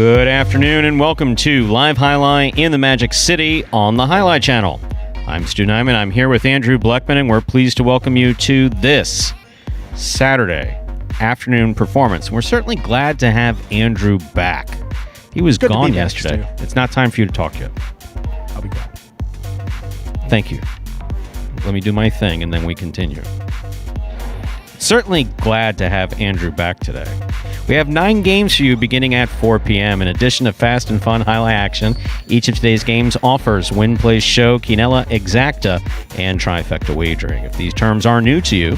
Good afternoon and welcome to Live Jai-Alai in the Magic City on the Jai-Alai Channel. I'm Stu Nyman. I'm here with Andrew Bleckman, and we're pleased to welcome you to this Saturday afternoon performance. We're certainly glad to have Andrew back. He was gone yesterday. It's not time for you to talk yet. I'll be back. Thank you. Let me do my thing and then we continue. Certainly glad to have Andrew back today. We have 9 games for you beginning at 4 p.m. In addition to fast and fun Jai-Alai action, each of today's games offers Win, Play, Show, Quiniela, Exacta, and Trifecta wagering. If these terms are new to you,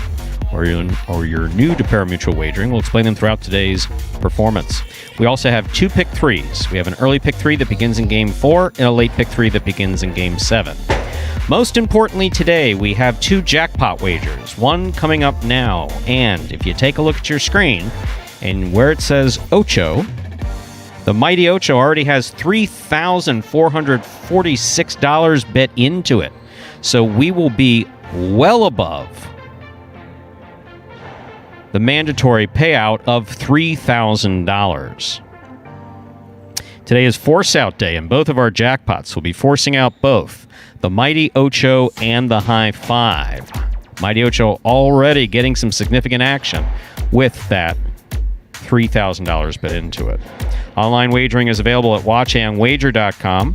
or you're new to parimutuel wagering, we'll explain them throughout today's performance. We also have 2 pick 3s. We have an early pick 3 that begins in game 4 and a late pick 3 that begins in game 7. Most importantly today, we have 2 jackpot wagers, one coming up now. And if you take a look at your screen, and where it says Ocho, the mighty Ocho already has $3,446 bet into it. So we will be well above the mandatory payout of $3,000. Today is Force Out Day, and both of our jackpots will be forcing out both the Mighty Ocho and the High Five. Mighty Ocho already getting some significant action with that $3,000 bet into it. Online wagering is available at watchandwager.com,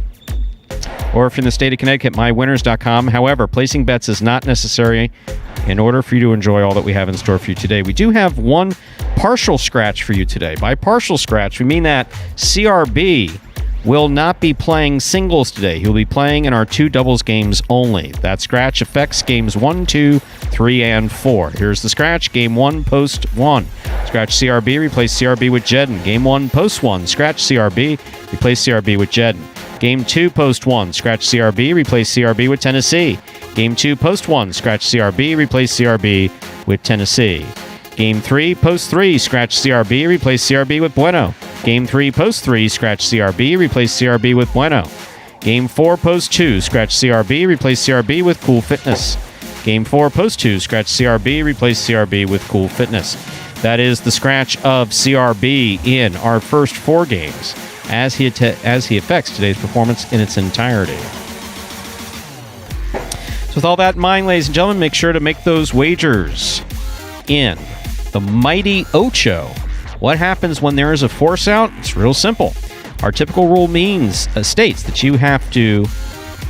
or if you're in the state of Connecticut, mywinners.com. However, placing bets is not necessary in order for you to enjoy all that we have in store for you today. We do have one partial scratch for you today. By partial scratch, we mean that CRB will not be playing singles today. He'll be playing in our 2 doubles games only. That scratch affects games 1, 2, 3, and 4. Here's the scratch. Game 1, post 1. Scratch CRB, replace CRB with JEDEN. Game 1, post 1. Scratch CRB, replace CRB with JEDEN. Game 2, post 1. Scratch CRB, replace CRB with Tennessee. Game 2, post 1. Scratch CRB, replace CRB with Tennessee. Game 3, post 3. Scratch CRB, replace CRB with BUENO. Game 3, post 3. Scratch CRB, replace CRB with BUENO. Game 4, post 2. Scratch CRB, replace CRB with Cool Fitness. Game 4, post 2. Scratch CRB, replace CRB with Cool Fitness. That is the scratch of CRB in our first 4 games as he affects today's performance in its entirety. So with all that in mind, ladies and gentlemen, make sure to make those wagers in the Mighty Ocho. What happens when there is a force out? It's real simple. Our typical rule states that you have to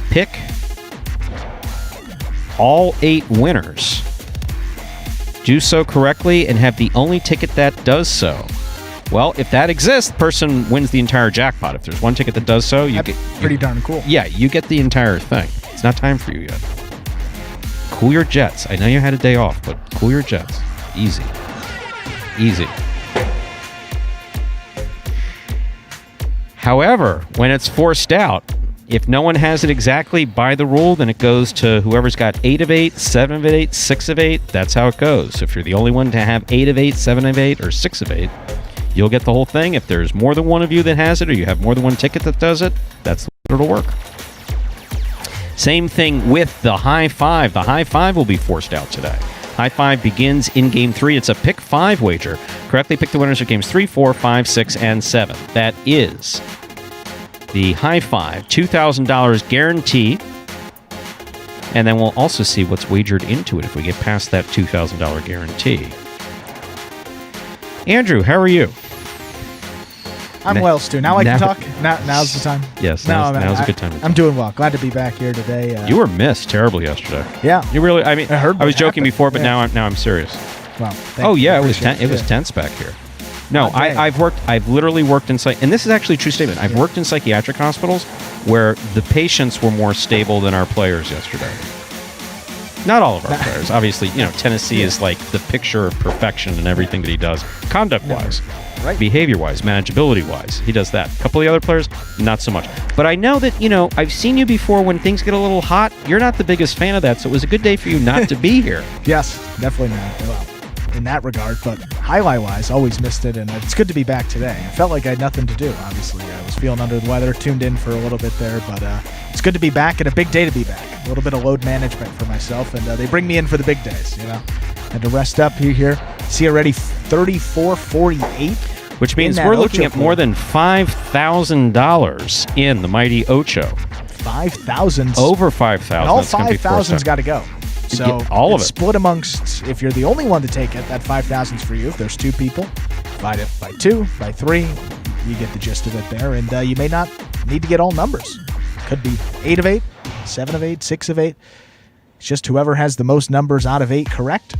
pick all 8 winners, do so correctly, and have the only ticket that does so. Well, if that exists, the person wins the entire jackpot. If there's one ticket that does so, you get pretty darn cool. Yeah, you get the entire thing. It's not time for you yet. Cool your jets. I know you had a day off, but cool your jets. Easy. Easy. However, when it's forced out, if no one has it exactly by the rule, then it goes to whoever's got 8 of 8, 7 of 8, 6 of 8. That's how it goes. If you're the only one to have 8 of 8, 7 of 8, or 6 of 8, you'll get the whole thing. If there's more than one of you that has it, or you have more than one ticket that does it, that's the way it'll work. Same thing with the High Five. The High Five will be forced out today. High Five begins in Game 3. It's a pick 5 wager. Correctly pick the winners of Games 3, 4, 5, 6, and 7. That is the High Five, $2,000 guarantee. And then we'll also see what's wagered into it if we get past that $2,000 guarantee. Andrew, how are you? I'm well, Stu. Now I can talk? Now's the time? Yes, now's a good time. I'm doing well. Glad to be back here today. You were missed terribly yesterday. Yeah. You really, I mean, I was joking before, but yeah. now I'm serious. Well, it was tense back here. No, I've literally worked in and this is actually a true statement. I've worked in psychiatric hospitals where the patients were more stable than our players yesterday. Not all of our players. Obviously, Tennessee is like the picture of perfection in everything that he does, conduct-wise, right, behavior-wise, manageability-wise. He does that. A couple of the other players, not so much. But I know that, I've seen you before when things get a little hot. You're not the biggest fan of that, so it was a good day for you not to be here. Yes, definitely not. Well, in that regard, but highlight-wise, always missed it, and it's good to be back today. I felt like I had nothing to do, obviously. I was feeling under the weather, tuned in for a little bit there, but it's good to be back and a big day to be back. A little bit of load management for myself, and they bring me in for the big days, Had to rest up here. See already 34-48. which means that we're looking Ocho at more pool. than $5,000 in the mighty Ocho. 5,000. Over 5,000. And all That's gonna be 5,000's $4,000. got to go. So Yeah, all of it's it. split amongst, if you're the only one to take it, that 5,000's for you. If there's 2 people, divide it by 2, by 3. You get the gist of it there. And you may not need to get all numbers. Could be 8 of 8, 7 of 8, 6 of 8. It's just whoever has the most numbers out of 8 correct.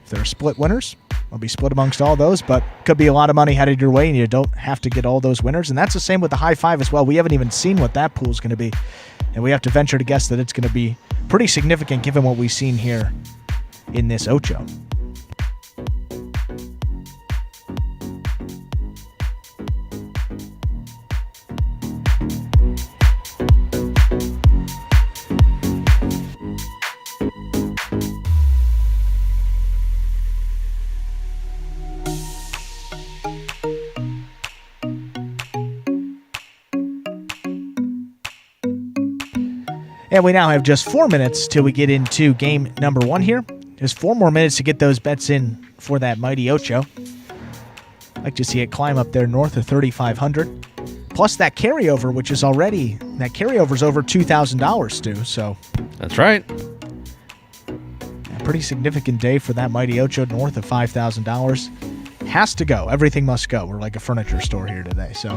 If there are split winners, it'll be split amongst all those, but could be a lot of money headed your way, and you don't have to get all those winners. And that's the same with the high five as well. We haven't even seen what that pool is going to be, and we have to venture to guess that it's going to be pretty significant given what we've seen here in this Ocho. And we now have just 4 minutes till we get into game number 1 here. Just 4 more minutes to get those bets in for that mighty Ocho. I'd like to see it climb up there north of 3,500. Plus that carryover, which is already, that carryover's over $2,000, Stu. So That's right. a pretty significant day for that mighty Ocho, north of $5,000. Has to go. Everything must go. We're like a furniture store here today. So,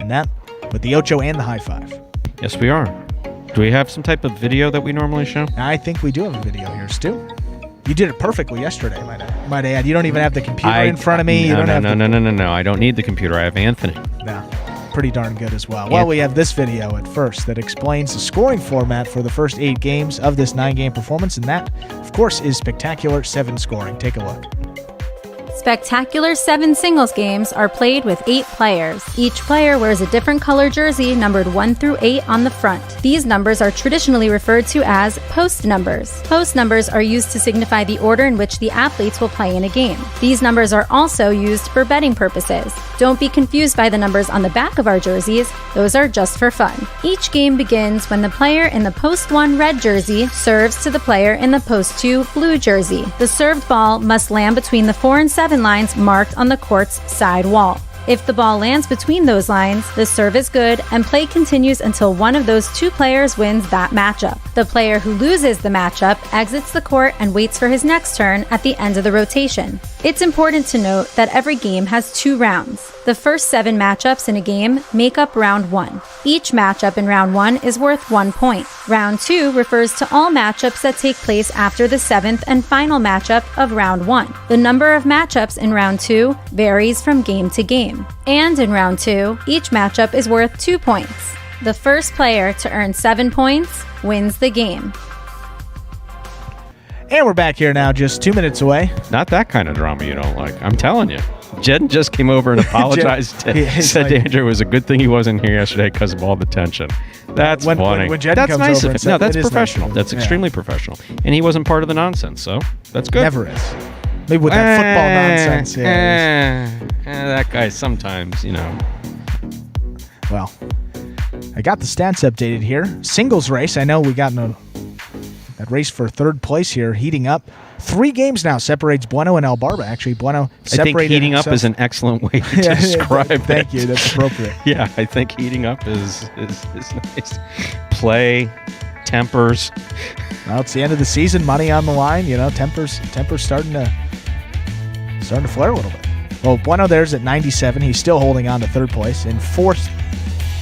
and that with the Ocho and the high five. Yes, we are. Do we have some type of video that we normally show? I think we do have a video here, Stu. You did it perfectly yesterday, might I add. You don't even have the computer in front of me. No. I don't need the computer. I have Anthony. No, pretty darn good as well. Well, we have this video at first that explains the scoring format for the first 8 games of this 9-game performance, and that, of course, is Spectacular 7 scoring. Take a look. Spectacular 7 singles games are played with 8 players. Each player wears a different color jersey numbered 1 through 8 on the front. These numbers are traditionally referred to as post numbers. Post numbers are used to signify the order in which the athletes will play in a game. These numbers are also used for betting purposes. Don't be confused by the numbers on the back of our jerseys. Those are just for fun. Each game begins when the player in the post 1 red jersey serves to the player in the post 2 blue jersey. The served ball must land between the 4 and 7 lines marked on the court's side wall. If the ball lands between those lines, the serve is good and play continues until one of those 2 players wins that matchup. The player who loses the matchup exits the court and waits for his next turn at the end of the rotation. It's important to note that every game has 2 rounds. The first 7 matchups in a game make up round 1. Each matchup in round 1 is worth 1 point. Round 2 refers to all matchups that take place after the 7th and final matchup of round 1. The number of matchups in round 2 varies from game to game. And in round 2, each matchup is worth 2 points. The first player to earn 7 points wins the game. And we're back here now, just 2 minutes away. Not that kind of drama you don't like. I'm telling you. Jed just came over and apologized. Said to Andrew it was a good thing he wasn't here yesterday because of all the tension. That's funny. When Jed that's comes nice over of and him. No, said- that's it is nice professional. of him. That's Yeah. extremely professional. And he wasn't part of the nonsense, so that's good. Never is. Maybe with that football nonsense. Yeah, That guy sometimes, well, I got the stats updated here. Singles race. I know we got that race for 3rd place here heating up. 3 games now separates Bueno and El Barba. Actually, Bueno separated I think heating up himself. is an excellent way to describe it. Thank you. That's appropriate. Yeah, I think heating up is nice. Play, tempers. Well, it's the end of the season. Money on the line. Tempers starting to flare a little bit. Well, Bueno there's at 97. He's still holding on to 3rd place. In 4th,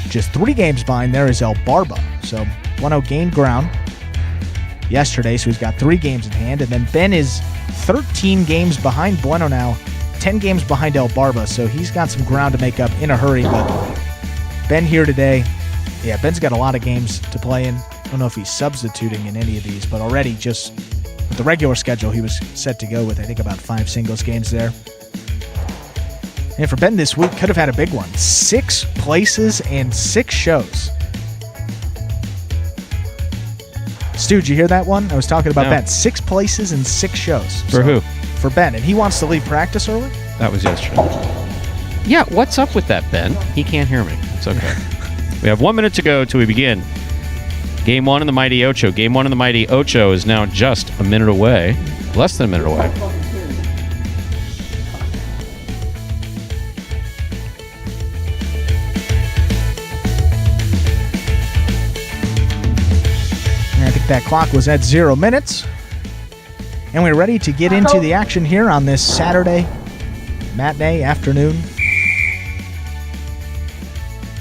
just 3 games behind there is El Barba. So Bueno gained ground yesterday, so he's got 3 games in hand. And then Ben is 13 games behind Bueno now, 10 games behind El Barba, so he's got some ground to make up in a hurry. But Ben here today, yeah, Ben's got a lot of games to play in. I don't know if he's substituting in any of these, but already just with the regular schedule, he was set to go with, I think, about 5 singles games there. And for Ben this week, could have had a big one. 6 places and 6 shows. Stu, did you hear that one? I was talking about No. Ben. 6 places and 6 shows. For who? For Ben. And he wants to leave practice early? That was yesterday. Yeah, what's up with that, Ben? He can't hear me. It's okay. We have 1 minute to go till we begin. Game 1 in the Mighty Ocho. Game 1 in the Mighty Ocho is now just a minute away. Less than a minute away. That clock was at 0 minutes. And we're ready to get into the action here on this Saturday matinee afternoon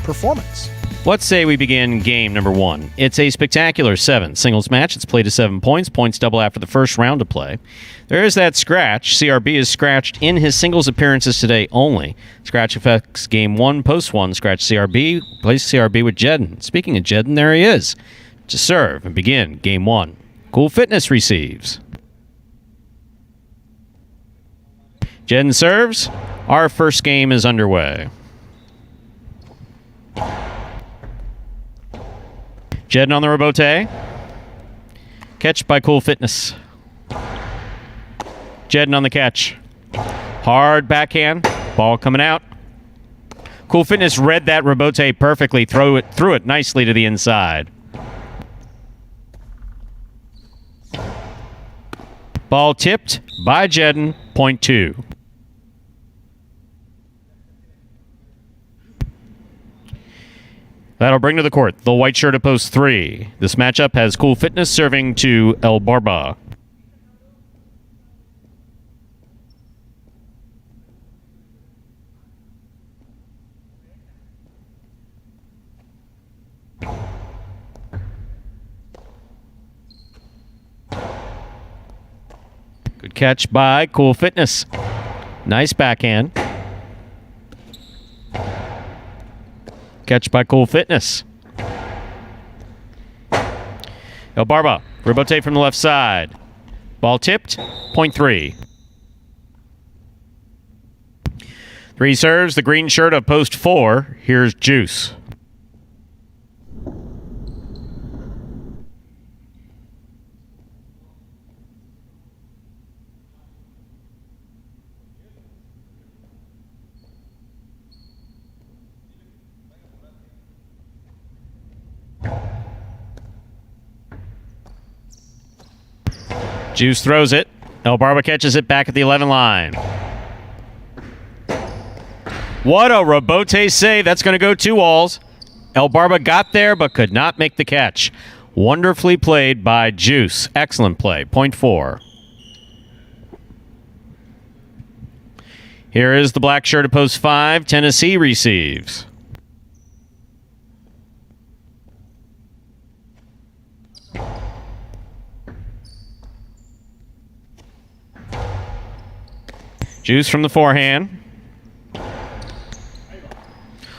performance. Let's say we begin game number 1. It's a spectacular 7 singles match. It's played to 7 points. Points double after the first round of play. There is that scratch. CRB is scratched in his singles appearances today only. Scratch affects game 1, post 1. Scratch CRB. Place CRB with JEDEN. Speaking of JEDEN, there he is. To serve and begin game 1. Cool Fitness receives. JEDEN serves. Our first game is underway. JEDEN on the rebote. Catch by Cool Fitness. JEDEN on the catch. Hard backhand. Ball coming out. Cool Fitness read that rebote perfectly. Threw it nicely to the inside. Ball tipped by JEDEN. Point 2. That'll bring to the court the white shirt at post 3. This matchup has Cool Fitness serving to BARBA. Good catch by Cool Fitness. Nice backhand. Catch by Cool Fitness. BARBA, rebote from the left side. Ball tipped, point 3. 3 serves, the green shirt of post 4. Here's Juice. Juice throws it. BARBA catches it back at the 11 line. What a rebote save. That's going to go 2 walls. BARBA got there but could not make the catch. Wonderfully played by Juice. Excellent play. Point 4. Here is the black shirt at post 5. Tennessee receives. Juice from the forehand.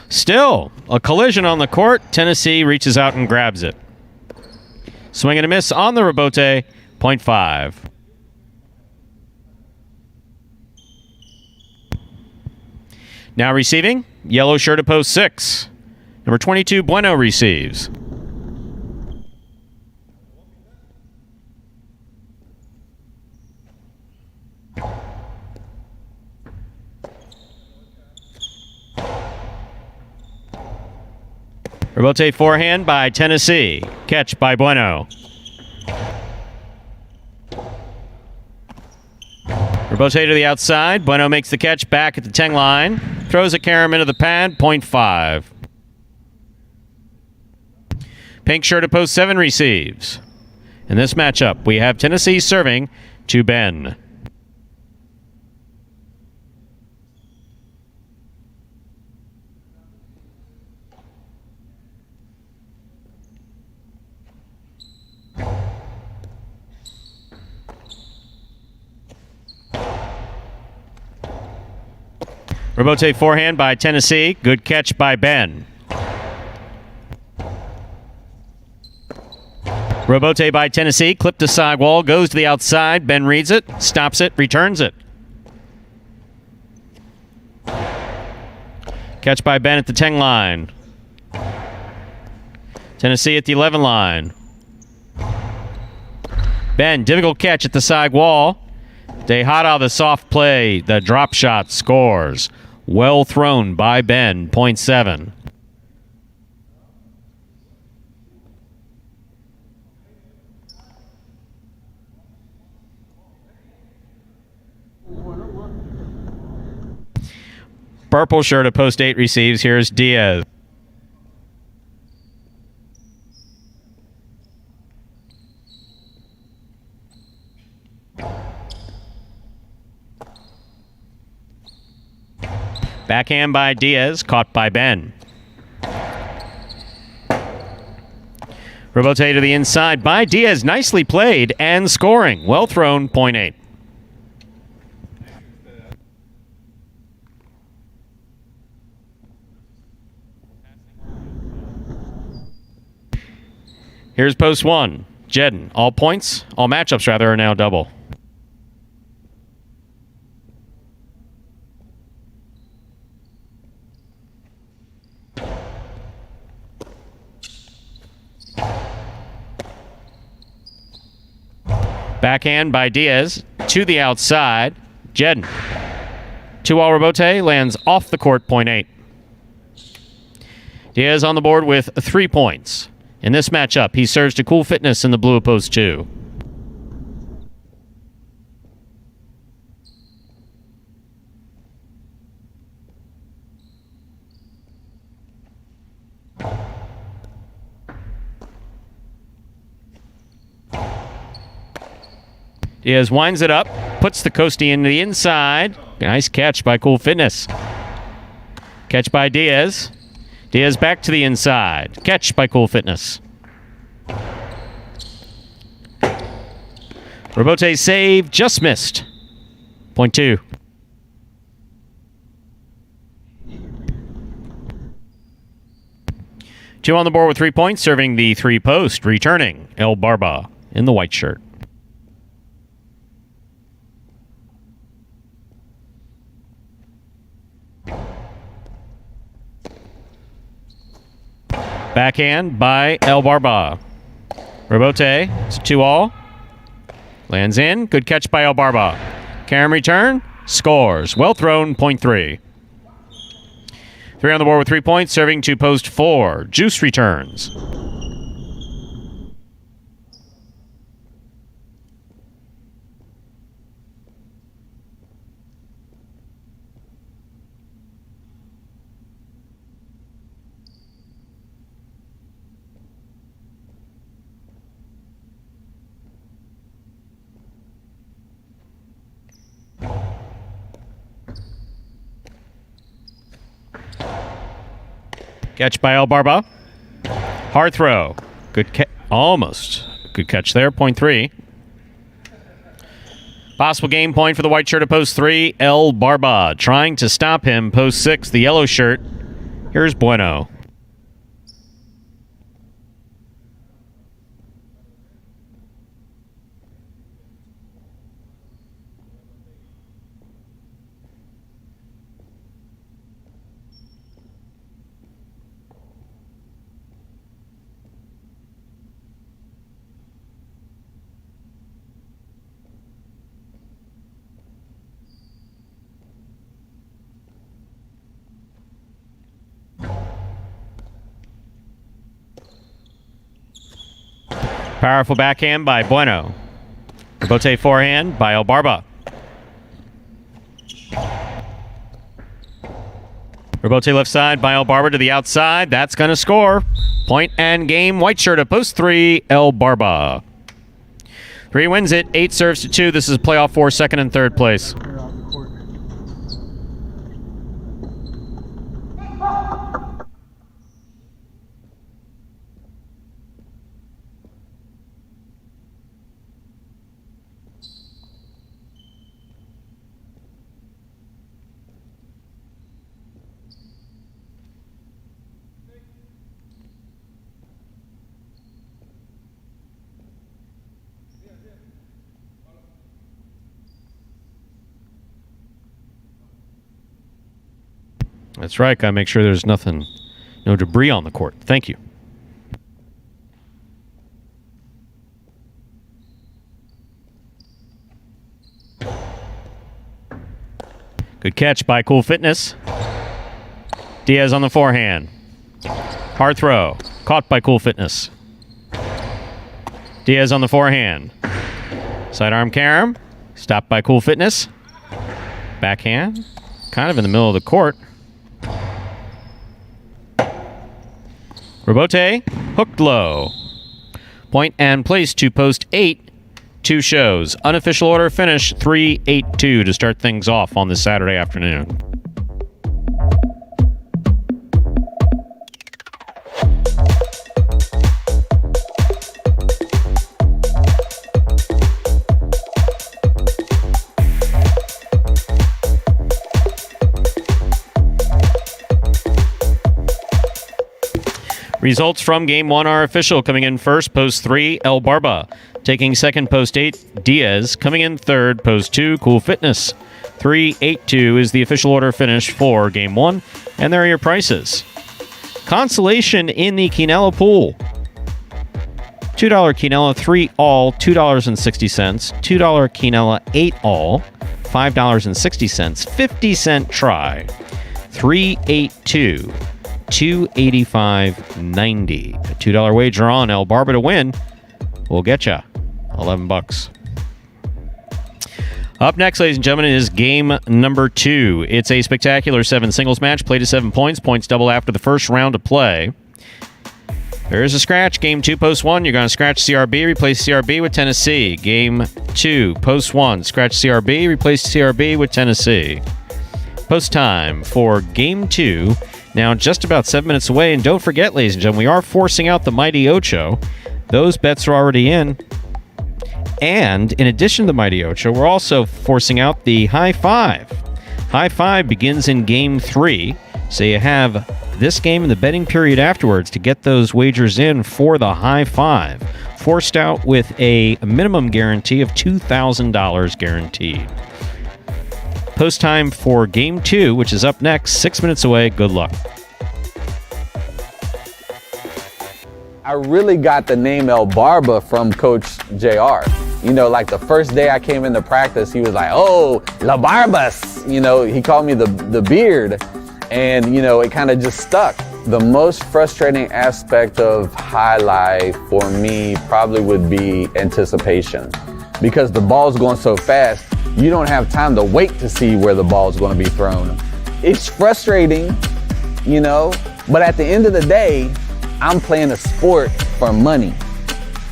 Still, a collision on the court. Tennessee reaches out and grabs it. Swing and a miss on the rebote. Point 5. Now receiving, yellow shirt at post 6. Number 22, Bueno receives. Rebote forehand by Tennessee. Catch by Bueno. Rebote to the outside. Bueno makes the catch back at the 10 line. Throws a carom into the pad. Point 5. Pink shirt at post 7 receives. In this matchup, we have Tennessee serving to Ben. Rebote forehand by Tennessee. Good catch by Ben. Rebote by Tennessee. Clipped to side wall. Goes to the outside. Ben reads it. Stops it. Returns it. Catch by Ben at the 10 line. Tennessee at the 11 line. Ben, difficult catch at the side wall. Tejada, the soft play. The drop shot scores. Well thrown by Ben. Point 7. Purple shirt at post 8 receives. Here's Diaz. Backhand by Diaz, caught by Ben. Rebote to the inside by Diaz. Nicely played and scoring. Well thrown, point 8. Here's post 1. JEDEN. All matchups rather, are now double. Backhand by Diaz to the outside. JEDEN. 2-all rebote lands off the court, point 8. Diaz on the board with 3 points. In this matchup, he serves to Cool Fitness in the blue post 2. Diaz winds it up, puts the coastie into the inside. Nice catch by Cool Fitness. Catch by Diaz. Diaz back to the inside. Catch by Cool Fitness. Rebote save, just missed. Point 2. Two on the board with 3 points, serving the 3-post, returning BARBA in the white shirt. Backhand by BARBA. Rebote, it's a 2-all. Lands in, good catch by BARBA. Karam return, scores. Well thrown, point 3. 3 on the board with 3 points, serving to post 4. Juice returns. Catch by BARBA. Hard throw. Almost. Good catch there. Point 3. Possible game point for the white shirt at post 3. BARBA trying to stop him. Post 6, the yellow shirt. Here's BUENO. Powerful backhand by BUENO. Rebote forehand by BARBA. Rebote left side by BARBA to the outside. That's going to score. Point and game. White shirt at post 3. BARBA. 3 wins it. 8 serves to 2. This is playoff 4, second and third place. That's right. Gotta make sure there's no debris on the court. Thank you. Good catch by Cool Fitness. Diaz on the forehand. Hard throw. Caught by Cool Fitness. Diaz on the forehand. Sidearm Karam. Stopped by Cool Fitness. Backhand. Kind of in the middle of the court. Rebote, hooked low. Point and place to post 8. 2 shows. Unofficial order finish 3-8-2 to start things off on this Saturday afternoon. Results from Game 1 are official. Coming in first, Post 3, El Barba. Taking second, Post 8, DIAZ. Coming in third, Post 2, Cool Fitness. 3-8-2 is the official order finish for Game 1. And there are your prices. Consolation in the Quiniela pool. $2 Quiniela 3 all, $2.60. $2 Quiniela 8 all, $5.60. 50-cent try, 382, $285.90. A $2 wager on El Barba to win will get you $11. Up next, ladies and gentlemen, is game number 2. It's a spectacular 7 singles match, played to 7 points. Points double after the first round of play. There is a scratch. Game 2, Post 1. You're going to scratch CRB, replace CRB with Tennessee. Game 2, Post 1. Scratch CRB, replace CRB with Tennessee. Post time for Game 2. Now just about 7 minutes away. And don't forget, ladies and gentlemen, we are forcing out the mighty Ocho. Those bets are already in. And in addition to the mighty Ocho, we're also forcing out the high five. High five begins in Game 3. So you have this game and the betting period afterwards to get those wagers in for the high five. Forced out with a minimum guarantee of $2,000 guaranteed. Post time for Game 2, which is up next, 6 minutes away. Good luck. I really got the name El Barba from Coach JR. You know, like the first day I came into practice, he was like, "Oh, La Barbas." You know, he called me the beard. And, you know, it kind of just stuck. The most frustrating aspect of highlight for me probably would be anticipation. Because the ball's going so fast, you don't have time to wait to see where the ball's going to be thrown. It's frustrating, you know, but at the end of the day, I'm playing a sport for money,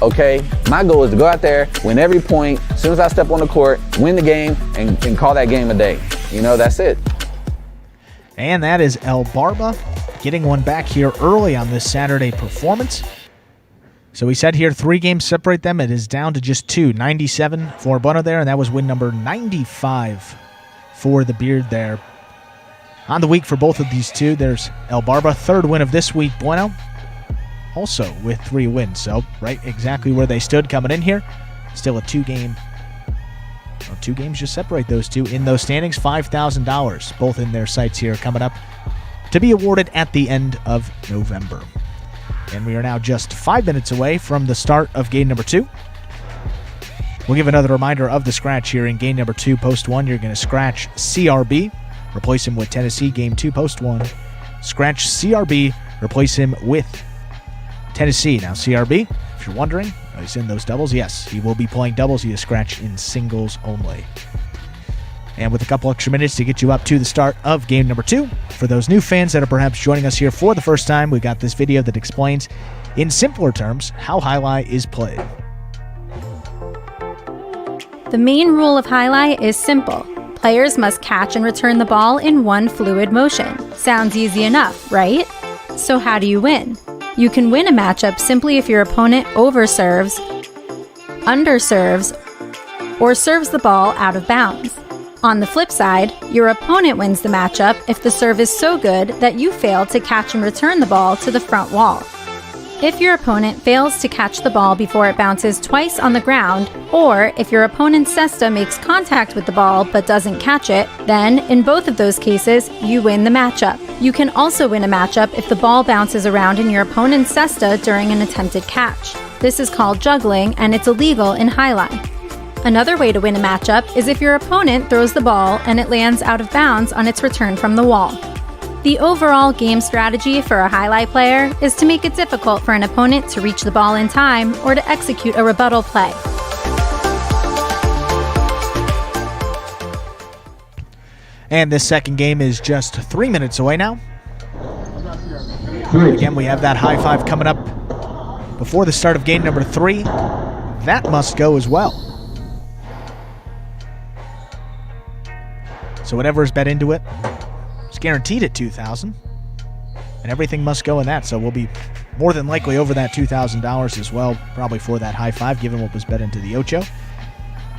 okay? My goal is to go out there, win every point, as soon as I step on the court, win the game, and call that game a day. You know, that's it. And that is El Barba getting one back here early on this Saturday performance. So we said here 3 games separate them. It is down to just 2. 97 for BUENO there, and that was win number 95 for the Beard there. On the week for both of these two, there's El Barba, 3rd win of this week. BUENO also with 3 wins. So right exactly where they stood coming in here. Still a 2-game. 2 games just separate those two in those standings. $5,000 both in their sights here coming up to be awarded at the end of November. And we are now just 5 minutes away from the start of game number 2. We'll give another reminder of the scratch here in game number 2, Post 1. You're going to scratch CRB, replace him with Tennessee. Game 2, Post 1. Scratch CRB, replace him with Tennessee. Now CRB, if you're wondering, he's in those doubles. Yes, he will be playing doubles. He is scratched in singles only. And with a couple extra minutes to get you up to the start of game number 2, for those new fans that are perhaps joining us here for the first time, we got this video that explains in simpler terms how highlight is played. The main rule of highlight is simple. Players must catch and return the ball in one fluid motion. Sounds easy enough, right? So how do you win? You can win a matchup simply if your opponent overserves, underserves, or serves the ball out of bounds. On the flip side, your opponent wins the matchup if the serve is so good that you fail to catch and return the ball to the front wall. If your opponent fails to catch the ball before it bounces twice on the ground, or if your opponent's cesta makes contact with the ball but doesn't catch it, then in both of those cases, you win the matchup. You can also win a matchup if the ball bounces around in your opponent's cesta during an attempted catch. This is called juggling, and it's illegal in highlight. Another way to win a matchup is if your opponent throws the ball and it lands out of bounds on its return from the wall. The overall game strategy for a highlight player is to make it difficult for an opponent to reach the ball in time or to execute a rebuttal play. And this second game is just 3 minutes away now. Again, we have that high five coming up before the start of game number 3. That must go as well. So whatever is bet into it, it's guaranteed at $2,000, and everything must go in that. So we'll be more than likely over that $2,000 as well, probably for that high five, given what was bet into the Ocho.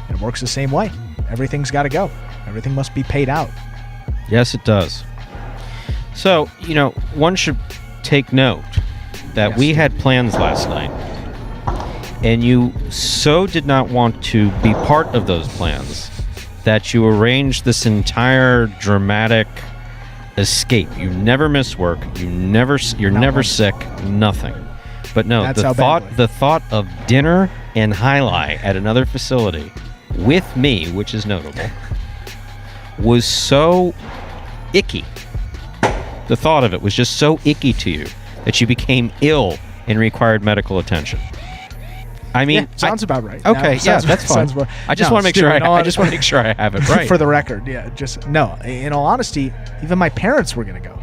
And it works the same way. Everything's got to go. Everything must be paid out. Yes, it does. So, one should take note that Yes. we had plans last night, and you so did not want to be part of those plans that you arranged this entire dramatic escape. You never miss work. You're never sick. Nothing. But no, That's how badly. the thought of dinner and highlight at another facility with me, which is notable, was so icky. The thought of it was just so icky to you that you became ill and required medical attention. I mean, Yeah, sounds about right. Okay, No, that's fine. I just want to make sure. I just want to make sure I have it right. For the record, yeah. Just no. In all honesty, even my parents were going to go.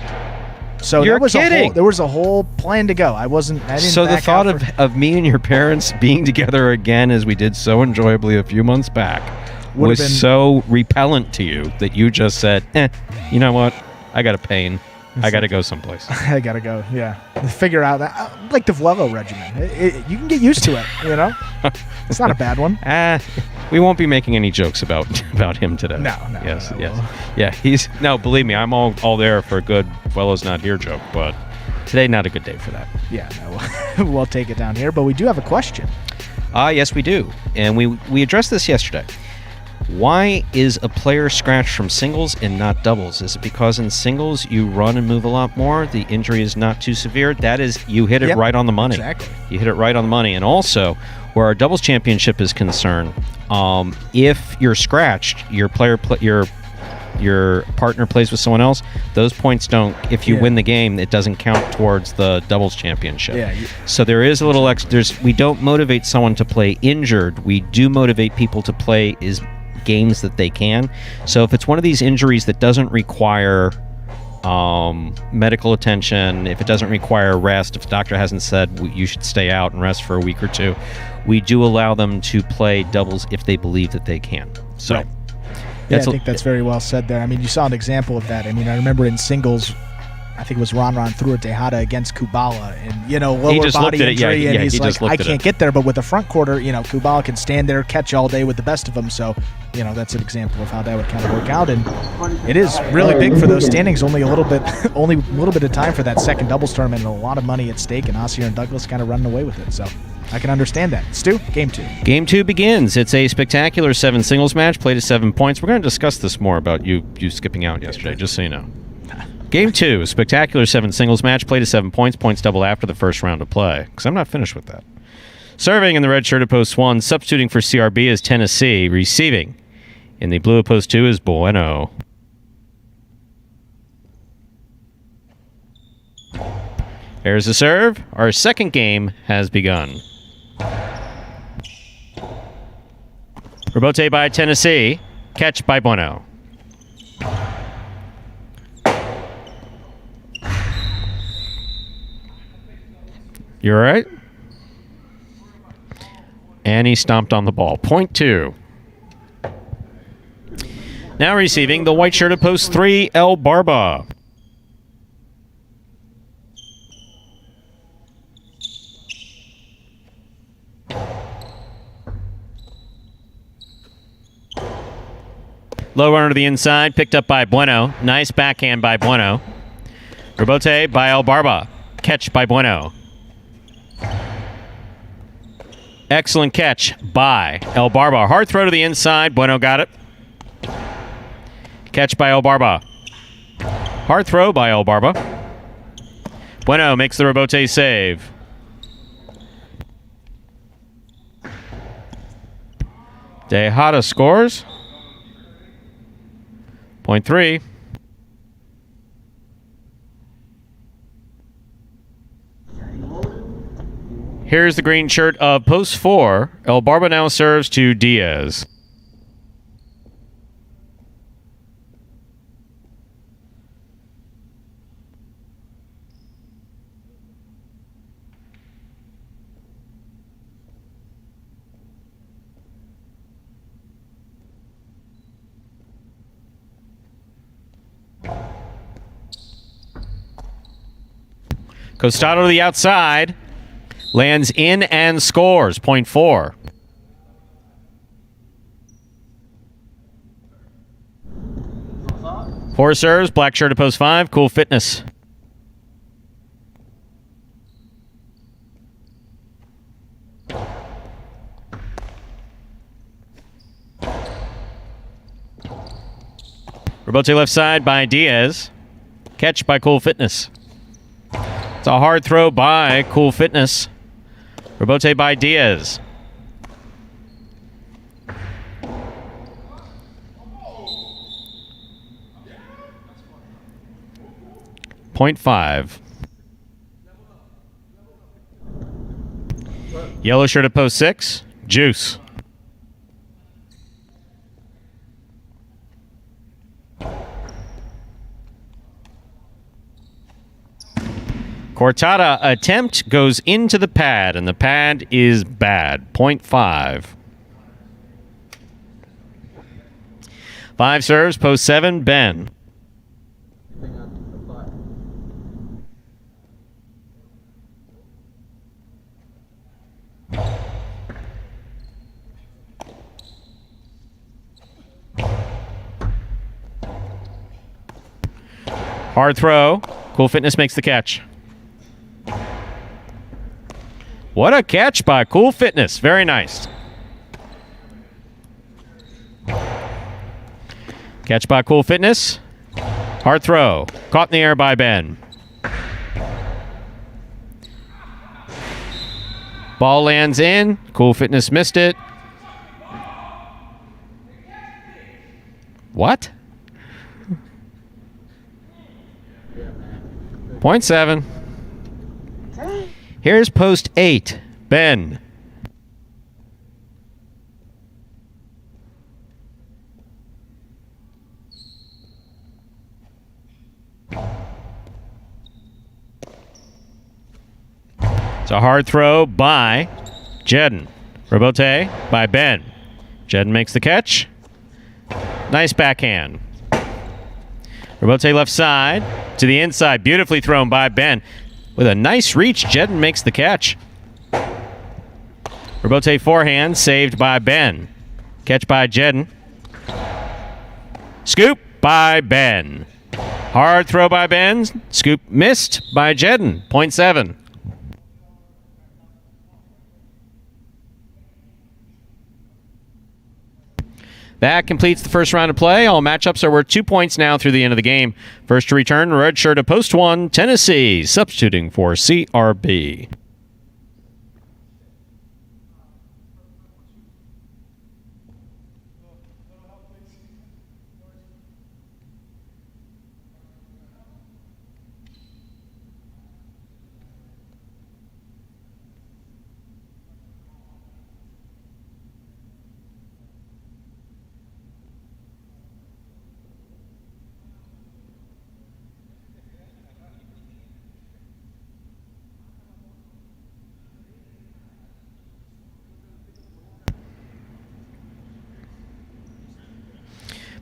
So You're there was a whole plan to go. I didn't. So the back thought out for- of me and your parents being together again, as we did so enjoyably a few months back, Would was have been- so repellent to you that you just said, you know what? I got a pain. I got to go someplace. I gotta go. Yeah, figure out that like the Vuelo regimen. You can get used to it. You know, it's not a bad one. We won't be making any jokes about him today. No. Yes. Well. Yeah, believe me, I'm all there for a good Wello's not here joke, but today not a good day for that. Yeah, no, we'll take it down here. But we do have a question. Yes, we do. And we addressed this yesterday. Why is a player scratched from singles and not doubles? Is it because in singles you run and move a lot more? The injury is not too severe? That is, you hit it Yep, right on the money. exactly. You hit it right on the money. And also, where our doubles championship is concerned, if you're scratched, your partner plays with someone else, those points don't, if you win the game, it doesn't count towards the doubles championship. Yeah, So there is a little extra. We don't motivate someone to play injured. We do motivate people to play games that they can. So if it's one of these injuries that doesn't require medical attention, if it doesn't require rest, if the doctor hasn't said you should stay out and rest for a week or two, we do allow them to play doubles if they believe that they can. So Right. Yeah, I think that's very well said there. I mean, you saw an example of that. I mean, I remember in singles, I think it was Ron through a Tejada against Kubala, and lower just body looked at it. Yeah, injury, yeah, and he he's just like, I looked at can't it. get there. But with the front quarter, Kubala can stand there, catch all day with the best of them. So, that's an example of how that would kind of work out. And it is really big for those standings. Only a little bit of time for that second doubles tournament, and a lot of money at stake. And ASIER and Douglas kind of running away with it. So I can understand that. Stu, game 2. Game 2 begins. It's a spectacular 7 singles match, played at 7 points. We're going to discuss this more about you skipping out yesterday, just so you know. Game 2, spectacular 7 singles match, played at 7 points, points double after the first round of play, because I'm not finished with that. Serving in the red shirt at post 1, substituting for CRB is Tennessee. Receiving in the blue at post 2 is BUENO. There's the serve. Our second game has begun. Rebote by Tennessee. Catch by BUENO. You all right? And he stomped on the ball. Point 2. Now receiving the white shirt at post 3, BARBA. Low runner to the inside, picked up by BUENO. Nice backhand by BUENO. Rebote by BARBA. Catch by BUENO. Excellent catch by BARBA. Hard throw to the inside. BUENO got it. Catch by BARBA. Hard throw by BARBA. BUENO makes the rebote save. Tejada scores. Point 3. Here's the green shirt of post 4. BARBA now serves to DIAZ. Costado to the outside. Lands in and scores. Point 4. Four serves. Black shirt at post 5. Cool fitness. Rebote left side by DIAZ. Catch by Cool Fitness. It's a hard throw by Cool Fitness. Rebote by DIAZ. .5. Yellow shirt at post 6. Juice. Cortada attempt goes into the pad, and the pad is bad. .5. 5 serves, post 7, Ben. Hard throw. Cool Fitness makes the catch. What a catch by Cool Fitness. Very nice. Catch by Cool Fitness. Hard throw. Caught in the air by Ben. Ball lands in. Cool Fitness missed it. What? .7. Here's post 8. Ben. It's a hard throw by JEDEN. Rebote by Ben. JEDEN makes the catch. Nice backhand. Rebote left side to the inside. Beautifully thrown by Ben. With a nice reach, JEDEN makes the catch. Rebote forehand saved by Ben. Catch by JEDEN. Scoop by Ben. Hard throw by Ben. Scoop missed by JEDEN. .7. That completes the first round of play. All matchups are worth 2 points now through the end of the game. First to return, red shirt at post 1, Tennessee, substituting for CRB.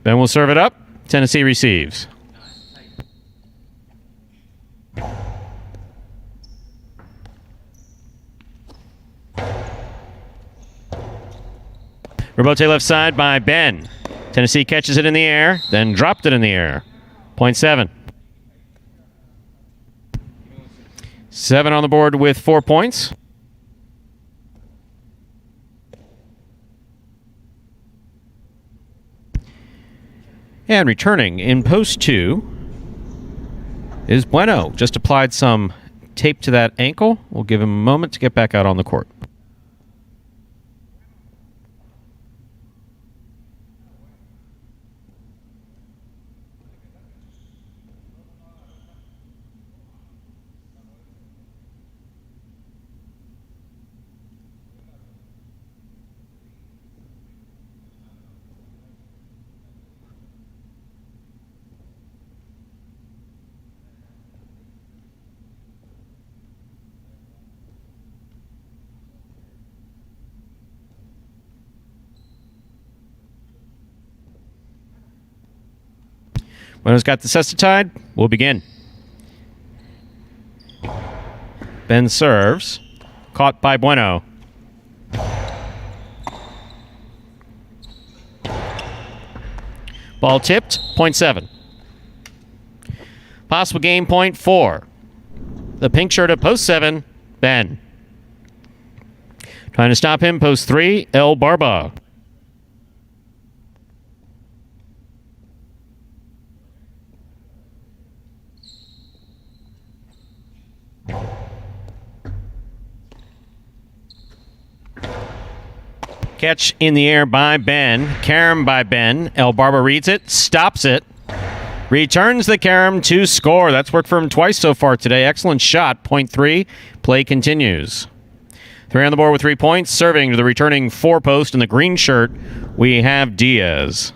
Ben will serve it up. Tennessee receives. Rebote left side by Ben. Tennessee catches it in the air, then dropped it in the air. .7. 7 on the board with 4 points. And returning in post 2 is BUENO. Just applied some tape to that ankle. We'll give him a moment to get back out on the court. BUENO's got the cesta tied. We'll begin. Ben serves. Caught by BUENO. Ball tipped. .7. Possible game .4. The pink shirt at post 7. Ben. Trying to stop him. Post 3. BARBA. Catch in the air by Ben. Carom by Ben. El Barba reads it, stops it, returns the carom to score. That's worked for him twice so far today. Excellent shot. Point 3. Play continues. 3 on the board with 3 points. Serving to the returning 4-post in the green shirt, we have Diaz.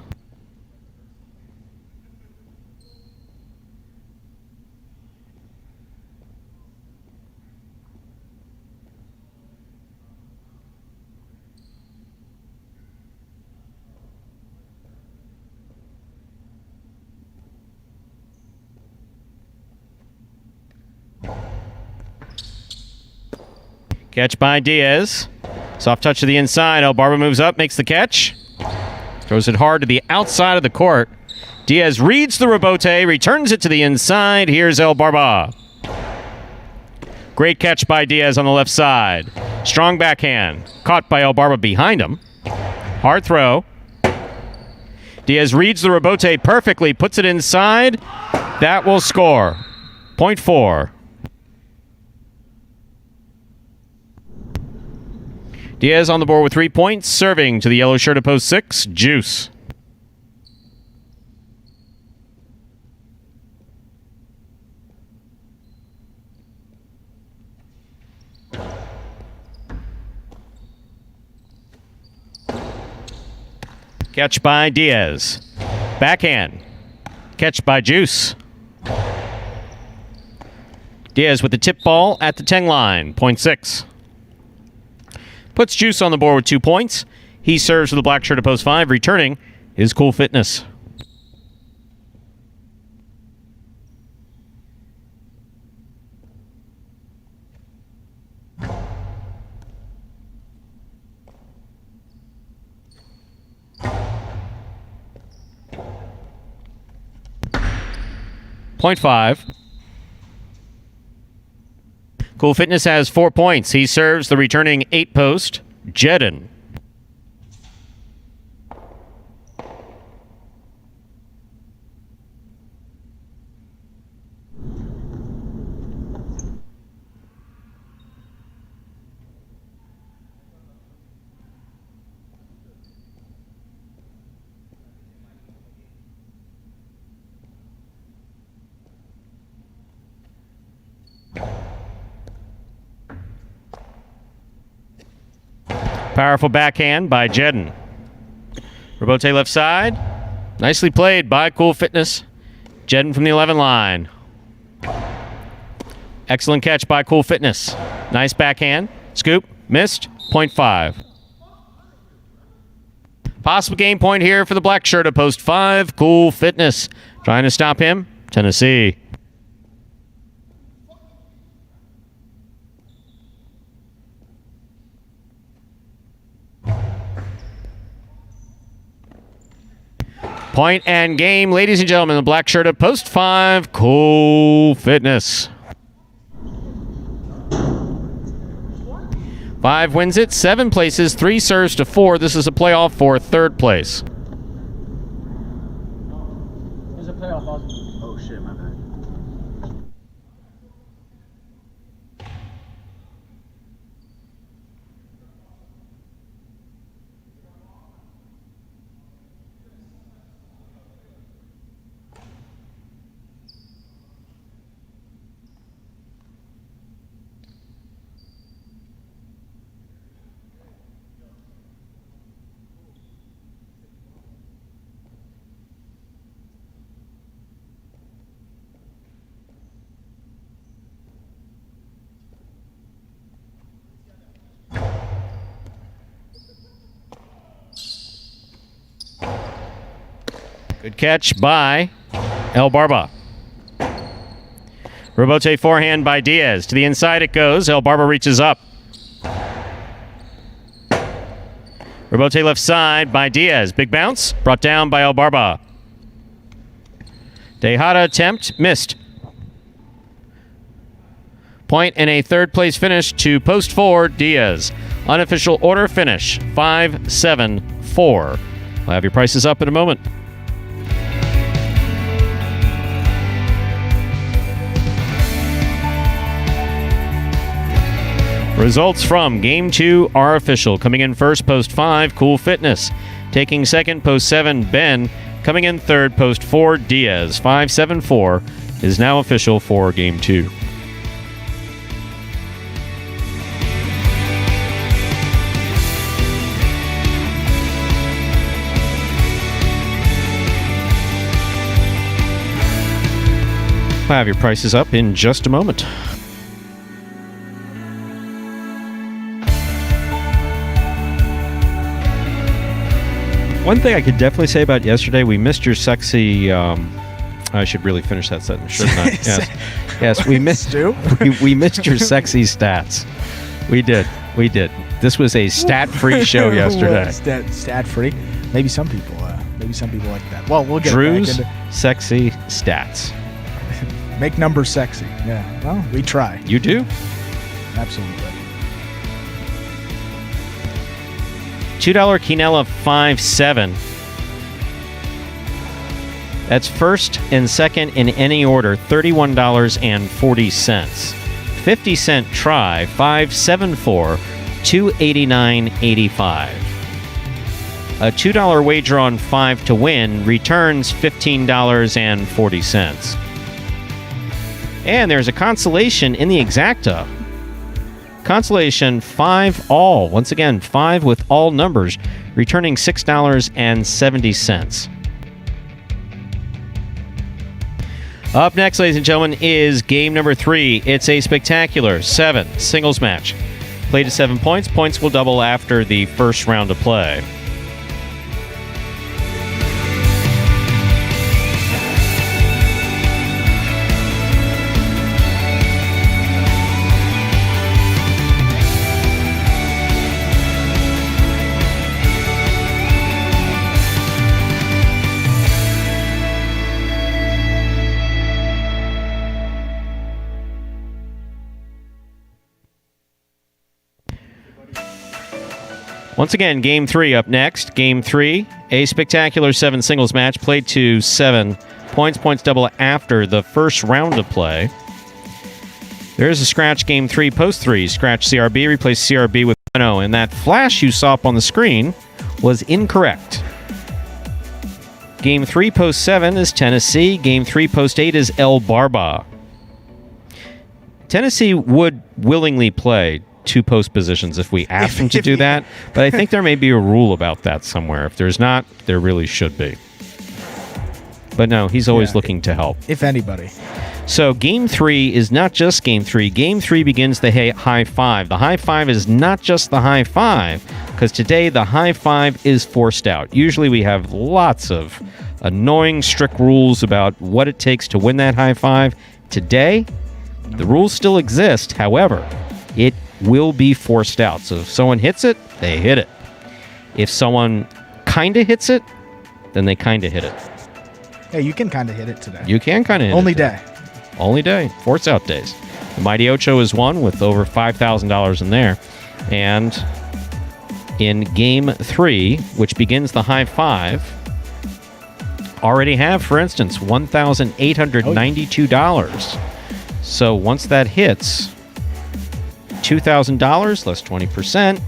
Catch by Diaz. Soft touch to the inside. El Barba moves up, makes the catch. Throws it hard to the outside of the court. Diaz reads the rebote, returns it to the inside. Here's El Barba. Great catch by Diaz on the left side. Strong backhand. Caught by El Barba behind him. Hard throw. Diaz reads the rebote perfectly, puts it inside. That will score. Point 4. Diaz on the board with 3 points, serving to the yellow shirt at post 6, Juice. Catch by Diaz. Backhand. Catch by Juice. Diaz with the tip ball at the 10 line, point 6. Puts Juice on the board with 2 points. He serves to the black shirt at post 5. Returning is Cool Fitness. Point 5. Cool Fitness has 4 points. He serves the returning 8-post, JEDEN. Powerful backhand by JEDEN. Rebote left side. Nicely played by Cool Fitness. JEDEN from the 11 line. Excellent catch by Cool Fitness. Nice backhand. Scoop. Missed. Point 5. Possible game point here for the black shirt at post 5. Cool Fitness. Trying to stop him. Tennessee. Point and game, ladies and gentlemen. The black shirt at post 5, Cool Fitness. 5 wins it, 7 places, 3 serves to 4. This is a playoff for 3rd place. There's a playoff. Oh shit, my bad. Good catch by El Barba. Rebote forehand by Diaz. To the inside it goes. El Barba reaches up. Rebote left side by Diaz. Big bounce. Brought down by El Barba. Tejada attempt. Missed. Point and a 3rd place finish to post 4, Diaz. Unofficial order finish, 5-7-4. We'll have your prices up in a moment. Results from Game 2 are official. Coming in first, post 5, Cool Fitness. Taking second, post 7, Ben. Coming in third, post 4, DIAZ. 574 is now official for Game 2. I'll have your prices up in just a moment. One thing I could definitely say about yesterday, we missed your sexy... I should really finish that sentence, shouldn't I? Yes, yes, we missed we missed your sexy stats. We did. This was a stat-free show yesterday. Stat-free? Maybe some people like that. Well, we'll get Drew's back into sexy stats. Make numbers sexy. Yeah. Well, we try. You do? Absolutely. $2 Quiniela 5-7. That's first and second in any order, $31.40. 50-cent try 574, $289.85. A $2 wager on 5 to win returns $15.40. And there's a consolation in the Exacta. Consolation 5 all. Once again, 5 with all numbers, returning $6.70. Up next, ladies and gentlemen, is game number 3. It's a spectacular 7 singles match. Played to 7 points. Points will double after the first round of play. Once again, Game 3 up next. Game 3, a spectacular 7 singles match. Played to 7 points. Points double after the first round of play. There is a scratch Game 3, post 3. Scratch CRB, replace CRB with BUENO. And that flash you saw up on the screen was incorrect. Game 3, post 7 is Tennessee. Game 3, post 8 is BARBA. Tennessee would willingly play 2 post positions if we asked them to do that, but I think there may be a rule about that somewhere. If there's not, there really should be. But no, he's always looking to help. If anybody. So Game 3 is not just Game 3. Game 3 begins the high 5. The high 5 is not just the high 5, because today the high 5 is forced out. Usually we have lots of annoying, strict rules about what it takes to win that high 5. Today, the rules still exist. However, it will be forced out. So if someone hits it, they hit it. If someone kind of hits it, then they kind of hit it. Hey, you can kind of hit it today. You can kind of hit Only it today. day. Only day. Force out days. The Mighty Ocho is one with over $5,000 in there. And in Game 3, which begins the high 5, already have, for instance, $1,892. So once that hits, $2,000 less 20%.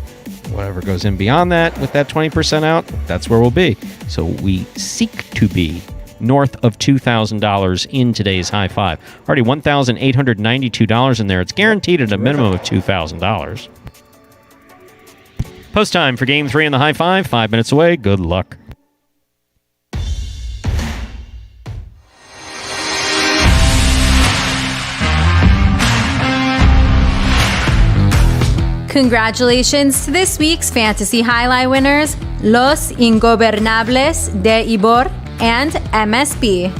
Whatever goes in beyond that with that 20% out, that's where we'll be. So we seek to be north of $2,000 in today's high 5. Already $1,892 in there. It's guaranteed at a minimum of $2,000. Post time for Game 3 in the high 5. 5 minutes away. Good luck. Congratulations to this week's Fantasy Jai-Alai winners, Los Ingobernables de Ybor and MSB.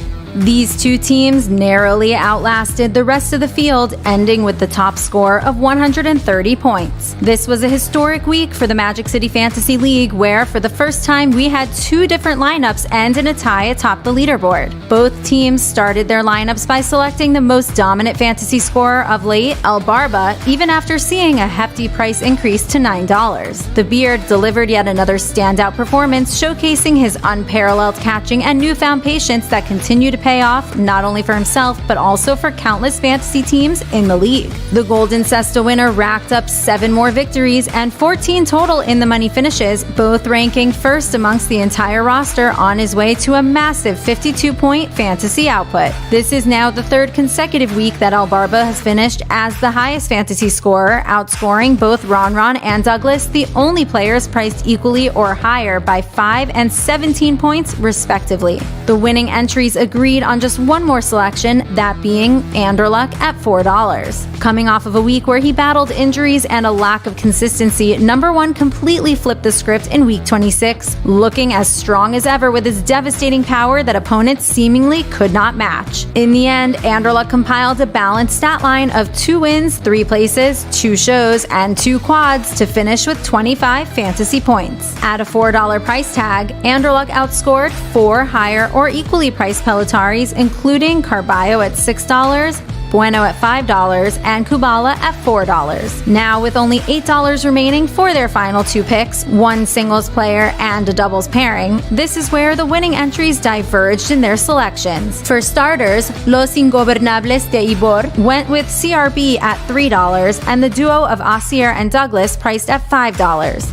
These 2 teams narrowly outlasted the rest of the field, ending with the top score of 130 points. This was a historic week for the Magic City Fantasy League, where for the first time we had 2 different lineups end in a tie atop the leaderboard. Both teams started their lineups by selecting the most dominant fantasy scorer of late, BARBA, even after seeing a hefty price increase to $9. The Beard delivered yet another standout performance, showcasing his unparalleled catching and newfound patience that continue to payoff, not only for himself, but also for countless fantasy teams in the league. The Golden Cesta winner racked up 7 more victories and 14 total in the money finishes, both ranking first amongst the entire roster on his way to a massive 52-point fantasy output. This is now the 3rd consecutive week that BARBA has finished as the highest fantasy scorer, outscoring both Ron and Douglas, the only players priced equally or higher by 5 and 17 points, respectively. The winning entries agreed on just one more selection, that being Anderluck at $4. Coming off of a week where he battled injuries and a lack of consistency, number 1 completely flipped the script in week 26, looking as strong as ever with his devastating power that opponents seemingly could not match. In the end, Anderluck compiled a balanced stat line of 2 wins, 3 places, 2 shows, and 2 quads to finish with 25 fantasy points. At a $4 price tag, Anderluck outscored 4 higher or equally priced Pelotari's, including Carballo at $6, BUENO at $5, and Kubala at $4. Now, with only $8 remaining for their final 2 picks, 1 singles player and a doubles pairing, this is where the winning entries diverged in their selections. For starters, Los Ingobernables de Ybor went with CRB at $3, and the duo of ASIER and Douglas priced at $5.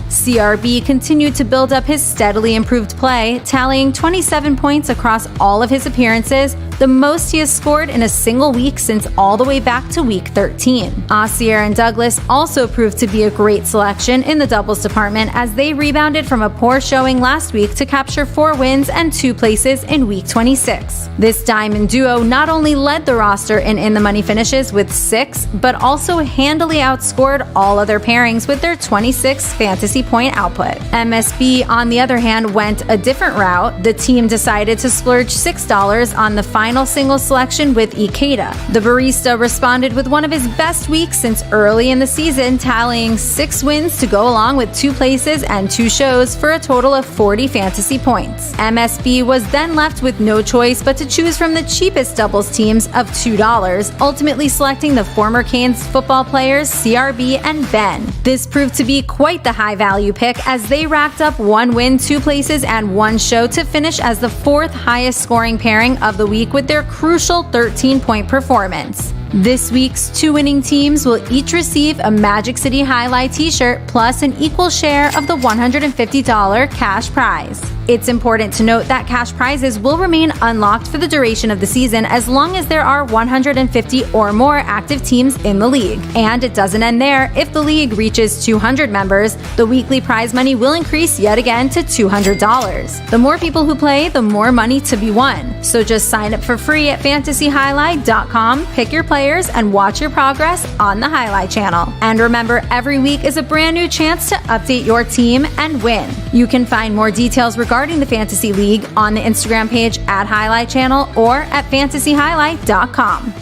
CRB continued to build up his steadily improved play, tallying 27 points across all of his appearances, the most he has scored in a single week since all the way back to week 13. ASIER and Douglas also proved to be a great selection in the doubles department as they rebounded from a poor showing last week to capture 4 wins and 2 places in week 26. This diamond duo not only led the roster in the money finishes with 6, but also handily outscored all other pairings with their 26 fantasy point output. MSB, on the other hand, went a different route. The team decided to splurge $6 on the final single selection with Ikeda. The barista responded with one of his best weeks since early in the season, tallying 6 wins to go along with 2 places and 2 shows for a total of 40 fantasy points. MSB was then left with no choice but to choose from the cheapest doubles teams of $2, ultimately selecting the former Canes football players CRB and Ben. This proved to be quite the high value pick as they racked up 1 win, 2 places, and 1 show to finish as the 4th highest scoring pairing of the week with their crucial 13-point performance. This week's 2 winning teams will each receive a Magic City Jai-Alai t-shirt plus an equal share of the $150 cash prize. It's important to note that cash prizes will remain unlocked for the duration of the season as long as there are 150 or more active teams in the league. And it doesn't end there. If the league reaches 200 members, the weekly prize money will increase yet again to $200. The more people who play, the more money to be won. So just sign up for free at fantasyhighlight.com, pick your players, and watch your progress on the Jai-Alai Channel. And remember, every week is a brand new chance to update your team and win. You can find more details regarding the Fantasy League on the Instagram page at Jai-Alai Channel or at fantasyhighlight.com.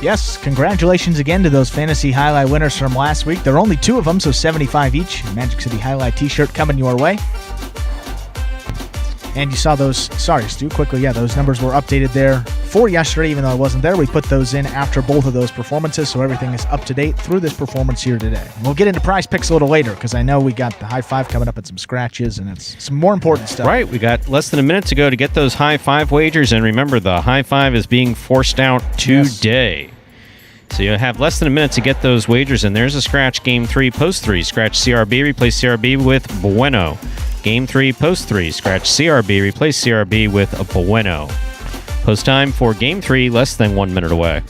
Yes, congratulations again to those Fantasy Jai-Alai winners from last week. There are only 2 of them, so 75 each. Magic City Jai-Alai t-shirt coming your way. And you saw those, sorry Stu, quickly, yeah, those numbers were updated there for yesterday, even though I wasn't there. We put those in after both of those performances, so everything is up to date through this performance here today. We'll get into prize picks a little later, because I know we got the high five coming up and some scratches, and it's some more important stuff. Right, we got less than a minute to go to get those high five wagers, and remember, the high five is being forced out today. Yes. So you have less than a minute to get those wagers, and there's a scratch game 3, post 3. Scratch CRB, replace CRB with BUENO. Game 3, post 3. Scratch CRB, replace CRB with a BUENO. Post time for Game 3, less than 1 minute away.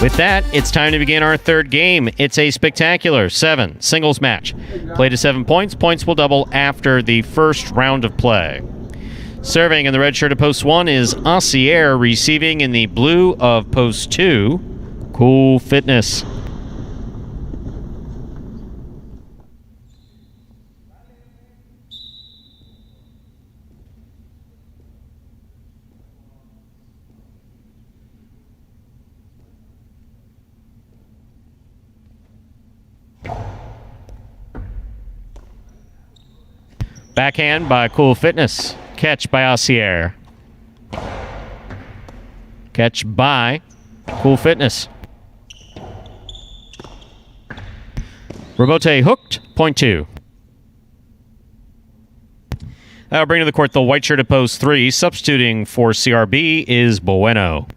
With that, it's time to begin our 3rd game. It's a spectacular 7 singles match. Play to 7 points. Points will double after the first round of play. Serving in the red shirt of post 1 is ASIER, receiving in the blue of post 2, Cool Fitness. Backhand by Cool Fitness. Catch by ASIER. Catch by Cool Fitness. Rebote hooked, point 2. That'll bring to the court the white shirt at post 3. Substituting for CRB is BUENO.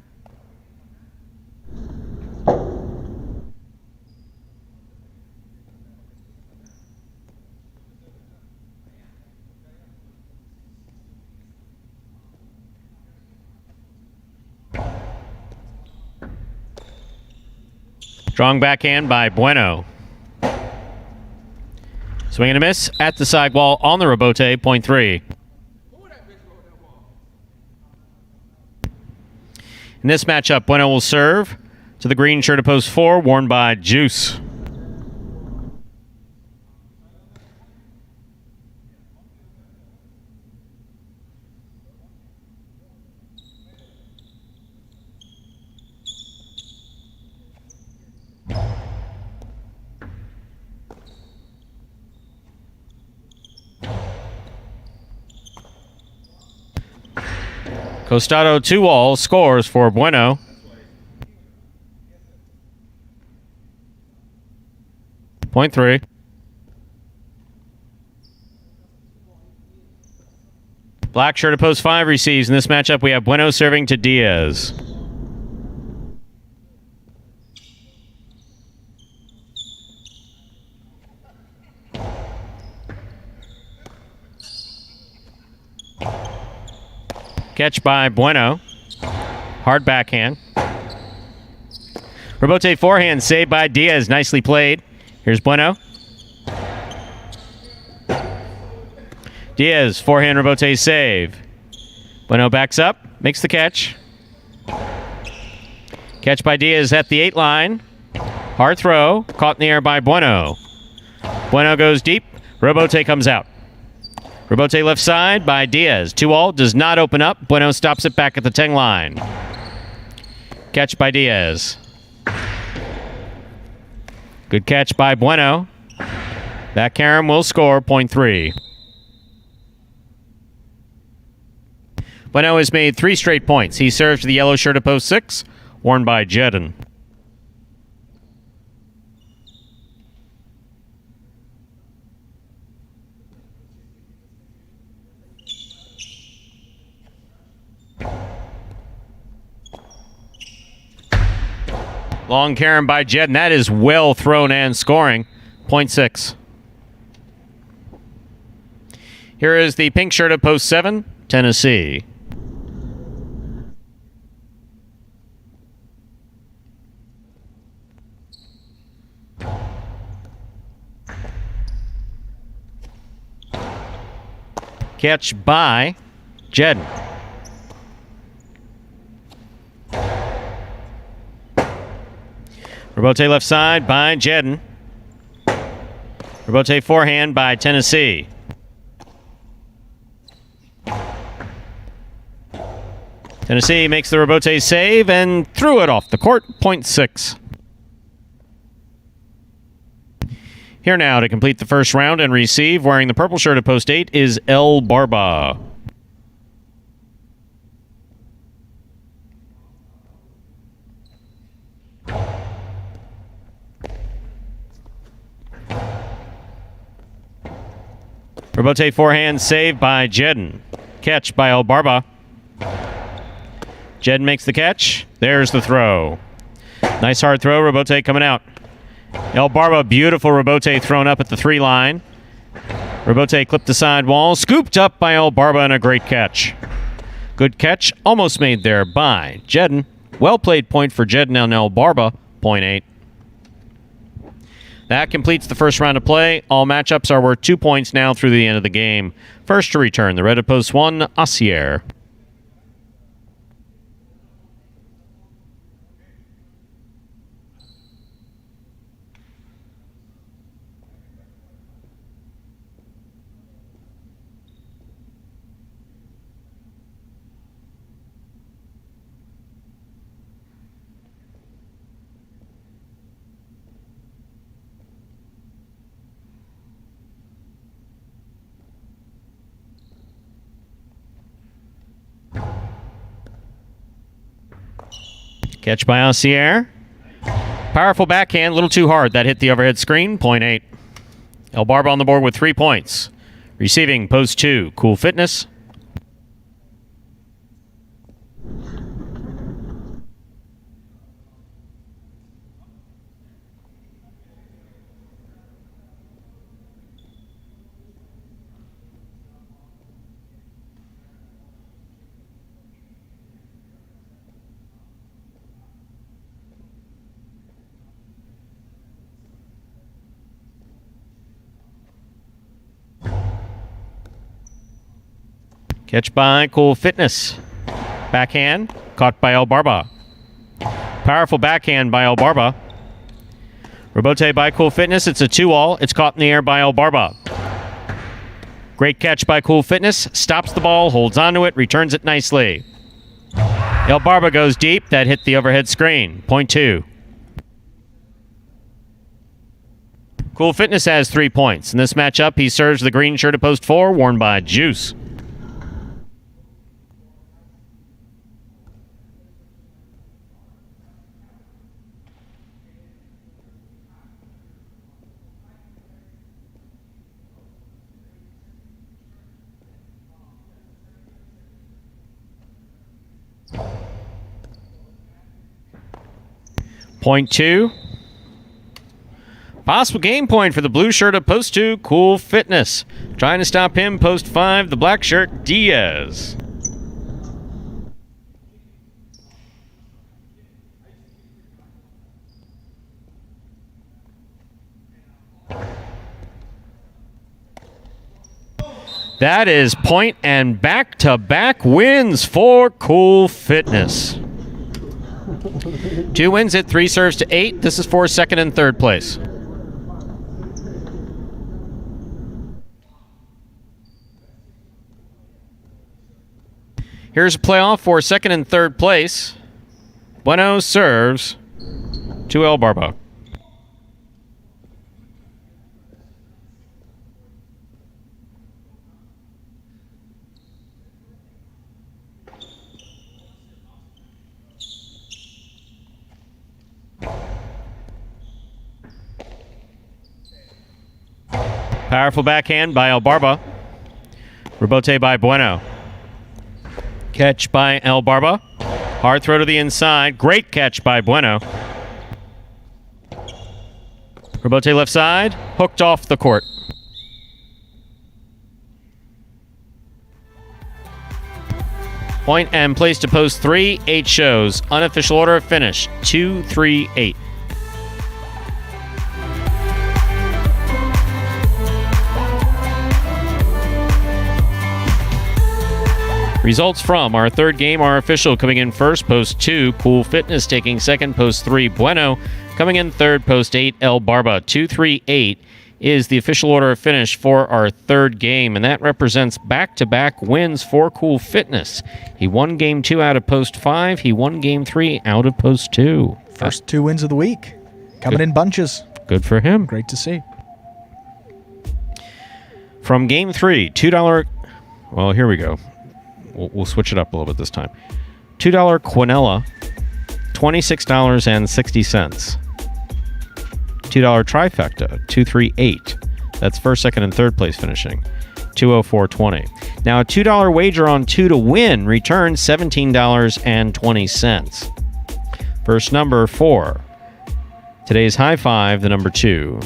Strong backhand by BUENO. Swing and a miss at the sidewall on the rebote, point 3. In this matchup, BUENO will serve to the green shirt at post 4, worn by Juice. Costado 2-all scores for BUENO. Point 3. Black shirt at post 5 receives. In this matchup, we have BUENO serving to DIAZ. Catch by BUENO. Hard backhand. Rebote forehand saved by DIAZ. Nicely played. Here's BUENO. DIAZ forehand rebote save. BUENO backs up. Makes the catch. Catch by DIAZ at the 8 line. Hard throw. Caught in the air by BUENO. BUENO goes deep. Rebote comes out. Rebote left side by DIAZ. 2-all does not open up. BUENO stops it back at the 10 line. Catch by DIAZ. Good catch by BUENO. That carom will score point 3. BUENO has made 3 straight points. He serves to the yellow shirt at post 6, worn by JEDEN. Long carom by JEDEN. That is well thrown and scoring. Point 6. Here is the pink shirt at post 7, Tennessee. Catch by JEDEN. Rebote left side by JEDEN. Rebote forehand by Tennessee. Tennessee makes the rebote save and threw it off the court. Point 6. Here now to complete the first round and receive, wearing the purple shirt at post 8, is BARBA. Rebote forehand saved by JEDEN. Catch by BARBA. JEDEN makes the catch. There's the throw. Nice hard throw. Rebote coming out. BARBA, beautiful rebote thrown up at the 3 line. Rebote clipped the sidewall. Scooped up by BARBA and a great catch. Good catch. Almost made there by JEDEN. Well played point for JEDEN and BARBA. Point 8. That completes the first round of play. All matchups are worth 2 points now through the end of the game. First to return, the red at post 1, ASIER. Catch by ASIER. Powerful backhand, a little too hard. That hit the overhead screen. Point 8. El Barba on the board with 3 points. Receiving post 2, Cool Fitness. Catch by Cool Fitness. Backhand, caught by El Barba. Powerful backhand by El Barba. Rebote by Cool Fitness. It's a 2-all. It's caught in the air by El Barba. Great catch by Cool Fitness. Stops the ball, holds onto it, returns it nicely. El Barba goes deep. That hit the overhead screen. Point 2. Cool Fitness has 3 points. In this matchup, he serves the green shirt at post 4, worn by Juice. Point 2. Possible game point for the blue shirt at post 2, Cool Fitness. Trying to stop him, post 5, the black shirt, DIAZ. That is point and back-to-back wins for Cool Fitness. 2 wins at 3 serves to 8. This is for second and third place. Here's a playoff for second and third place. Bueno serves to El Barba. Powerful backhand by El Barba. Rebote by Bueno. Catch by El Barba. Hard throw to the inside. Great catch by Bueno. Rebote left side. Hooked off the court. Point and place to post 3. 8 shows. Unofficial order of finish. 2-3-8. Results from our third game are official. Coming in first, post 2, Cool Fitness. Taking second, post 3, Bueno. Coming in third, post 8, El Barba. 2-3-8 is the official order of finish for our third game, and that represents back-to-back wins for Cool Fitness. He won game 2 out of post 5. He won game 3 out of post 2. First 2 wins of the week. Coming in bunches. Good for him. Great to see. From game 3, $2... Well, here we go. We'll switch it up a little bit this time. $2 Quiniela, $26.60. $2 Trifecta, 238. That's first, second, and third place finishing. 204.20. Now a $2 wager on 2 to win returns $17.20. First number 4. Today's high 5, the number 2.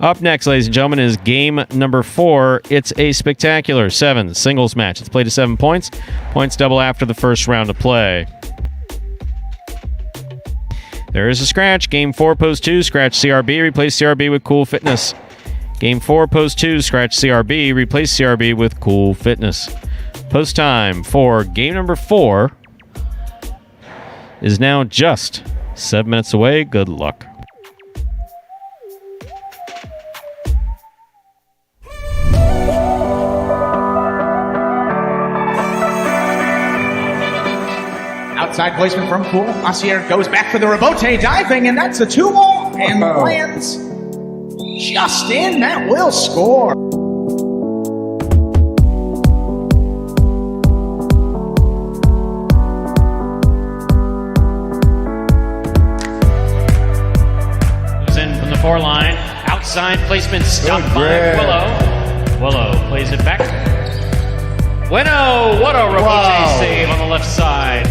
Up next, ladies and gentlemen, is game number 4. It's a spectacular 7 singles match. It's played to 7 points. Points double after the first round of play. There is a scratch. Game 4, post 2, scratch CRB. Replace CRB with Cool Fitness. Game 4, post 2, scratch CRB. Replace CRB with Cool Fitness. Post time for game number 4 is now just 7 minutes away. Good luck. Outside placement from Cool. ASIER goes back for the rebote, diving, and that's a 2-ball, and lands just in. That will score. side placement stopped by grab. Willow. Willow plays it back. Bueno, what a rebote save on the left side.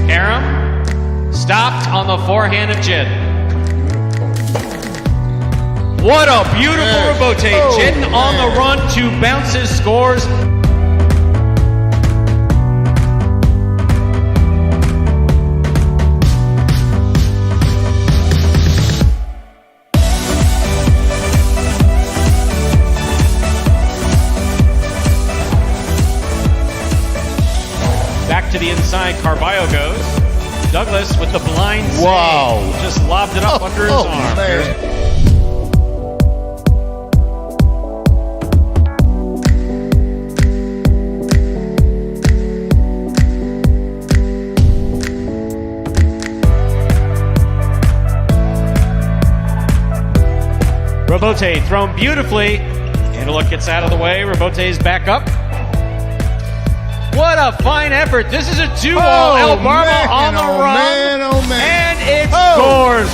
Karam stopped on the forehand of JEDEN. What a beautiful rebote. JEDEN on the run, 2 bounces, scores. Back to the inside, Carballo goes. Douglas with the blind save. Just lobbed it up under his arm. Man. Rebote thrown beautifully. Antelope gets out of the way. Rebote's back up. What a fine effort. This is a 2-ball. El BARBA on the run. And it scores.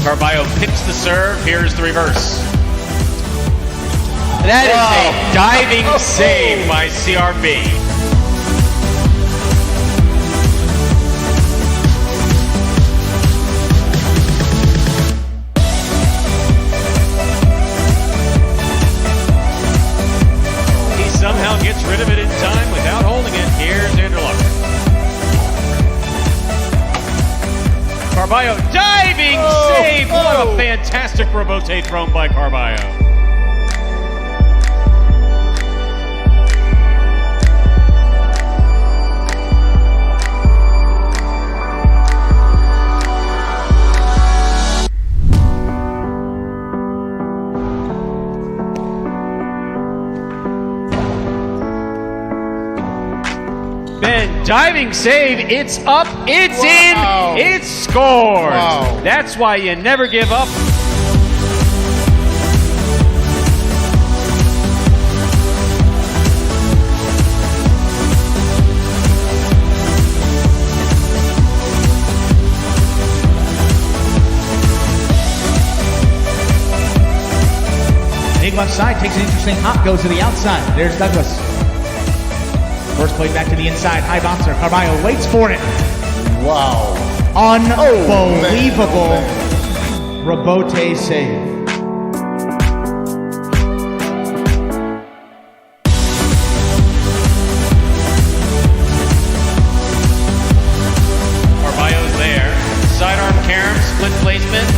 Carballo picks the serve. Here's the reverse. That is a diving save by CRB. He somehow gets rid of it in time without holding it. Here's Anderluck. Carballo diving save. What a fantastic rebote thrown by Carballo. Ben, diving save, it's up, it's in, it's scored. That's why you never give up. Big left side, takes an interesting hop, goes to the outside. There's Douglas. First play back to the inside, high bouncer. Carballo waits for it. Wow. Unbelievable rebote save. Carballo's there. Sidearm carom, split placement.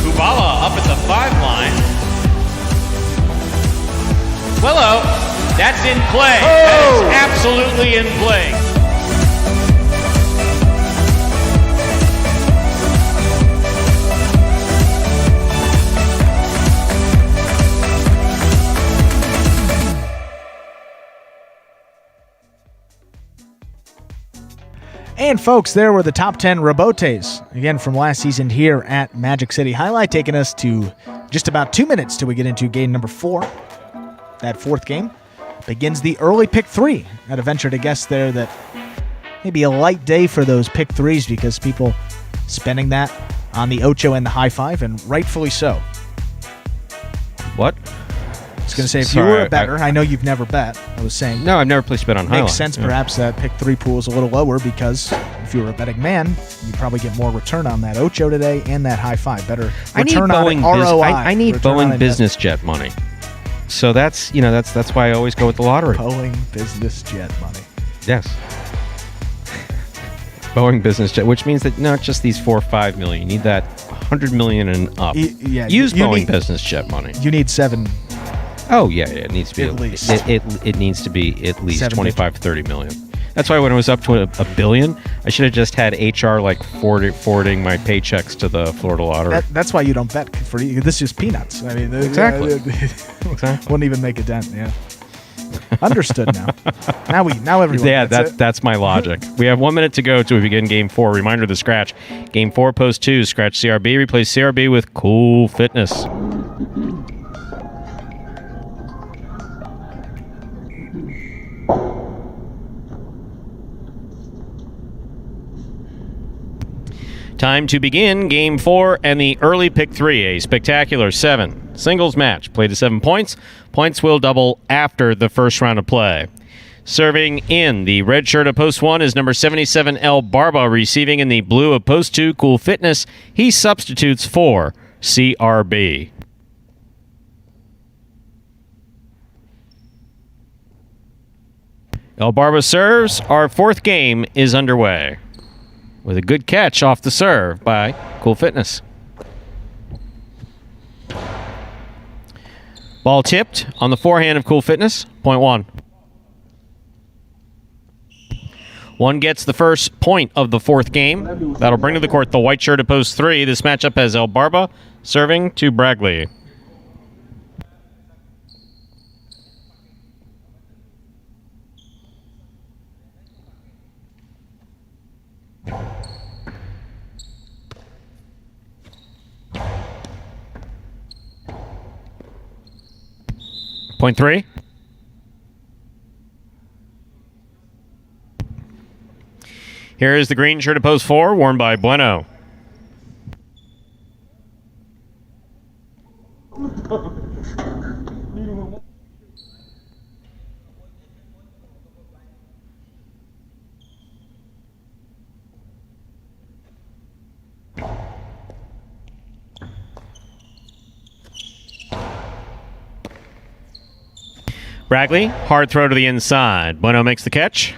Kubala up at the 5 line. Willow, that's in play. That is absolutely in play. And folks, there were the top 10 rebotes, again from last season here at Magic City Jai-Alai, taking us to just about 2 minutes till we get into game number 4. That 4th game begins the early pick 3. I'd venture to guess there that maybe a light day for those pick 3s because people spending that on the Ocho and the high 5, and rightfully so. What? I was going to say, if you were a better, I know you've never bet. I was saying, No, I've never placed bet on Jai-Alai. makes sense perhaps that pick 3 pool is a little lower because if you were a betting man, you probably get more return on that Ocho today and that high 5. Better return on ROI. I need Boeing business jet money. So that's why I always go with the lottery. Boeing business jet money. Yes. Boeing business jet, which means that not just these 4 or 5 million. You need that 100 million and up. Use Boeing business jet money. You need 7. Oh yeah, it needs to be at least. It needs to be at least 75 30 million. That's why when it was up to a billion, I should have just had HR forwarding my paychecks to the Florida Lottery. That's why you don't bet for this is peanuts. I mean, Exactly. Wouldn't even make a dent. Yeah. Understood now. Now everyone. Yeah, gets it. that's my logic. We have 1 minute to go to begin Game 4. Reminder of the scratch. Game 4, Post 2. Scratch CRB. Replace CRB with Cool Fitness. Time to begin Game 4 and the early pick 3, a spectacular 7 singles match. Play to 7 points. Points will double after the first round of play. Serving in the red shirt of Post 1 is number 77, BARBA. Receiving in the blue of Post 2, Cool Fitness. He substitutes for CRB. BARBA serves. Our fourth game is underway, with a good catch off the serve by Cool Fitness. Ball tipped on the forehand of Cool Fitness. Point 1. One gets the first point of the fourth game. That'll bring to the court the white shirt of Post 3. This matchup has BARBA serving to Bragley. Point 3. Here is the green shirt of Post 4, worn by BUENO. Bragley, hard throw to the inside. BUENO makes the catch.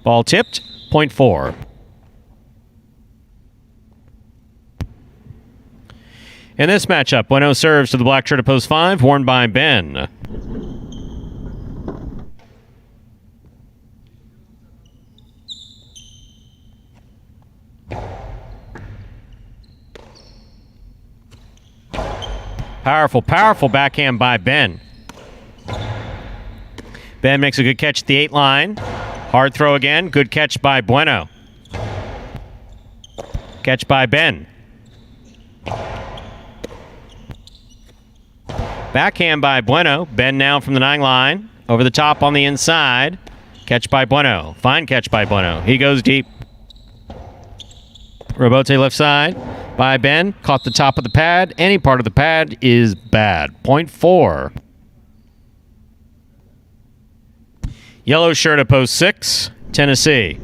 Ball tipped. Point 4. In this matchup, BUENO serves to the black shirt of Post 5, worn by Ben. Powerful, powerful backhand by Ben. Ben makes a good catch at the 8 line. Hard throw again. Good catch by BUENO. Catch by Ben. Backhand by BUENO. Ben now from the 9 line. Over the top on the inside. Catch by BUENO. Fine catch by BUENO. He goes deep. Rebote left side by Ben. Caught the top of the pad. Any part of the pad is bad. Point 4. Yellow shirt of Post 6, Tennessee.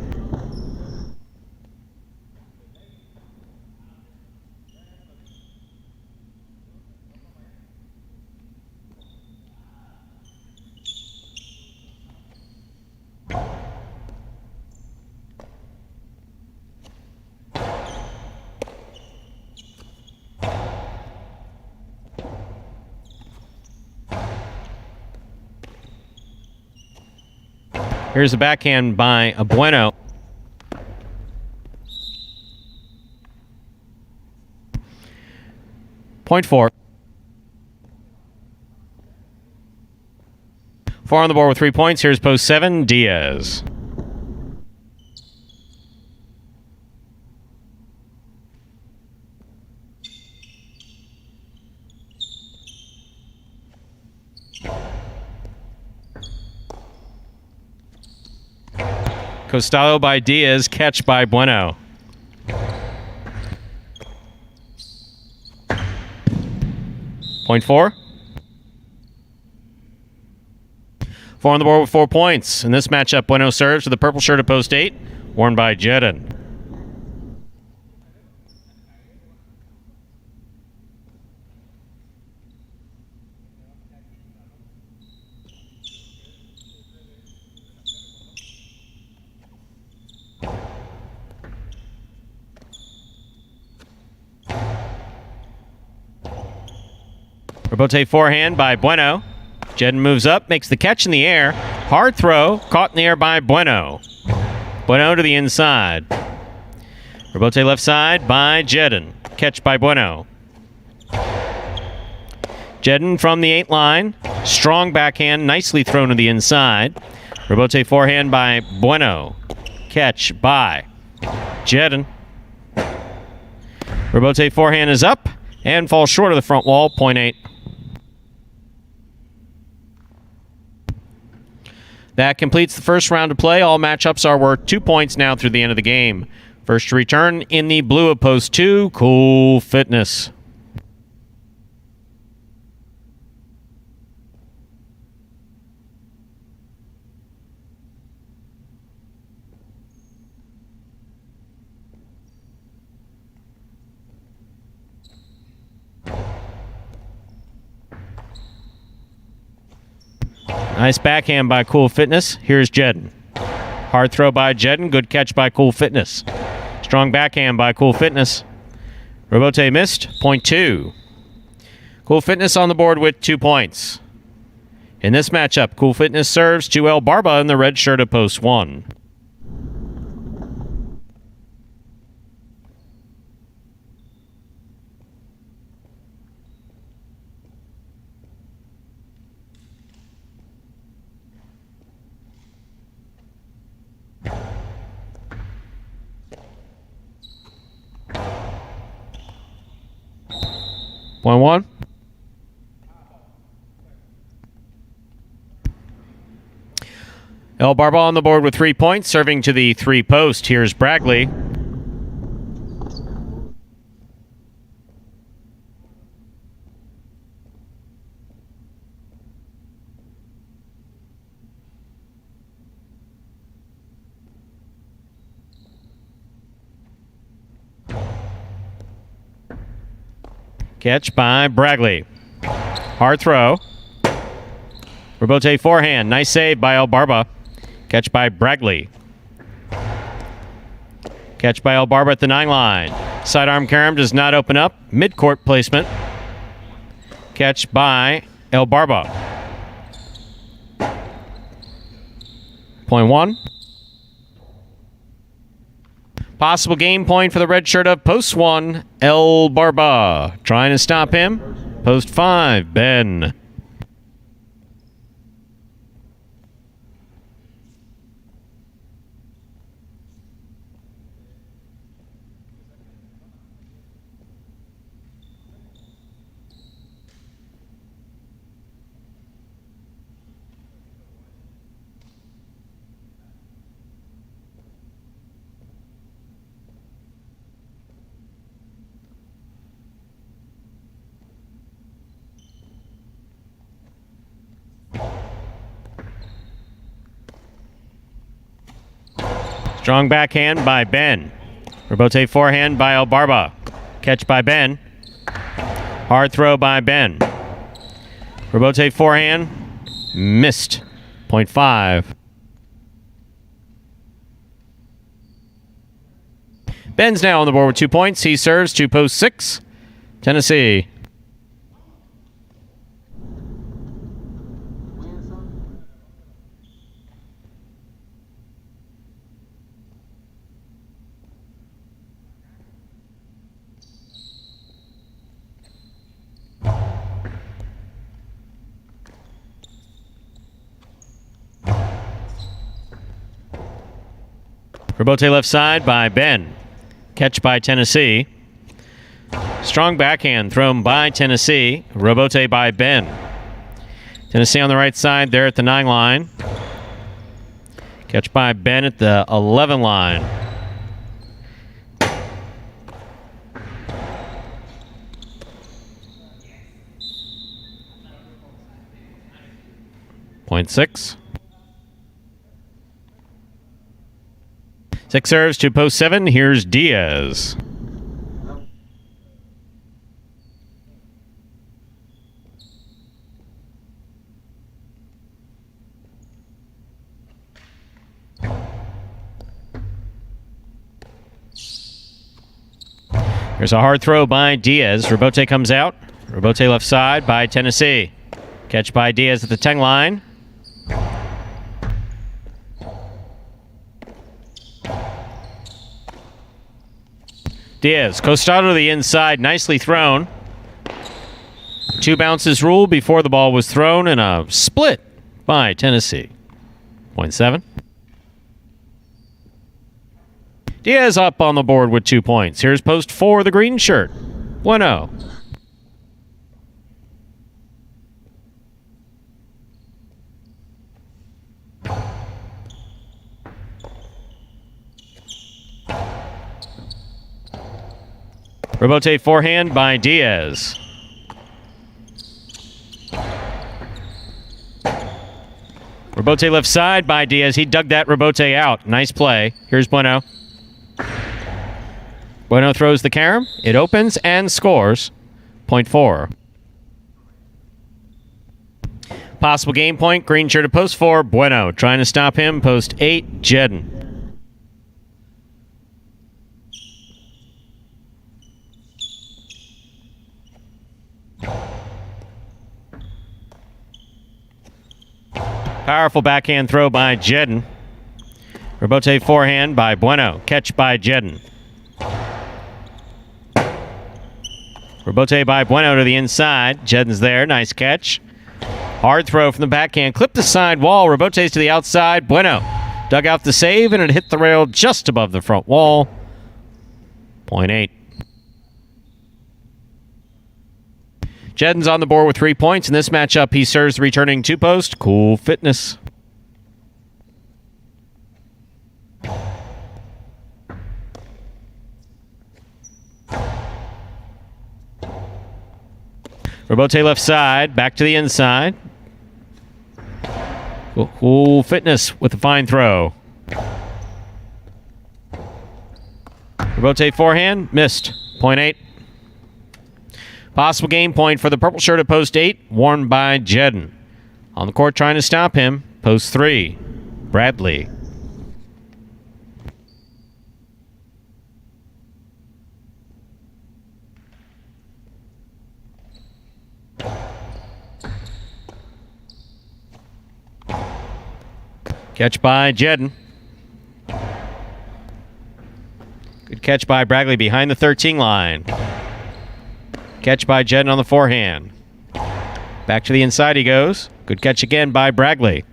Here's a backhand by BUENO. Point 4. 4 on the board with 3 points. Here's Post 7, DIAZ. Costello by DIAZ, catch by BUENO. Point 4. 4 on the board with 4 points. In this matchup, BUENO serves to the purple shirt of Post 8, worn by JEDEN. Rebote forehand by BUENO. JEDEN moves up, makes the catch in the air. Hard throw, caught in the air by BUENO. BUENO to the inside. Rebote left side by JEDEN. Catch by BUENO. JEDEN from the 8 line. Strong backhand, nicely thrown to the inside. Rebote forehand by BUENO. Catch by JEDEN. Rebote forehand is up and falls short of the front wall, point 8. That completes the first round of play. All matchups are worth 2 points now through the end of the game. First to return in the blue of post 2, Cool Fitness. Nice backhand by Cool Fitness. Here's JEDEN. Hard throw by JEDEN. Good catch by Cool Fitness. Strong backhand by Cool Fitness. Rebote missed. Point 2. Cool Fitness on the board with 2 points. In this matchup, Cool Fitness serves to BARBA in the red shirt of post 1. Point 1. BARBA on the board with 3 points, serving to the 3 post. Here's Bragley. Catch by Bragley. Hard throw. Rebote forehand. Nice save by BARBA. Catch by Bragley. Catch by BARBA at the 9 line. Sidearm carom does not open up. Mid-court placement. Catch by BARBA. Point 1. Possible game point for the red shirt of post 1, BARBA. Trying to stop him. Post 5, Ben. Strong backhand by Ben. Rebote forehand by BARBA. Catch by Ben. Hard throw by Ben. Rebote forehand. Missed. Point 5. Ben's now on the board with 2 points. He serves to post 6, Tennessee. Rebote left side by Ben. Catch by Tennessee. Strong backhand thrown by Tennessee. Rebote by Ben. Tennessee on the right side there at the 9 line. Catch by Ben at the 11 line. Point 6. 6 serves to post 7. Here's DIAZ. There's a hard throw by DIAZ. Rebote comes out. Rebote left side by Tennessee. Catch by DIAZ at the 10 line. DIAZ, Costado to the inside, nicely thrown. 2 bounces ruled before the ball was thrown and a split by Tennessee. Point 7. Diaz up on the board with 2 points. Here's post 4, the green shirt. BUENO. Rebote forehand by Diaz. Rebote left side by Diaz. He dug that rebote out. Nice play. Here's BUENO. BUENO throws the carom. It opens and scores. Point 4. Possible game point. Green shirt to post 4. BUENO trying to stop him. Post 8. JEDEN. Powerful backhand throw by JEDEN. Rebote forehand by BUENO. Catch by JEDEN. Rebote by BUENO to the inside. JEDEN's there. Nice catch. Hard throw from the backhand. Clipped the side wall. Rebote's to the outside. BUENO dug out the save, and it hit the rail just above the front wall. Point 8. JEDEN's on the board with 3 points. In this matchup, he serves the returning 2-post. Cool Fitness. Rebote left side. Back to the inside. Cool Fitness with a fine throw. Rebote forehand. Missed. Point 8. Possible game point for the purple shirt at post 8, worn by JEDEN. On the court trying to stop him, post 3, Bradley. Catch by JEDEN. Good catch by Bradley behind the 13 line. Catch by JEDEN on the forehand. Back to the inside he goes. Good catch again by Bradley.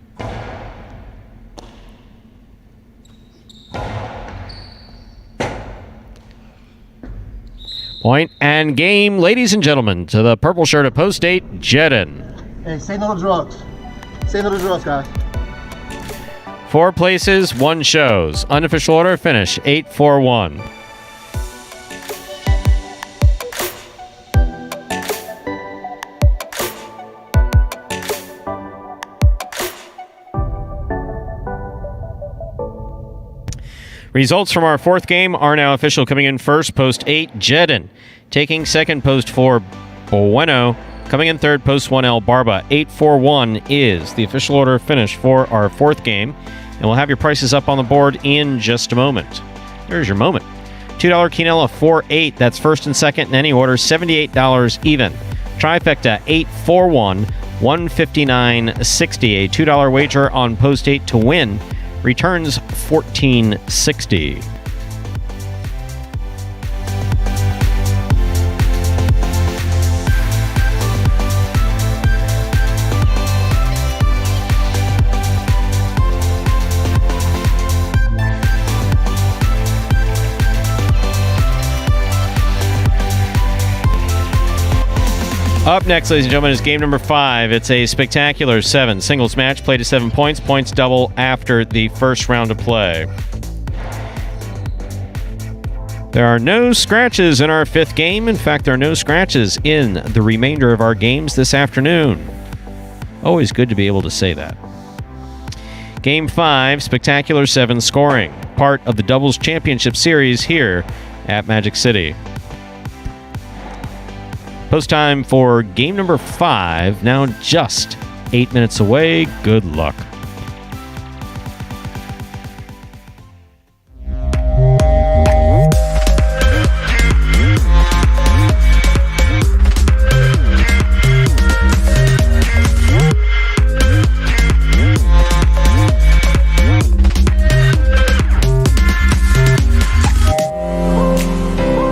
Point and game, ladies and gentlemen, to the purple shirt at post 8, JEDEN. Hey, say no to drugs. Say no to drugs, guys. 4 places, 1 shows. Unofficial order finish 8-4-1. Results from our 4th game are now official. Coming in first, post 8, JEDEN. Taking second, post 4, BUENO. Coming in third, post 1L, BARBA. 8-4-1 is the official order finish for our 4th game. And we'll have your prices up on the board in just a moment. Here's your moment. $2 Quiniela 4-8. That's first and second in any order. $78 even. Trifecta 8-4-1. $159.60. A $2 wager on post 8 to win returns $14.60. Up next, ladies and gentlemen, is game number 5. It's a spectacular 7 singles match, played to 7 points. Points double after the first round of play. There are no scratches in our 5th game. In fact, there are no scratches in the remainder of our games this afternoon. Always good to be able to say that. Game 5, spectacular 7 scoring. Part of the Doubles Championship Series here at Magic City. Post time for game number 5, now just 8 minutes away. Good luck.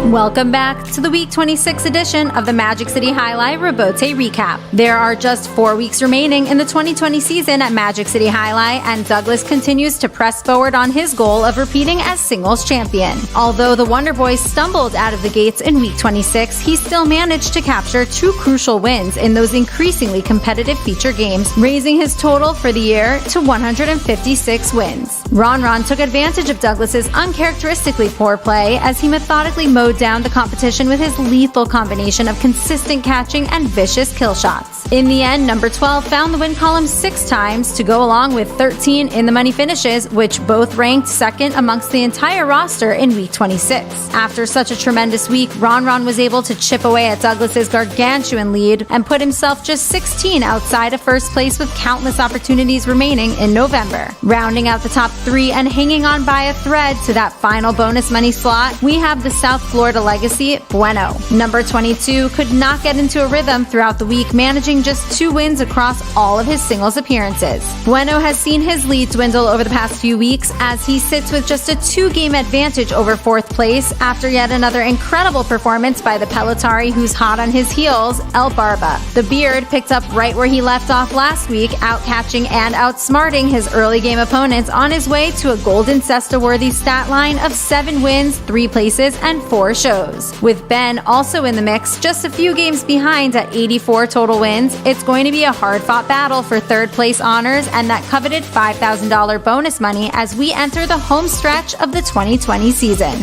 Welcome back to the Week 26 edition of the Magic City Jai-Alai Rebote Recap. There are just 4 weeks remaining in the 2020 season at Magic City Jai-Alai, and Douglas continues to press forward on his goal of repeating as singles champion. Although the Wonder Boy stumbled out of the gates in Week 26, he still managed to capture 2 crucial wins in those increasingly competitive feature games, raising his total for the year to 156 wins. Ron took advantage of Douglas's uncharacteristically poor play as he methodically mowed down the competition with his lethal combination of consistent catching and vicious kill shots. In the end, number 12 found the win column 6 times to go along with 13 in the money finishes, which both ranked second amongst the entire roster in Week 26. After such a tremendous week, Ron was able to chip away at Douglas's gargantuan lead and put himself just 16 outside of first place with countless opportunities remaining in November. Rounding out the top 3 and hanging on by a thread to that final bonus money slot, we have the South Florida legacy, BUENO. Number 22 could not get into a rhythm throughout the week, managing just 2 wins across all of his singles appearances. BUENO has seen his lead dwindle over the past few weeks as he sits with just a 2-game advantage over 4th place after yet another incredible performance by the Pelotari who's hot on his heels, BARBA. The Beard picked up right where he left off last week, outcatching and outsmarting his early game opponents on his way to a Golden Cesta-worthy stat line of 7 wins, 3 places, and 4 shows. With Ben also in the mix, just a few games behind at 84 total wins, it's going to be a hard-fought battle for 3rd place honors and that coveted $5,000 bonus money as we enter the home stretch of the 2020 season.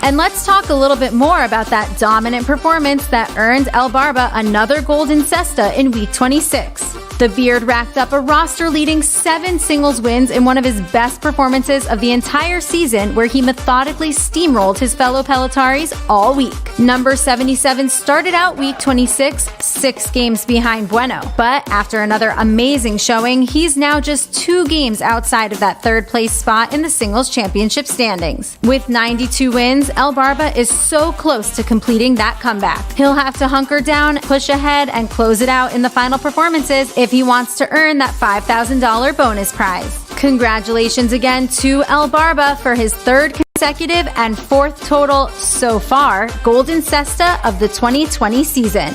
And let's talk a little bit more about that dominant performance that earned BARBA another Golden Cesta in Week 26. The Beard racked up a roster-leading 7 singles wins in one of his best performances of the entire season, where he methodically steamrolled his fellow Pelotaris all week. Number 77 started out Week 26 6 games behind BUENO, but after another amazing showing, he's now just 2 games outside of that 3rd place spot in the singles championship standings. With 92 wins, BARBA is so close to completing that comeback. He'll have to hunker down, push ahead, and close it out in the final performances if he wants to earn that $5,000 bonus prize. Congratulations again to BARBA for his 3rd consecutive and 4th total so far Golden Cesta of the 2020 season.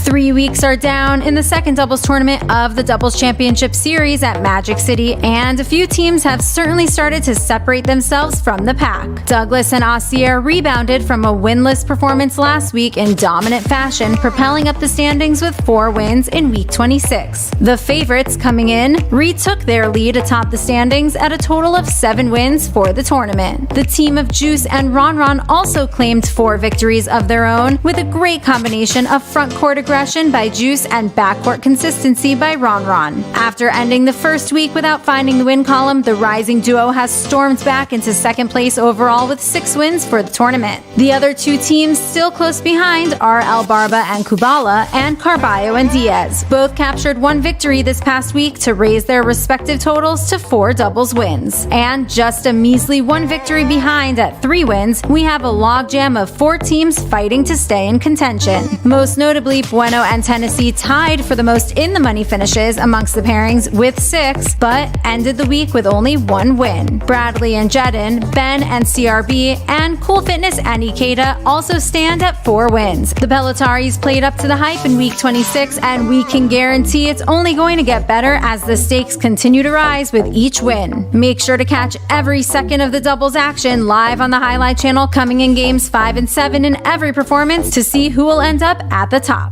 3 weeks are down in the second doubles tournament of the Doubles Championship Series at Magic City, and a few teams have certainly started to separate themselves from the pack. Douglas and ASIER rebounded from a winless performance last week in dominant fashion, propelling up the standings with 4 wins in Week 26. The favorites coming in retook their lead atop the standings at a total of 7 wins for the tournament. The team of Juice and Ron also claimed 4 victories of their own, with a great combination of front court aggression by Juice and backcourt consistency by Ron. After ending the first week without finding the win column, the rising duo has stormed back into 2nd place overall with 6 wins for the tournament. The other 2 teams still close behind are BARBA and Kubala, and Carballo and DIAZ. Both captured 1 victory this past week to raise their respective totals to 4 doubles wins. And just a measly 1 victory behind at 3 wins, we have a logjam of 4 teams fighting to stay in contention. Most notably, BUENO and Tennessee tied for the most in the money finishes amongst the pairings with 6, but ended the week with only 1 win. Bradley and JEDEN, Ben and CRB, and Cool Fitness and Ikeda also stand at 4 wins. The Pelotaris played up to the hype in Week 26, and we can guarantee it's only going to get better as the stakes continue to rise with each win. Make sure to catch every second of the doubles action live on the Jai-Alai Channel, coming in games 5 and 7 in every performance to see who will end up at the top.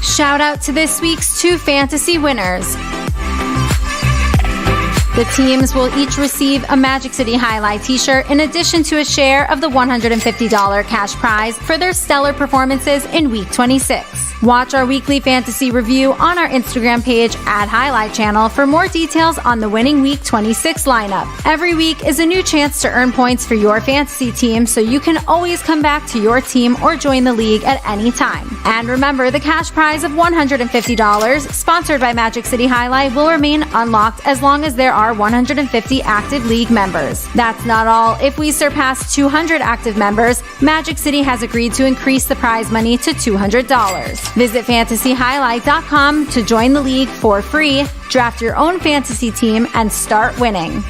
Shout out to this week's 2 fantasy winners. The teams will each receive a Magic City Jai-Alai t-shirt in addition to a share of the $150 cash prize for their stellar performances in Week 26. Watch our weekly fantasy review on our Instagram page at Jai-Alai Channel for more details on the winning Week 26 lineup. Every week is a new chance to earn points for your fantasy team, so you can always come back to your team or join the league at any time. And remember, the cash prize of $150, sponsored by Magic City Jai-Alai, will remain unlocked as long as there are 150 active league members. That's not all. If we surpass 200 active members, Magic City has agreed to increase the prize money to $200. Visit fantasyhighlight.com to join the league for free, draft your own fantasy team, and start winning.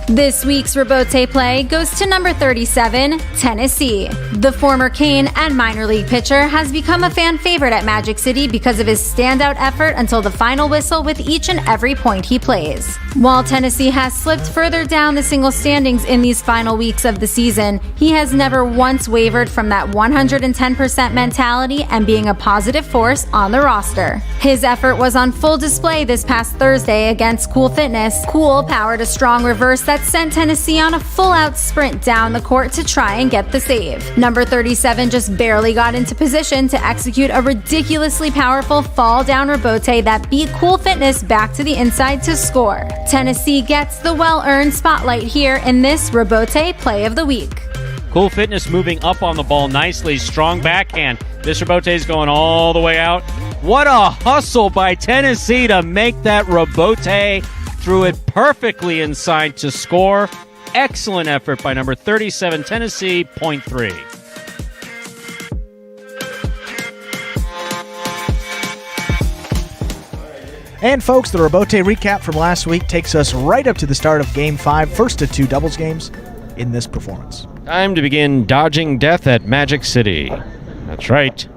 This week's Rebote play goes to number 37, Tennessee. The former Kane and minor league pitcher has become a fan favorite at Magic City because of his standout effort until the final whistle with each and every point he plays. While Tennessee has slipped further down the single standings in these final weeks of the season, he has never once wavered from that 110% mentality and being a positive force on the roster. His effort was on full display this past Thursday against Cool Fitness. Cool powered a strong reverse that sent Tennessee on a full-out sprint down the court to try and get the save. Number 37 just barely got into position to execute a ridiculously powerful fall-down rebote that beat Cool Fitness back to the inside to score. Tennessee gets the well-earned spotlight here in this rebote play of the week. Cool Fitness moving up on the ball nicely. Strong backhand. This rebote is going all the way out. What a hustle by Tennessee to make that rebote. Threw it perfectly inside to score. Excellent effort by number 37, Tennessee, point 3. And folks, the Rebote recap from last week takes us right up to the start of Game 5, first of 2 doubles games in this performance. Time to begin dodging death at Magic City. That's right.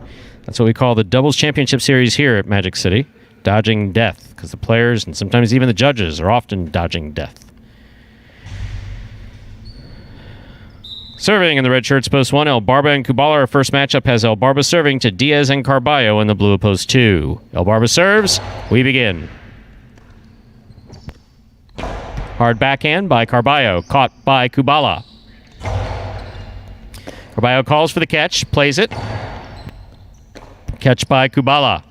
That's what we call the Doubles Championship Series here at Magic City. Dodging death, because the players and sometimes even the judges are often dodging death. Serving in the red shirts, post 1, El Barba and Kubala. Our first matchup has El Barba serving to Diaz and Carballo in the blue, post 2. El Barba serves. We begin. Hard backhand by Carballo, caught by Kubala. Carballo calls for the catch, plays it. Catch by Kubala.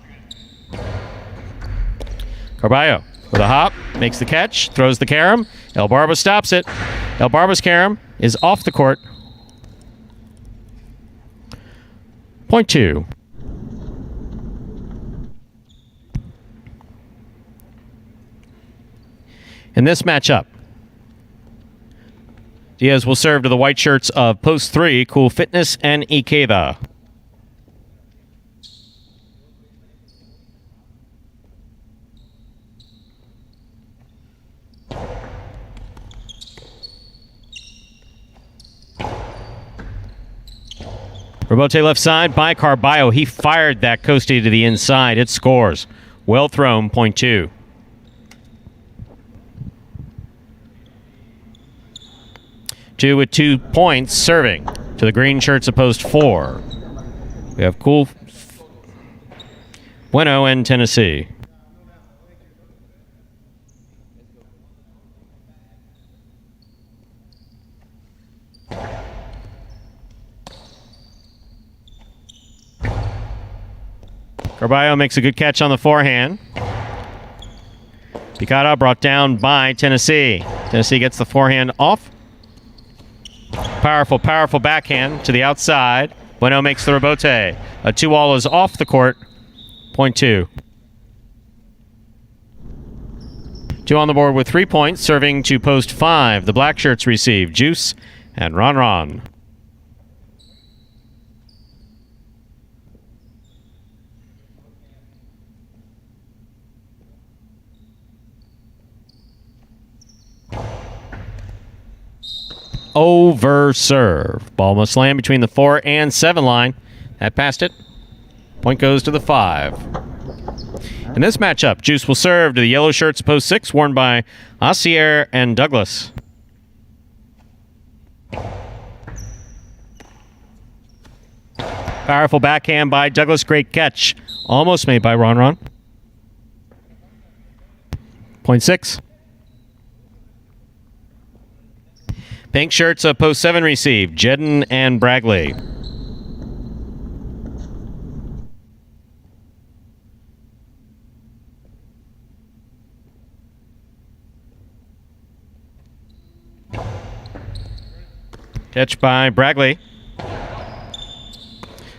Carballo with a hop, makes the catch, throws the carom. El Barba stops it. El Barba's carom is off the court. Point 2. In this matchup, Diaz will serve to the white shirts of post 3, Cool Fitness and Ikeda. Rebote left side by Carballo. He fired that coastie to the inside. It scores. Well thrown, point 2. Two with 2 points, serving to the green shirts of post 4. We have Cool Bueno and Tennessee. Carballo makes a good catch on the forehand. Picada brought down by Tennessee. Tennessee gets the forehand off. Powerful, powerful backhand to the outside. Bueno makes the rebote. A 2-all is off the court. Point 2. 2 on the board with 3 points, serving to post 5. The black shirts receive Juice and Ron Ron. Over serve. Ball must land between the 4 and 7 line. That passed it. Point goes to the 5. In this matchup, Juice will serve to the yellow shirts post 6, worn by ASIER and Douglas. Powerful backhand by Douglas. Great catch. Almost made by Ron Ron. Point 6. Pink shirts of post 7 receive JEDEN and Bragley. Catch by Bragley.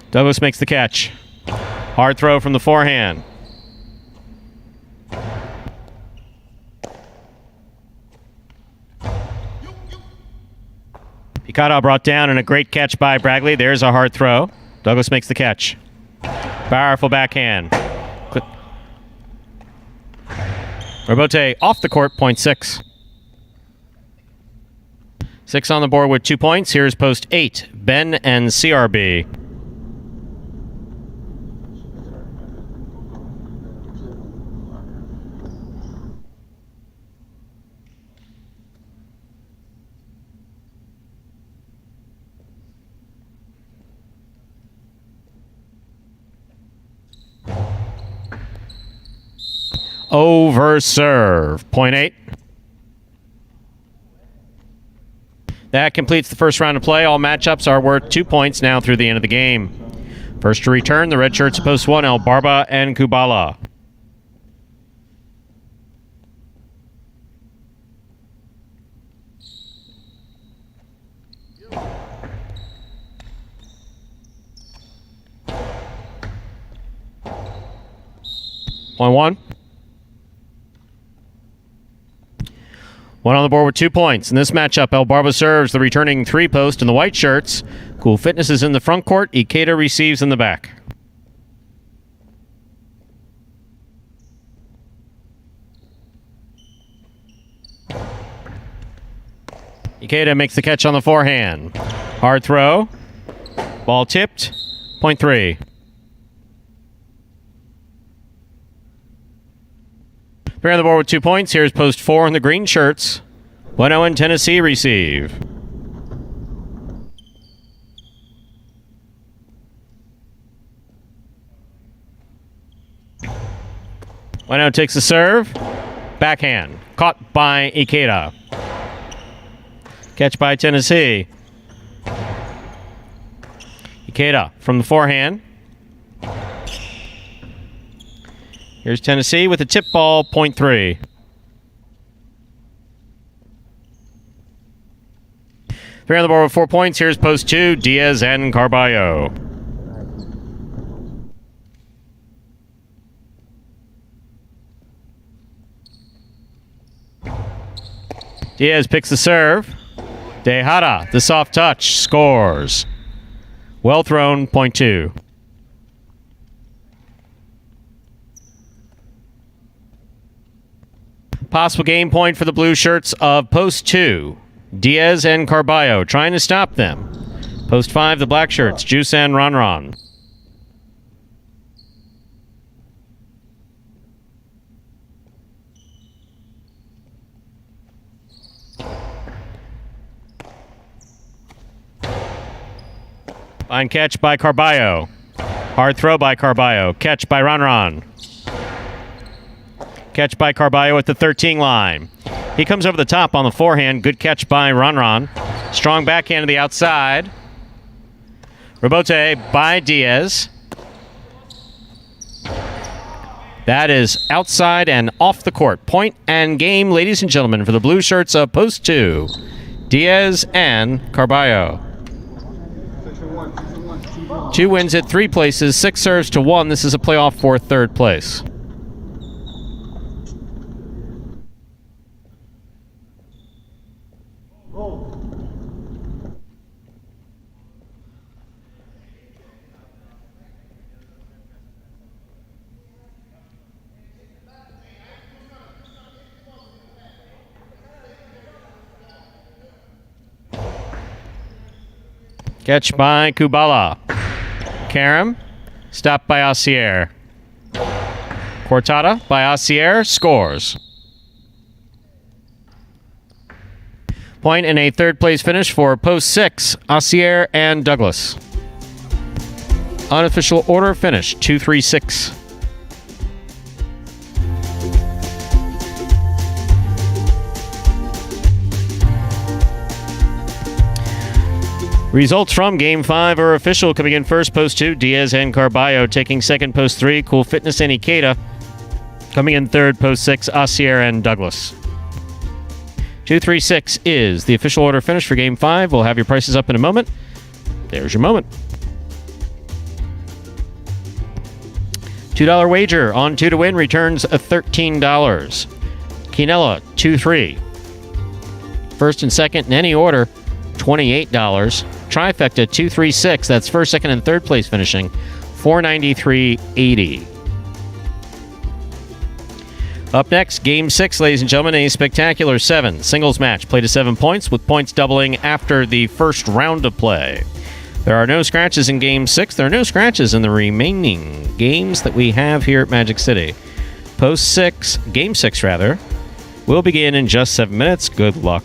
Douglas makes the catch. Hard throw from the forehand. Picada brought down and a great catch by Bragley. There's a hard throw. Douglas makes the catch. Powerful backhand. Rebote off the court, point 6. 6 on the board with 2 points. Here's post 8, Ben and CRB. Over serve, point 8. That completes the first round of play. All matchups are worth 2 points now through the end of the game. First to return, the red shirts post 1, BARBA and Kubala. Point 1. 1 on the board with 2 points. In this matchup, BARBA serves the returning 3 post in the white shirts. Cool Fitness is in the front court. Ikeda receives in the back. Ikeda makes the catch on the forehand. Hard throw. Ball tipped. Point 3. 3 on the board with 2 points. Here's post 4 in the green shirts. BUENO and Tennessee receive. BUENO takes the serve. Backhand. Caught by Ikeda. Catch by Tennessee. Ikeda from the forehand. Here's Tennessee with a tip ball, point 3. 3 on the board with 4 points. Here's post 2, DIAZ and Carballo. DIAZ picks the serve. Dehara, the soft touch, scores. Well thrown, point 2. Possible game point for the blue shirts of post 2. DIAZ and Carballo trying to stop them. Post 5, the black shirts, Juice and Ronron. Fine catch by Carballo. Hard throw by Carballo. Catch by Ronron. Catch by Carballo at the 13 line. He comes over the top on the forehand. Good catch by Ronron. Strong backhand to the outside. Rebote by DIAZ. That is outside and off the court. Point and game, ladies and gentlemen, for the blue shirts of post 2. DIAZ and Carballo. 2 wins at 3 places, 6 serves to 1. This is a playoff for 3rd place. Catch by Kubala. Karam, stopped by ASIER. Cortada by ASIER, scores. Point and a 3rd place finish for post 6, ASIER and Douglas. Unofficial order finish, 2-3-6. Results from Game 5 are official. Coming in first, post 2, DIAZ and Carballo. Taking second, post 3, Cool Fitness and Ikeda. Coming in third, post 6, ASIER and Douglas. 2-3-6 is the official order finish for Game 5. We'll have your prices up in a moment. There's your moment. $2 wager on 2 to win returns $13. Quiniela, 2-3. First and second in any order, $28. Trifecta, 2-3-6. That's first, second, and third place finishing, 493.80. Up next, Game 6, ladies and gentlemen, a spectacular 7 singles match. Played to 7 points, with points doubling after the first round of play. There are no scratches in Game 6. There are no scratches in the remaining games that we have here at Magic City. Game 6, will begin in just 7 minutes. Good luck.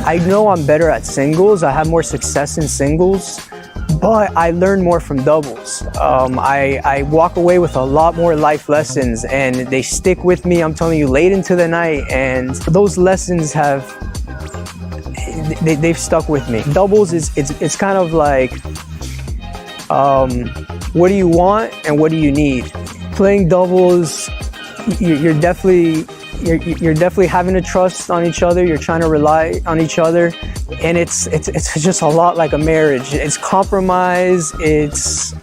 I know I'm better at singles. I have more success in singles, but I learn more from doubles. I walk away with a lot more life lessons, and they stick with me, I'm telling you, late into the night, and those lessons they've stuck with me. Doubles it's kind of like, what do you want and what do you need? Playing doubles, you're definitely having to trust on each other. You're trying to rely on each other, and it's just a lot like a marriage. It's compromise. It's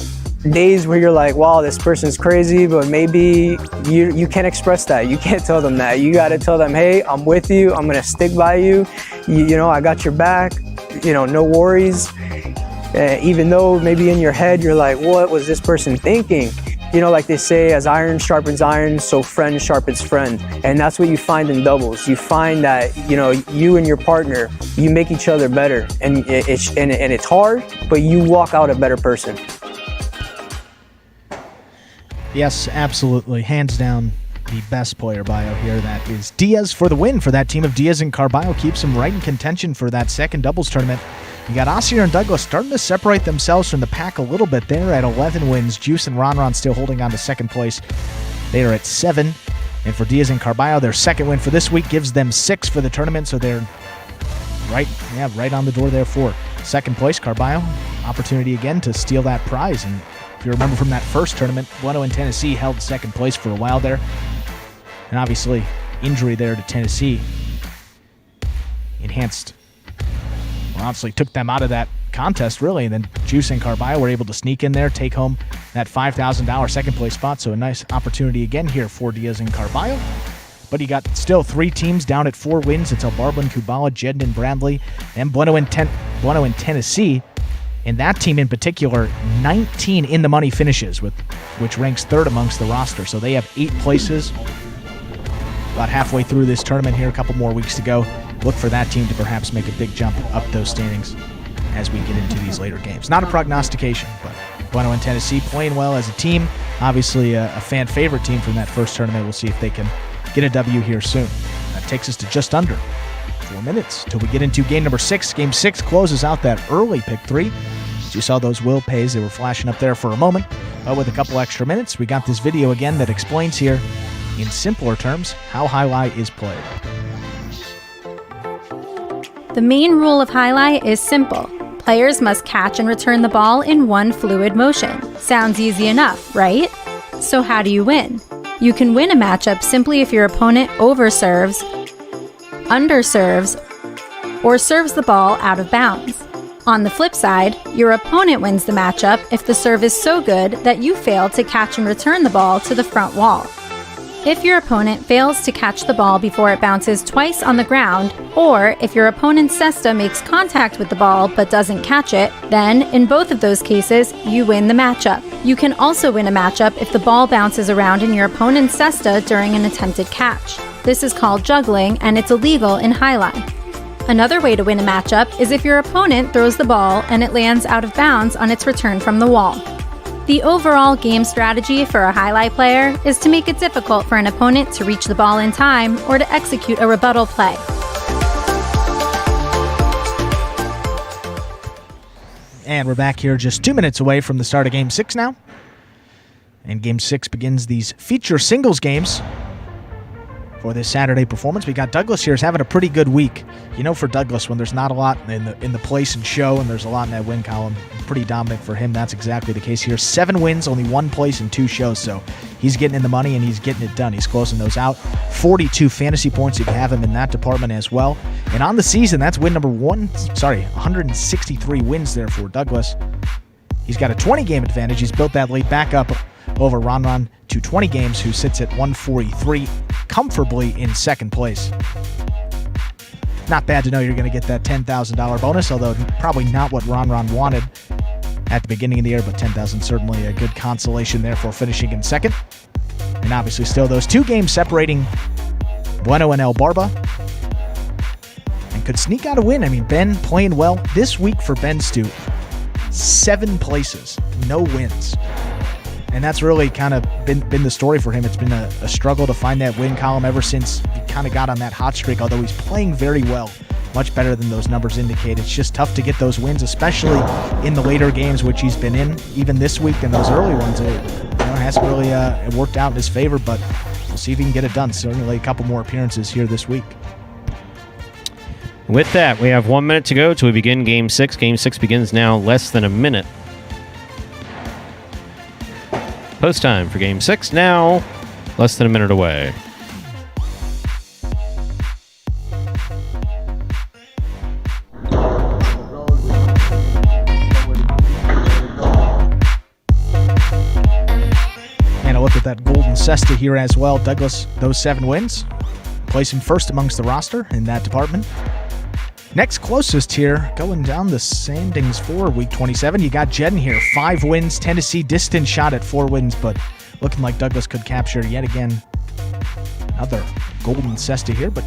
days where you're like, wow, this person's crazy, but maybe you can't express that. You can't tell them that. You got to tell them, hey, I'm with you. I'm gonna stick by you. You know, I got your back. You know, no worries. Even though maybe in your head you're like, what was this person thinking? You know, like they say, as iron sharpens iron, so friend sharpens friend. And that's what you find in doubles. You find that, you know, you and your partner, you make each other better. And it's hard, but you walk out a better person. Yes, absolutely. Hands down, the best player bio here. That is DIAZ for the win for that team of DIAZ and Carballo. Keeps him right in contention for that second doubles tournament. You got ASIER and Douglas starting to separate themselves from the pack a little bit there at 11 wins. Juice and Ron still holding on to second place. They are at 7. And for DIAZ and Carballo, their second win for this week gives them 6 for the tournament, so they're right on the door there for second place. Carballo, opportunity again to steal that prize. And if you remember from that first tournament, BUENO and Tennessee held second place for a while there. And obviously, injury there to Tennessee honestly took them out of that contest, really. And then Juice and Carballo were able to sneak in there, take home that $5,000 second place spot. So a nice opportunity again here for DIAZ and Carballo. But you got still 3 teams down at 4 wins. It's BARBA and Kubala, JEDEN and Bradley, and BUENO and Tennessee. And that team in particular, 19 in the money finishes, which ranks 3rd amongst the roster. So they have 8 places. About halfway through this tournament here, a couple more weeks to go. Look for that team to perhaps make a big jump up those standings as we get into these later games. Not a prognostication, but BUENO and Tennessee playing well as a team. Obviously a fan favorite team from that first tournament. We'll see if they can get a W here soon. That takes us to just under 4 minutes till we get into game number 6. Game 6 closes out that early pick 3. As you saw those will pays, they were flashing up there for a moment. But with a couple extra minutes, we got this video again that explains here in simpler terms how Jai-Alai is played. The main rule of Jai-Alai is simple. Players must catch and return the ball in one fluid motion. Sounds easy enough, right? So how do you win? You can win a matchup simply if your opponent overserves, underserves, or serves the ball out of bounds. On the flip side, your opponent wins the matchup if the serve is so good that you fail to catch and return the ball to the front wall. If your opponent fails to catch the ball before it bounces twice on the ground, or if your opponent's cesta makes contact with the ball but doesn't catch it, then in both of those cases, you win the matchup. You can also win a matchup if the ball bounces around in your opponent's cesta during an attempted catch. This is called juggling, and it's illegal in Jai-Alai. Another way to win a matchup is if your opponent throws the ball and it lands out of bounds on its return from the wall. The overall game strategy for a Jai-Alai player is to make it difficult for an opponent to reach the ball in time or to execute a rebuttal play. And we're back here just 2 minutes away from the start of Game 6 now. And Game 6 begins these feature singles games for this Saturday performance. We got Douglas here is having a pretty good week. You know, for Douglas, when there's not a lot in the place and show and there's a lot in that win column, pretty dominant for him. That's exactly the case here. 7 wins, only 1 place and 2 shows, so he's getting in the money and he's getting it done. He's closing those out. 42 fantasy points if you have him in that department as well. And on the season, that's win number 163 wins there for Douglas. He's got a 20-game advantage. He's built that lead back up over Ron to 20 games, who sits at 143, comfortably in second place. not bad to know you're going to get that $10,000 bonus, although probably not what Ron wanted at the beginning of the year, but $10,000 certainly a good consolation there for finishing in second. And obviously still those 2 games separating BUENO and El Barba. And could sneak out a win. I mean, Ben playing well. This week for Ben Stu, 7 places, no wins. And that's really kind of been the story for him. It's been a struggle to find that win column ever since he kind of got on that hot streak, although he's playing very well. Much better than those numbers indicate. It's just tough to get those wins, especially in the later games, which he's been in. Even this week and those early ones, it hasn't really worked out in his favor, but we'll see if he can get it done. Certainly a couple more appearances here this week. With that, we have 1 minute to go till we begin Game 6. Game 6 begins now less than a minute. Post time for Game 6 now less than a minute away. And a look at that golden cesta here as well. Douglas, those 7 wins. Place him first amongst the roster in that department. Next closest here, going down the standings for Week 27, you got JEDEN here. 5 wins. Tennessee distant shot at 4 wins, but looking like Douglas could capture yet again another golden cesta here, but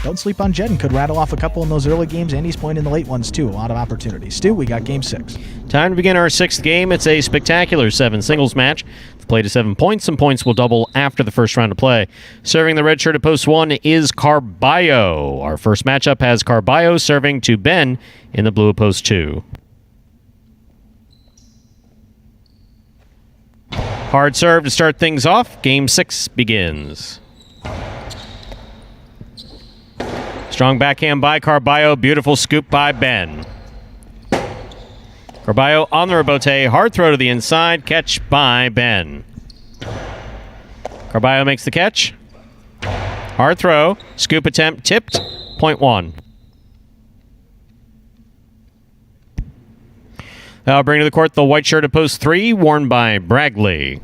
don't sleep on JEDEN. Could rattle off a couple in those early games, and he's playing in the late ones too. A lot of opportunities. Stu, we got Game 6. Time to begin our 6th game. It's a spectacular 7 singles match. Play to 7 points. Some points will double after the first round of play. Serving the red shirt at post 1 is Carballo. Our first matchup has Carballo serving to Ben in the blue at post 2. Hard serve to start things off. Game 6 begins. Strong backhand by Carballo. Beautiful scoop by Ben. Carballo on the rebote. Hard throw to the inside. Catch by Ben. Carballo makes the catch. Hard throw. Scoop attempt tipped. Point 1. I'll bring to the court the white shirt at post 3, worn by Bragley.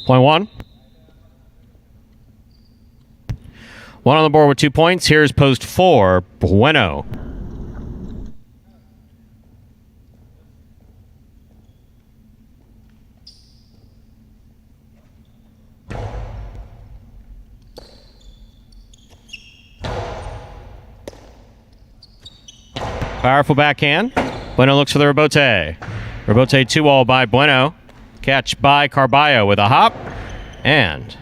Point 1. 1 on the board with 2 points. Here's post 4, BUENO. Powerful backhand. BUENO looks for the rebote. Rebote 2-all by BUENO. Catch by Carballo with a hop. And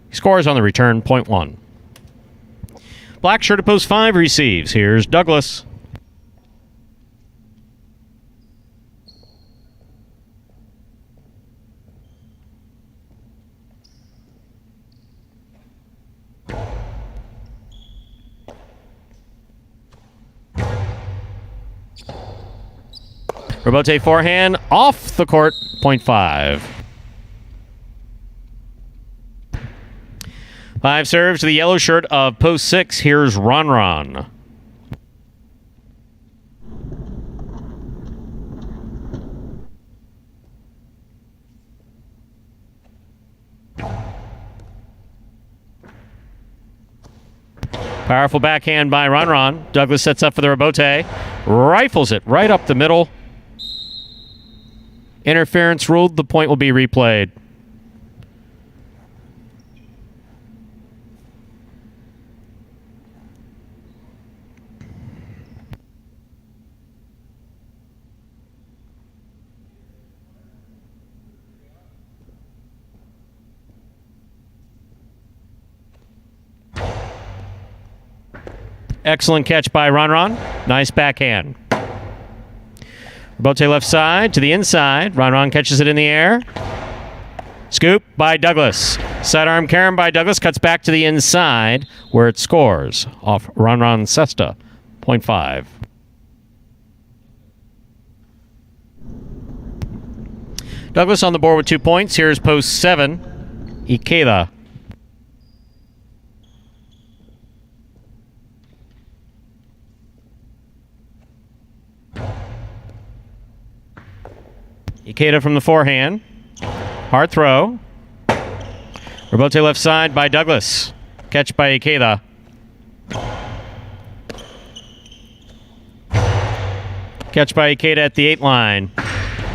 he scores on the return, point 1. Black shirt at post 5 receives. Here's Douglas. Rebote forehand off the court, point 5. 5 serves to the yellow shirt of post 6. Here's Ron. Powerful backhand by Ron. Douglas sets up for the rebote. Rifles it right up the middle. Interference ruled. The point will be replayed. Excellent catch by Ron. Nice backhand. Rebote left side to the inside. Ron catches it in the air. Scoop by Douglas. Sidearm Karen by Douglas. Cuts back to the inside where it scores off Ron Cesta. Point 5. Douglas on the board with 2 points. Here's post 7. Ikeda. Ikeda from the forehand. Hard throw. Rebote left side by Douglas. Catch by Ikeda. Catch by Ikeda at the 8 line.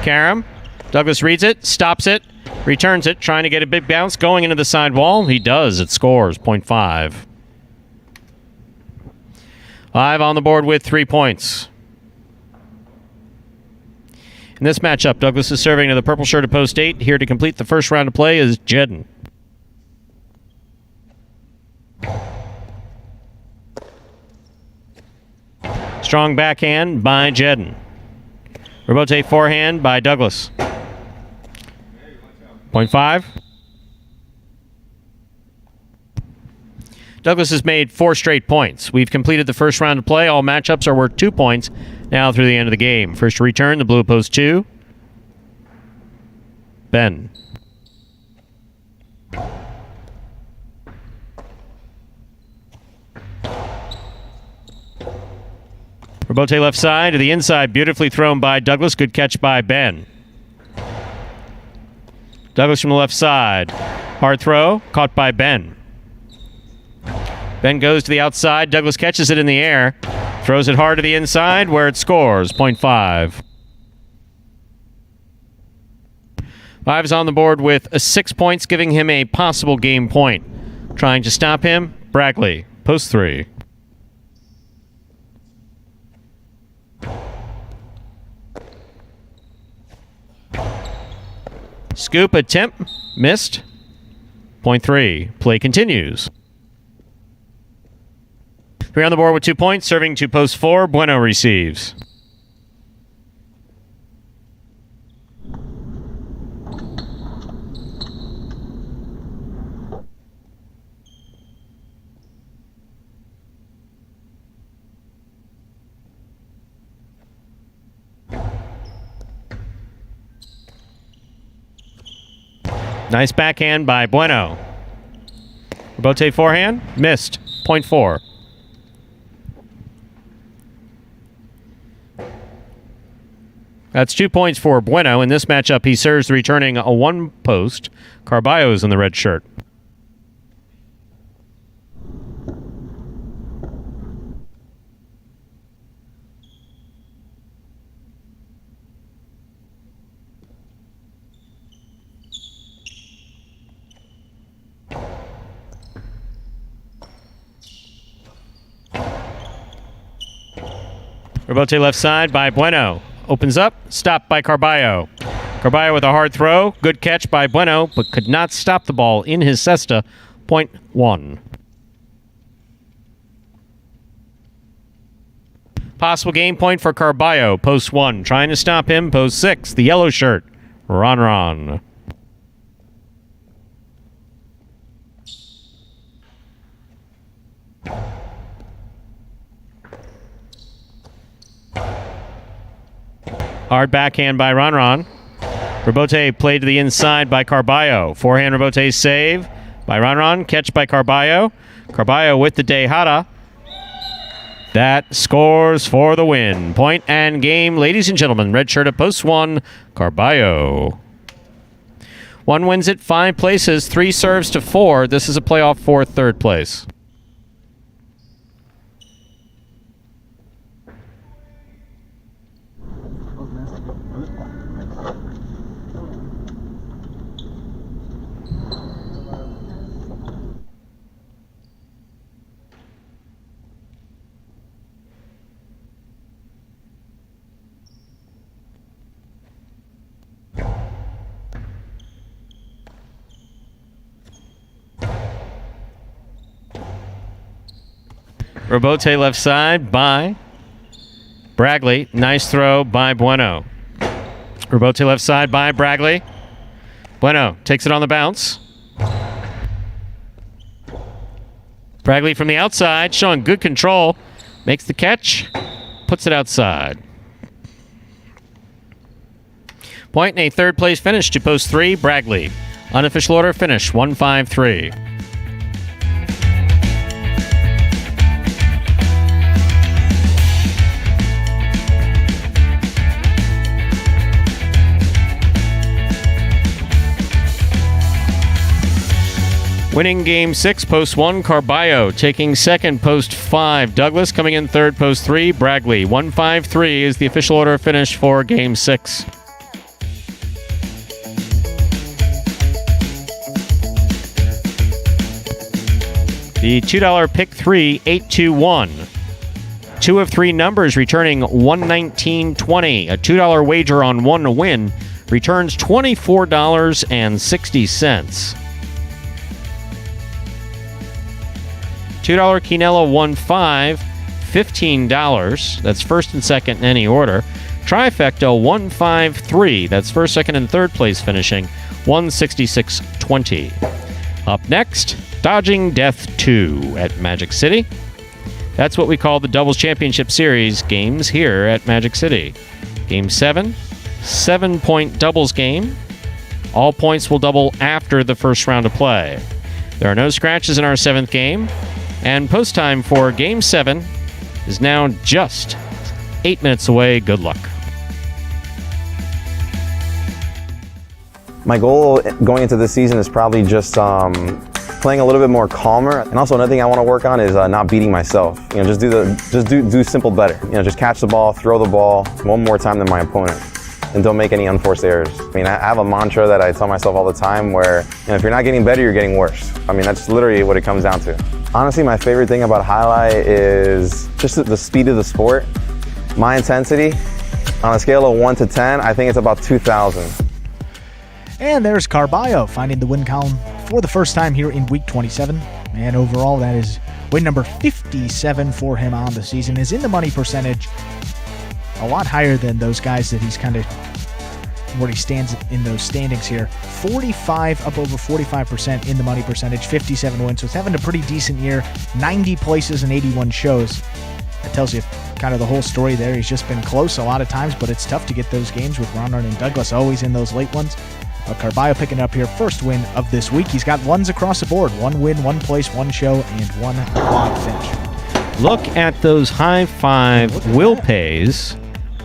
Karam. Douglas reads it, stops it, returns it, trying to get a big bounce, going into the side wall. He does. It scores. 0.5. 5 on the board with 3 points. In this matchup, Douglas is serving to the purple shirt of post 8. Here to complete the first round of play is JEDEN. Strong backhand by JEDEN. Rebote forehand by Douglas. 0.5. Douglas has made 4 straight points. We've completed the first round of play. All matchups are worth 2 points now through the end of the game. First to return, the blue post 2. Ben. Rebote left side to the inside. Beautifully thrown by Douglas. Good catch by Ben. Douglas from the left side. Hard throw. Caught by Ben. Ben goes to the outside. Douglas catches it in the air. Throws it hard to the inside where it scores. 0.5. 5 is on the board with 6 points, giving him a possible game point. Trying to stop him, Bragley. Post 3. Scoop attempt. Missed. 0.3. Play continues. 3 on the board with 2 points. Serving to post 4. Bueno receives. Nice backhand by Bueno. Rebote forehand. Missed. 0.4. That's 2 points for Bueno. In this matchup, he serves returning a 1 post. Carballo's in the red shirt. Rebote left side by Bueno. Opens up, stopped by Carballo. Carballo with a hard throw. Good catch by Bueno, but could not stop the ball in his cesta. 0.1. Possible game point for Carballo. Post 1. Trying to stop him. Post 6. The yellow shirt. Ron. Hard backhand by Ron. Rebote played to the inside by Carballo. Forehand Rebote save by Ron. Catch by Carballo. Carballo with the Dejada. That scores for the win. Point and game, ladies and gentlemen. Red shirt at post 1, Carballo. 1 wins it 5 places, 3 serves to 4. This is a playoff for 3rd place. Rebote left side by Bragley. Nice throw by Bueno. Rebote left side by Bragley. Bueno takes it on the bounce. Bragley from the outside, showing good control. Makes the catch. Puts it outside. Point and a 3rd place finish to post 3, Bragley. Unofficial order finish, 1-5-3. Winning game 6, post 1, Carballo. Taking second, post 5, Douglas. Coming in third, post 3, Bragley. 1-5-3 is the official order of finish for game 6. The $2 pick 3, 8-2-1. 2 of 3 numbers returning 119.20. A $2 wager on 1 to win returns $24.60. $2 Quiniela 1-5, $15. That's first and second in any order. Trifecta 1-5-3. That's first, second, and third place finishing $166.20. Up next, Dodging Death 2 at Magic City. That's what we call the Doubles Championship Series games here at Magic City. Game 7, 7-point doubles game. All points will double after the first round of play. There are no scratches in our 7th game, and post time for Game 7 is now just 8 minutes away. Good luck. My goal going into this season is probably just playing a little bit more calmer, and also another thing I want to work on is not beating myself. You know, just do simple better. You know, just catch the ball, throw the ball one more time than my opponent, and don't make any unforced errors. I mean, I have a mantra that I tell myself all the time where, you know, if you're not getting better, you're getting worse. I mean, that's literally what it comes down to. Honestly, my favorite thing about Jai-Alai is just the speed of the sport. My intensity, on a scale of 1 to 10, I think it's about 2,000. And there's Carballo finding the win column for the first time here in week 27. And overall, that is win number 57 for him on the season. Is in the money percentage a lot higher than those guys that he's kind of where he stands in those standings here. 45, up over 45% in the money percentage, 57 wins. So he's having a pretty decent year, 90 places and 81 shows. That tells you kind of the whole story there. He's just been close a lot of times, but it's tough to get those games with Ronald and Douglas always in those late ones. Carballo picking up here first win of this week. He's got ones across the board. 1 win, 1 place, 1 show, and 1 quad finish. Look at those high 5 will pays.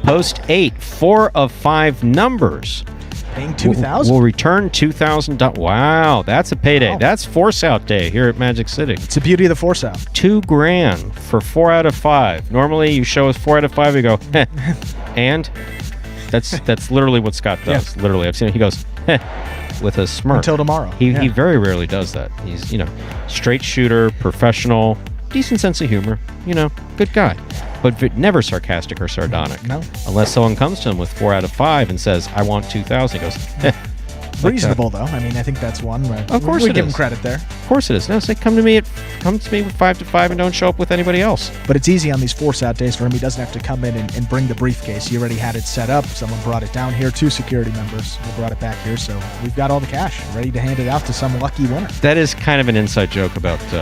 Post 8, 4 of 5 numbers. Paying $2,000. Will return $2,000. Wow, that's a payday. Wow. That's force out day here at Magic City. It's the beauty of the force out. $2,000 for 4 out of 5. Normally, you show us 4 out of 5, we go, heh. And that's literally what Scott does. Yeah. Literally, I've seen it. He goes, heh, with a smirk. Until tomorrow. He very rarely does that. He's, straight shooter, professional, decent sense of humor, good guy. But never sarcastic or sardonic. No. Unless someone comes to him with 4 out of 5 and says, I want 2,000. He goes, heh. Reasonable, though. I mean, I think that's one where of course we it give is. him credit there. Of course it is. No, say come to me with 5 to 5 and don't show up with anybody else. But it's easy on these force out days for him. He doesn't have to come in and bring the briefcase. He already had it set up. Someone brought it down here. 2 security members brought it back here. So we've got all the cash ready to hand it out to some lucky winner. That is kind of an inside joke about 2.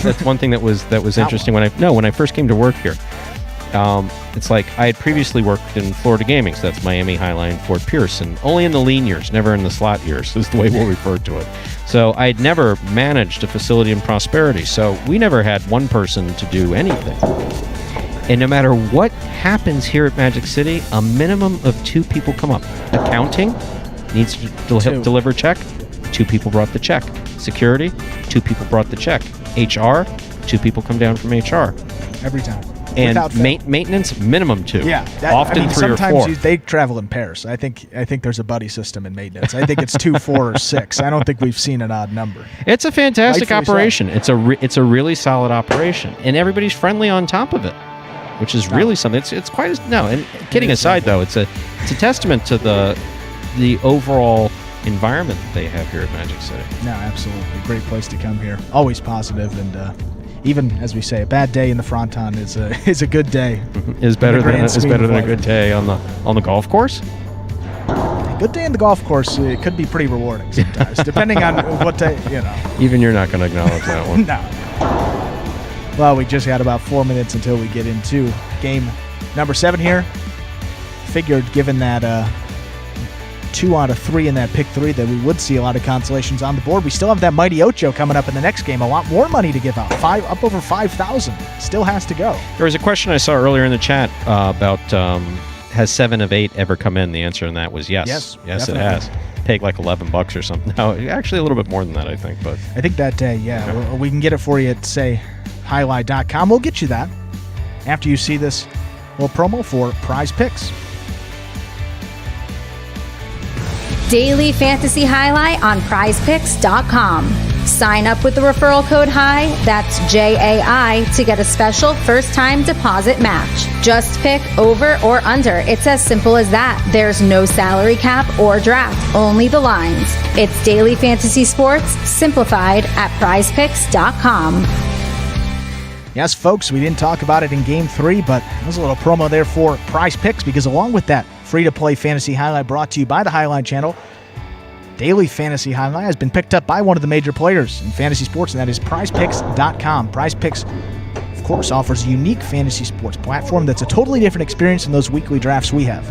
That's one thing that was interesting when I first came to work here. It's like I had previously worked in Florida Gaming, so that's Miami, Highline, Fort Pierce, and only in the lean years, never in the slot years, is the way we'll refer to it. So I had never managed a facility in Prosperity, so we never had one person to do anything. And no matter what happens here at Magic City, a minimum of 2 people come up. Accounting needs to deliver a check. 2 people brought the check. Security, 2 people brought the check. HR, 2 people come down from HR. Every time. And maintenance, minimum 2. Yeah. Often 3 or 4. Sometimes they travel in pairs. I think there's a buddy system in maintenance. I think it's 2, 4, or 6. I don't think we've seen an odd number. It's a fantastic Rightfully operation. so. It's a really solid operation, and everybody's friendly on top of it, which is really something. It's quite and kidding aside though, it's a testament to the overall environment that they have here at Magic City. No, absolutely. Great place to come here. Always positive, and even as we say, a bad day in the Fronton is a good day. Is better than a good day on the golf course. A good day in the golf course, it could be pretty rewarding sometimes, depending on what day. Even you're not going to acknowledge that one. No. Well, we just got about 4 minutes until we get into game number 7 here. Figured, given that 2 out of 3 in that pick 3, that we would see a lot of consolations on the board. We still have that mighty Ocho coming up in the next game. A lot more money to give out. Up over 5,000. Still has to go. There was a question I saw earlier in the chat about has 7 of 8 ever come in? The answer on that was yes. Yes, it definitely. has. Paid like $11 or something. No, actually a little bit more than that, I think. But I think that day, we can get it for you at, say, highlight.com. We'll get you that after you see this little promo for Prize Picks. Daily Fantasy Highlight on prizepicks.com. Sign up with the referral code HIGH, that's JAI, to get a special first-time deposit match. Just pick over or under. It's as simple as that. There's no salary cap or draft, only the lines. It's Daily Fantasy Sports, simplified at prizepicks.com. Yes, folks, we didn't talk about it in Game 3, but there's a little promo there for Prize Picks, because along with that free-to-play fantasy highlight brought to you by the Highlight Channel, Daily Fantasy Highlight has been picked up by one of the major players in fantasy sports, and that is prizepicks.com. Prize Picks, of course, offers a unique fantasy sports platform that's a totally different experience than those weekly drafts we have.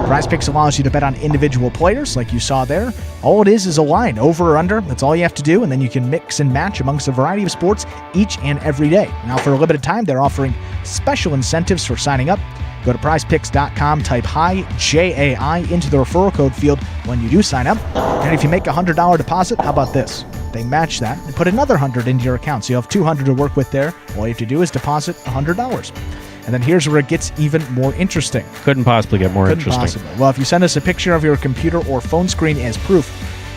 Prize Picks allows you to bet on individual players, like you saw there. All it is a line, over or under. That's all you have to do, and then you can mix and match amongst a variety of sports each and every day. Now, for a limited time, they're offering special incentives for signing up. Go to prizepicks.com, type HIGH, JAI, into the referral code field when you do sign up. And if you make a $100 deposit, how about this? They match that and put another $100 into your account. So you have $200 to work with there. All you have to do is deposit $100. And then here's where it gets even more interesting. couldn't possibly get more interesting. Possible. Well, if you send us a picture of your computer or phone screen as proof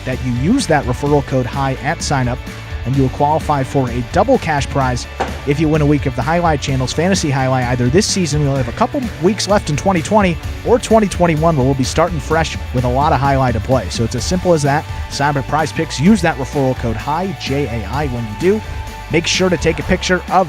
that you use that referral code HIGH at sign up, and you will qualify for a double cash prize if you win a week of the Highlight Channel's Fantasy Highlight. Either this season, we'll have a couple weeks left in 2020, or 2021, where we'll be starting fresh with a lot of highlight to play. So it's as simple as that. Sign up at Prize Picks. Use that referral code HIGH, JAI, when you do. Make sure to take a picture of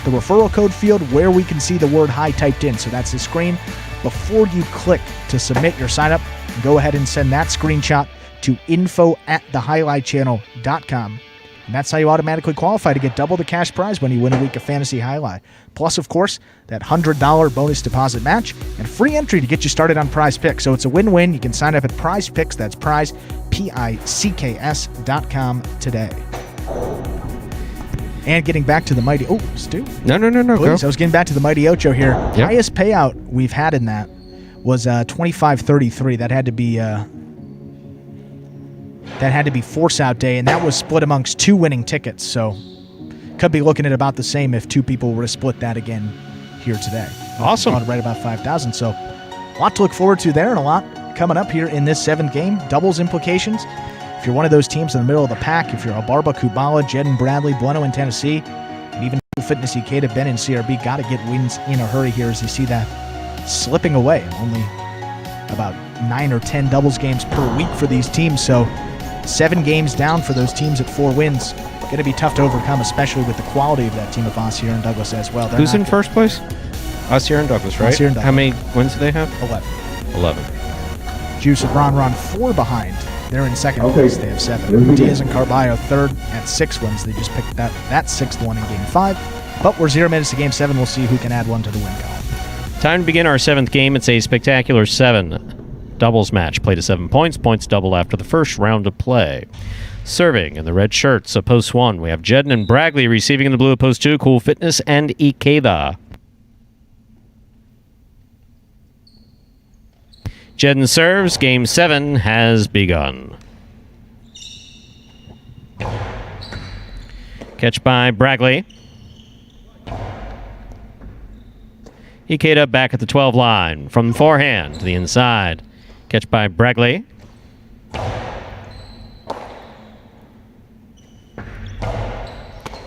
the referral code field where we can see the word HIGH typed in. So that's the screen. Before you click to submit your sign up, go ahead and send that screenshot to info@thehighlightchannel.com. And that's how you automatically qualify to get double the cash prize when you win a week of Fantasy Highlight. Plus, of course, that $100 bonus deposit match and free entry to get you started on Prize Picks. So it's a win-win. You can sign up at Prize Picks. That's Prize, PICKS.com today. And getting back to the mighty... Oh, Stu? No, Please, go. I was getting back to the mighty Ocho here. Yep. Highest payout we've had in that was $25.33. That had to be... That had to be Force Out Day, and that was split amongst 2 winning tickets. So could be looking at about the same if 2 people were to split that again here today. Awesome. Right about 5,000. So a lot to look forward to there, and a lot coming up here in this 7th game. Doubles implications. If you're one of those teams in the middle of the pack, if you're a BARBA, Kubala, JEDEN, Bradley, BUENO in Tennessee, and even Fitness, Ikeda, Ben, and CRB, got to get wins in a hurry here as you see that slipping away. Only about 9 or 10 doubles games per week for these teams. So 7 games down for those teams at 4 wins. Going to be tough to overcome, especially with the quality of that team of ASIER and Douglas as well. Who's in first place? ASIER and Douglas, right? ASIER and Douglas. How many wins do they have? 11. Juice and Ron four behind. They're in second place. They have 7. Diaz and Carballo third at 6 wins. They just picked that 6th one in Game 5. But we're 0 minutes to Game 7. We'll see who can add one to the win column. Time to begin our 7th game. It's a spectacular 7 doubles match. Play to 7 points. Points double after the first round of play. Serving in the red shirts of Post 1, we have JEDEN and Bradley. Receiving in the blue of Post 2, Cool Fitness and Ikeda. JEDEN serves. Game 7 has begun. Catch by Bradley. Ikeda back at the 12 line. From the forehand to the inside. Catch by Bradley.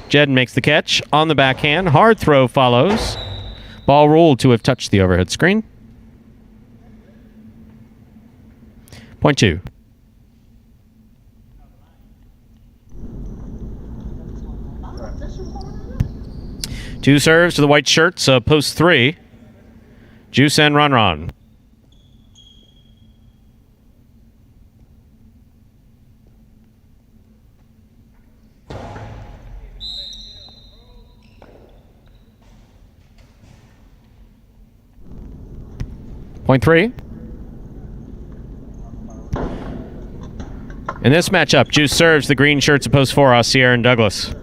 JEDEN makes the catch on the backhand. Hard throw follows. Ball ruled to have touched the overhead screen. Point 2. Two serves to the white shirts of Post 3. Juice and Ron. Point 3. In this matchup, Juice serves the green shirts of Post 4, ASIER and Douglas.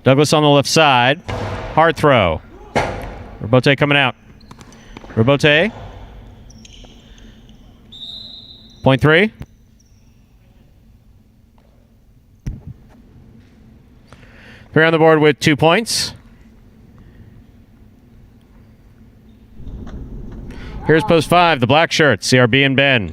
Douglas on the left side. Hard throw. Robote coming out. Robote. Point 3. Three on the board with 2 points. Here's post 5, the black shirts, CRB and Ben.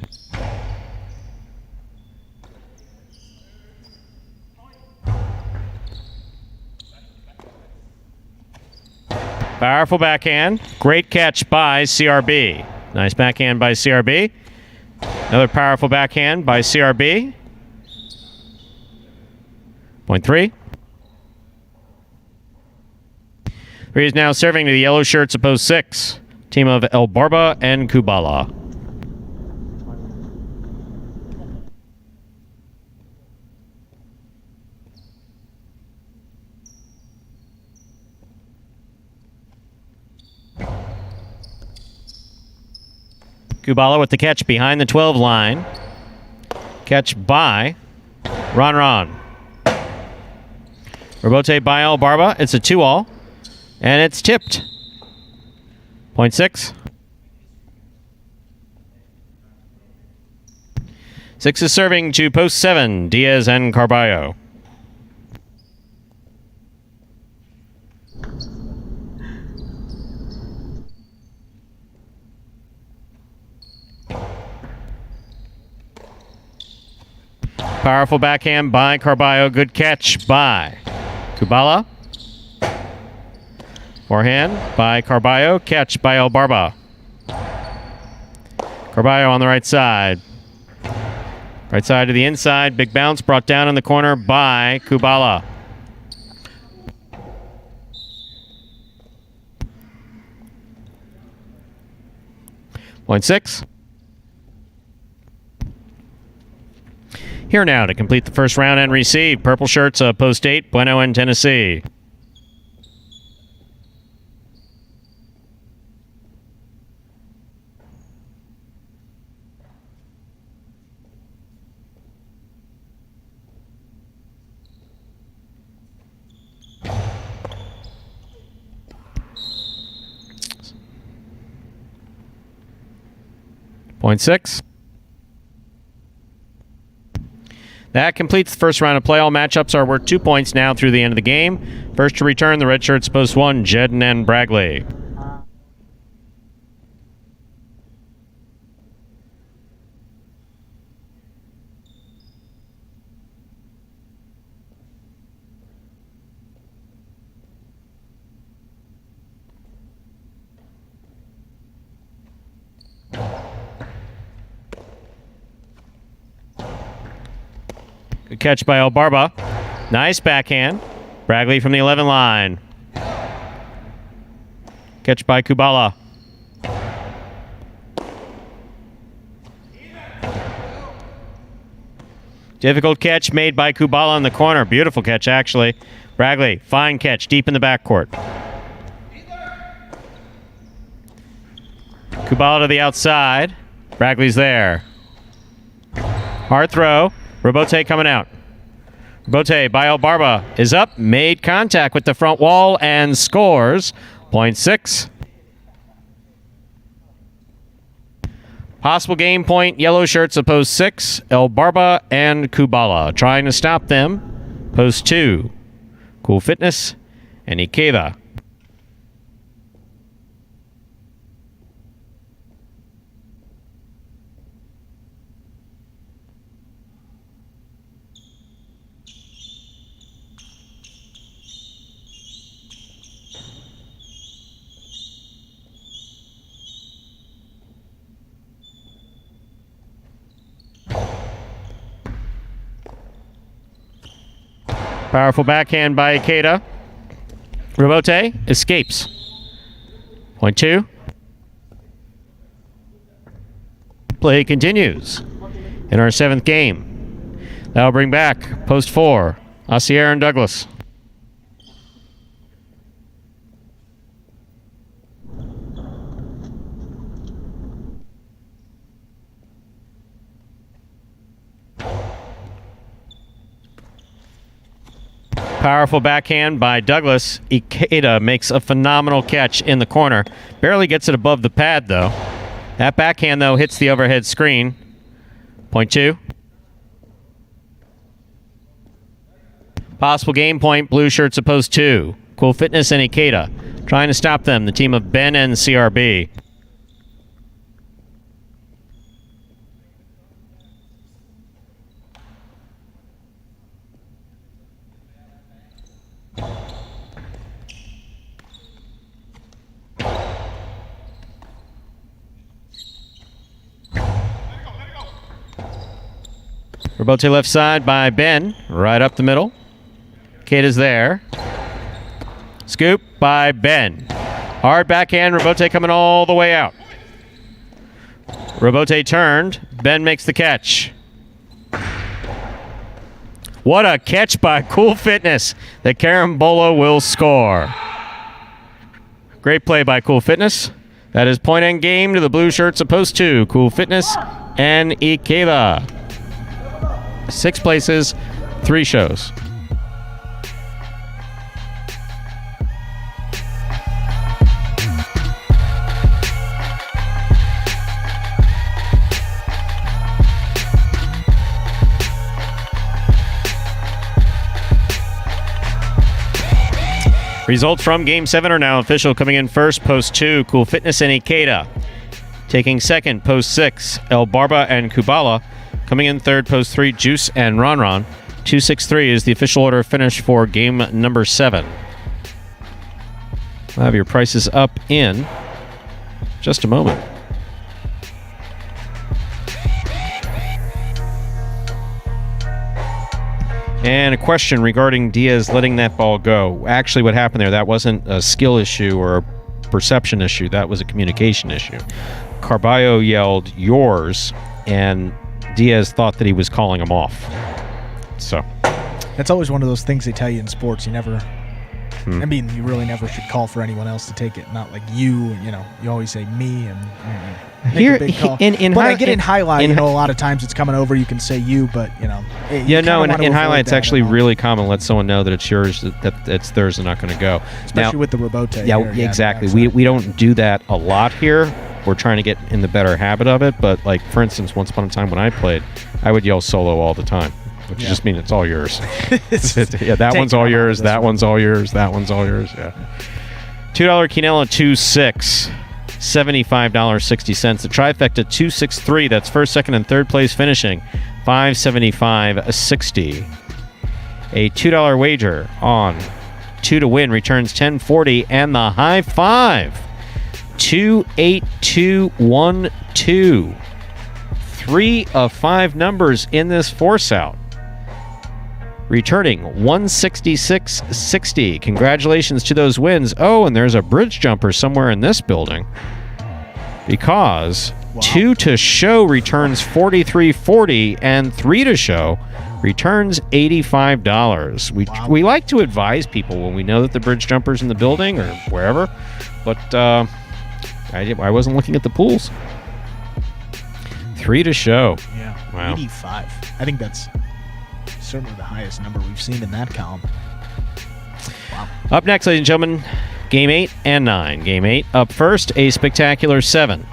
Powerful backhand. Great catch by CRB. Nice backhand by CRB. Another powerful backhand by CRB. Point 3. 3 is now serving to the yellow shirts of post 6. Team of El Barba and Kubala. Kubala with the catch behind the 12 line. Catch by Ron. Robote by El Barba. It's a 2-all. And it's tipped. Point 6. 6 is serving to post 7, Diaz and Carballo. Powerful backhand by Carballo. Good catch by Kubala. Forehand by Carballo. Catch by El Barba. Carballo on the right side. Right side to the inside. Big bounce brought down in the corner by Kubala. Point 6. Here now to complete the first round and receive. Purple shirts post 8, Bueno and Tennessee. Point 6. That completes the first round of play. All matchups are worth 2 points now through the end of the game. First to return, the red shirts post 1, JEDEN and Bragley. Good catch by El Barba. Nice backhand. Bragley from the 11 line. Catch by Kubala. Difficult catch made by Kubala in the corner. Beautiful catch, actually. Bragley, fine catch, deep in the backcourt. Kubala to the outside. Bragley's there. Hard throw. Robote coming out. Robote by El Barba is up, made contact with the front wall and scores. Point 6. Possible game point, yellow shirts of post 6, El Barba and Kubala. Trying to stop them, post 2, Cool Fitness and Ikeda. Powerful backhand by Ikeda. Robote escapes. Point 2. Play continues in our 7th game. That'll bring back post 4, ASIER and Douglas. Powerful backhand by Douglas. Ikeda makes a phenomenal catch in the corner. Barely gets it above the pad, though. That backhand, though, hits the overhead screen. Point 2. Possible game point, blue shirts opposed 2. Cool Fitness and Ikeda trying to stop them, the team of Ben and CRB. Rebote left side by Ben, right up the middle. Kate is there. Scoop by Ben. Hard backhand, Rebote coming all the way out. Rebote turned. Ben makes the catch. What a catch by Cool Fitness. The Carambola will score. Great play by Cool Fitness. That is point and game to the blue shirts opposed to Cool Fitness and Ikeda. 6 places, 3 shows. Results from Game 7 are now official. Coming in first, Post 2, Cool Fitness and Ikeda. Taking second, Post 6, El Barba and Kubala. Coming in third, Post 3, Juice and Ronron. 2-6-3 is the official order of finish for game number 7. We'll have your prices up in just a moment. And a question regarding Diaz letting that ball go. Actually, what happened there, that wasn't a skill issue or a perception issue. That was a communication issue. Carballo yelled, "Yours," and Diaz thought that he was calling him off. So that's always one of those things they tell you in sports. You never, I mean, you really never should call for anyone else to take it. Not like you always say me and make here a big call. But I get in highlight, a lot of times it's coming over. You can say you, but in highlight it's actually really common to let someone know that it's yours, that it's theirs and not going to go. Especially now, with the Rebote. Yeah, exactly. We don't do that a lot here. We're trying to get in the better habit of it, but like for instance, once upon a time when I played, I would yell solo all the time, which just means it's all yours. That one's all yours. That one's all yours. That one's all yours. Yeah. $2 Quiniela 2-6, $75.60. The Trifecta 2-6-3. That's first, second, and third place finishing $575.60. A $2 wager on 2 to win returns $10.40, and the high five 28212. 3 of 5 numbers in this force out. Returning 166.60. Congratulations to those wins. Oh, and there's a bridge jumper somewhere in this building. Because 2 to show returns $43.40 and 3 to show returns $85. We like to advise people when we know that the bridge jumper's in the building or wherever, but I wasn't looking at the pools. 3 to show. Yeah. Wow. 85. I think that's certainly the highest number we've seen in that column. Wow. Up next, ladies and gentlemen, Game 8 and 9. Game 8 up first, a spectacular 7.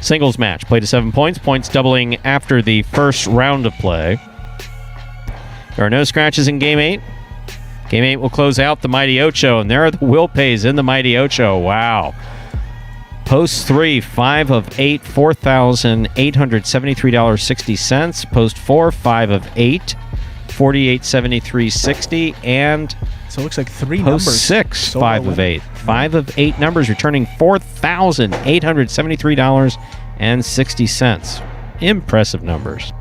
Singles match. Play to 7 points. Points doubling after the first round of play. There are no scratches in Game 8. Game 8 will close out the Mighty Ocho, and there are the will pays in the Mighty Ocho. Wow. Post 3, 5 of 8, $4,873.60. Post 4, 5 of 8, $48.73.60. And so it looks like 3 Post numbers. 6, 5 of 8. 5 of 8 numbers returning $4,873.60. Impressive numbers.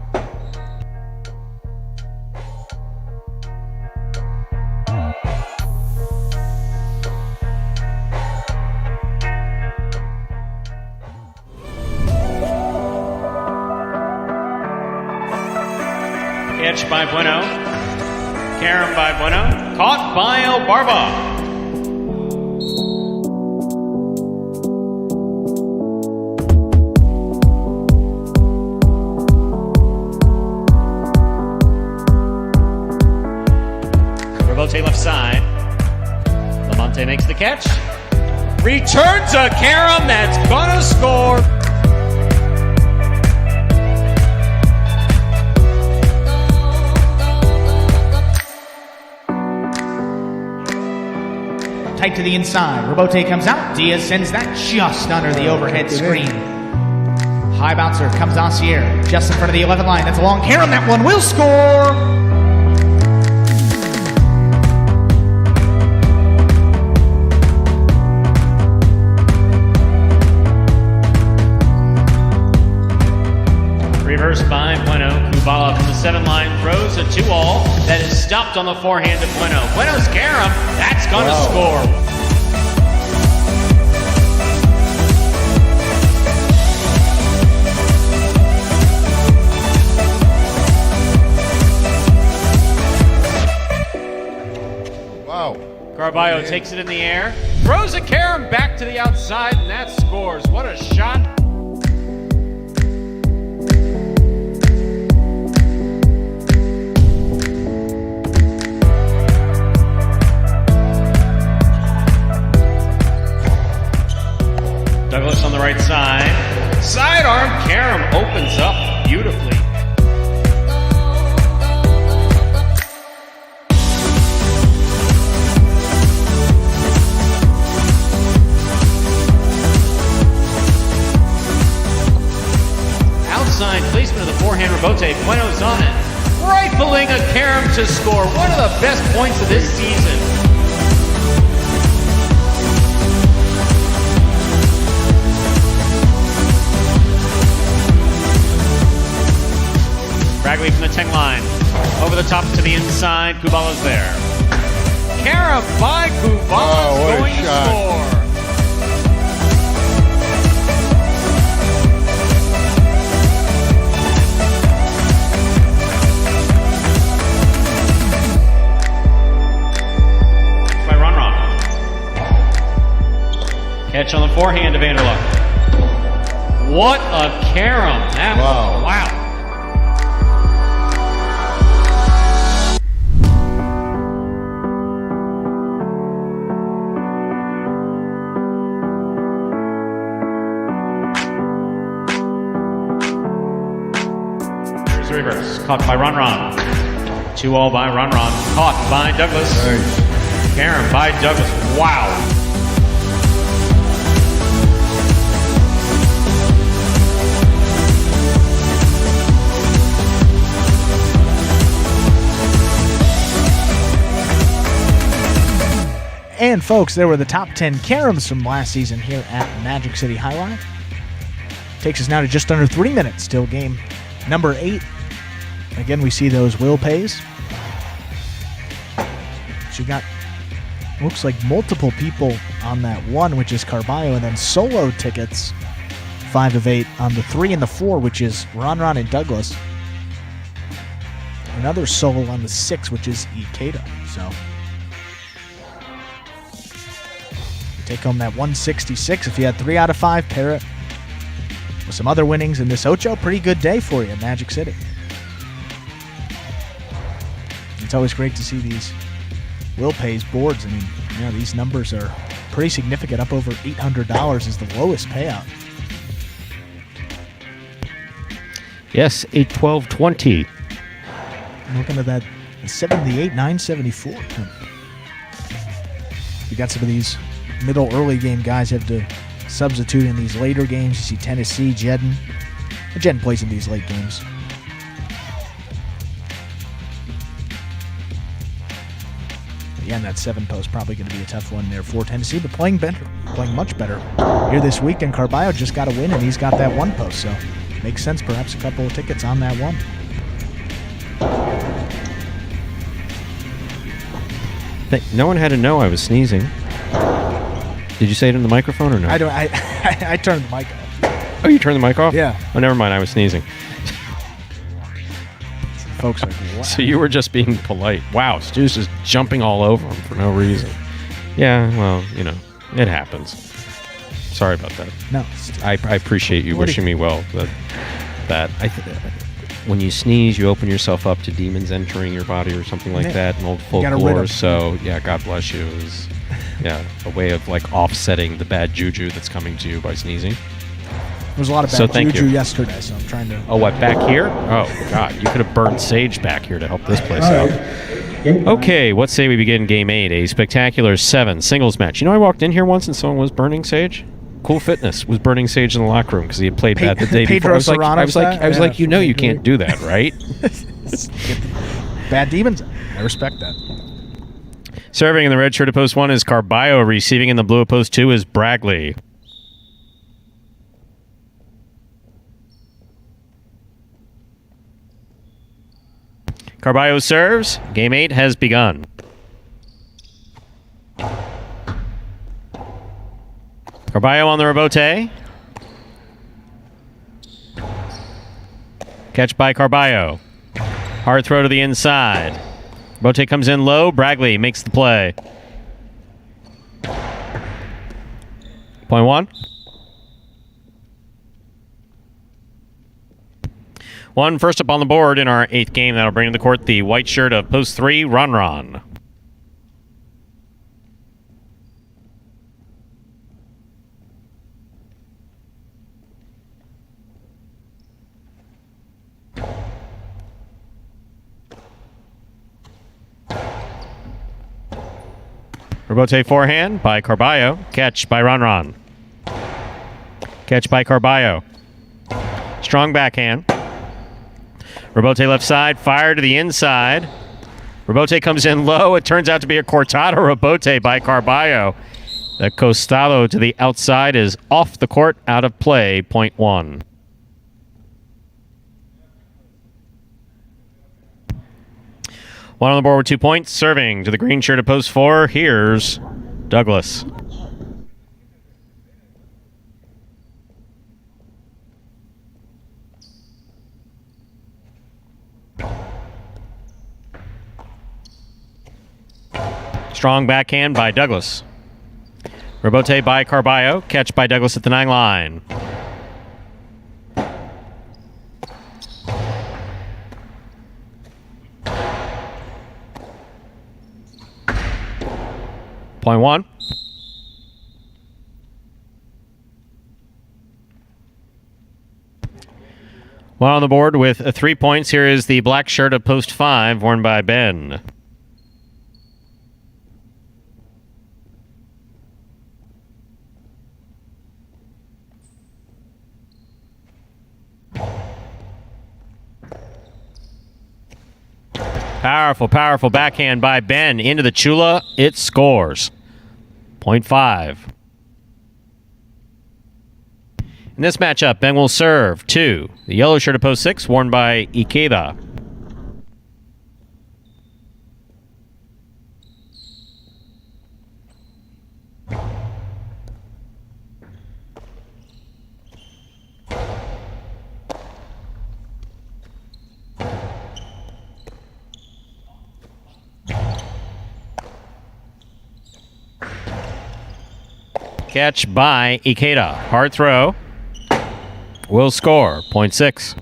Catch by Bueno. Carom by Bueno. Caught by El Barba. Robote left side. Lamonte makes the catch. Return to Karam. That's gonna score. Tight to the inside. Robote comes out. Diaz sends that just under the overhead screen. High bouncer comes ASIER just in front of the 11 line. That's a long Karam. That one will score. Reverse by Bueno. Kubala from the 7 line throws a 2-all that is stopped on the forehand of Bueno. Bueno's Karam. That's going to score. Carballo takes it in the air, throws a Karam back to the outside, and that scores. What a shot. Douglas on the right side. Sidearm, Karam opens up beautifully. Outside placement of the forehand Robote. Bueno's on it. Rifling a Karam to score. One of the best points of this season. Ragley from the 10 line. Over the top to the inside. Kubala's there. Karam by Kubala's going to score. Catch on the forehand of Vanderluck. What a Karam. That wow. Here's the reverse. Caught by Ron. 2-all by Ron. Caught by Douglas. Nice. Karam by Douglas. Wow. And folks, there were the top 10 Karams from last season here at Magic City Jai-Alai. Takes us now to just under 3 minutes till game number 8. Again, we see those will pays. So you got, looks like multiple people on that 1, which is Carballo, and then solo tickets, 5 of 8 on the 3 and the 4, which is Ron and Douglas. Another solo on the 6, which is Ikeda. So take home that 166 if you had 3 out of 5. Pair it with some other winnings in this Ocho. Pretty good day for you at Magic City. It's always great to see these will pays boards. I mean, yeah, these numbers are pretty significant. Up over $800 is the lowest payout. Yes, 8-12-20. I'm looking at that 78, 974. You got some of these middle early game guys have to substitute in these later games. You see Tennessee, JEDEN. JEDEN plays in these late games. Again, that 7 post probably going to be a tough one there for Tennessee, but playing better, playing much better here this week. And Carballo just got a win, and he's got that 1 post, so makes sense. Perhaps a couple of tickets on that 1. No one had to know I was sneezing. Did you say it in the microphone or no? I don't. I turned the mic off. Oh, you turned the mic off? Yeah. Oh, never mind. I was sneezing. Folks are like, wow. So you were just being polite. Wow, Stu's just jumping all over him for no reason. Yeah, well, you know, it happens. Sorry about that. No. I appreciate you wishing me well. when you sneeze, you open yourself up to demons entering your body or something like that in old folklore. So, yeah, God bless you. It was, a way of, like, offsetting the bad juju that's coming to you by sneezing. There was a lot of bad juju yesterday, so I'm trying to... Oh, what, back here? Oh, God, you could have burned sage back here to help this place out. Okay, what say we begin Game 8, a spectacular 7 singles match. You know, I walked in here once and someone was burning sage. Cool Fitness was burning sage in the locker room because he had played bad the day before. I was like, you know you can't do that, right? Bad demons. I respect that. Serving in the red shirt at post 1 is Carballo. Receiving in the blue at post 2 is Bragley. Carballo serves. Game 8 has begun. Carballo on the rebote. Catch by Carballo. Hard throw to the inside. Rebote comes in low. Bragley makes the play. Point 1. 1 first up on the board in our 8th game. That'll bring to the court the white shirt of post 3, Ron. Rebote forehand by Carballo. Catch by Ron. Catch by Carballo. Strong backhand. Rebote left side, fire to the inside. Rebote comes in low. It turns out to be a cortado rebote by Carballo. The costado to the outside is off the court, out of play, point 1. One on the board with 2 points. Serving to the green shirt at post 4. Here's Douglas. Strong backhand by Douglas. Rebote by Carballo. Catch by Douglas at the 9 line. Point 1. One on the board with 3 points. Here is the black shirt of post 5, worn by Ben. Powerful backhand by Ben into the Chula. It scores. Point 5. In this matchup, Ben will serve to the yellow shirt of post 6, worn by Ikeda. Catch by Ikeda. Hard throw. Will score. Point 6.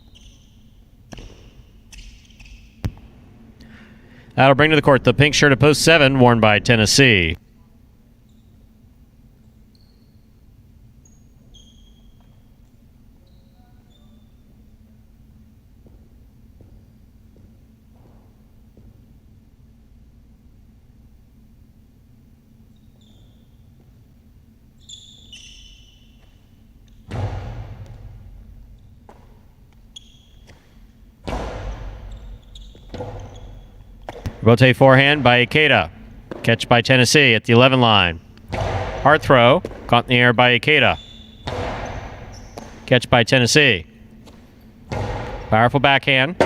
That'll bring to the court the pink shirt of post 7, worn by Tennessee. Rebote forehand by Ikeda. Catch by Tennessee at the 11 line. Hard throw. Caught in the air by Ikeda. Catch by Tennessee. Powerful backhand.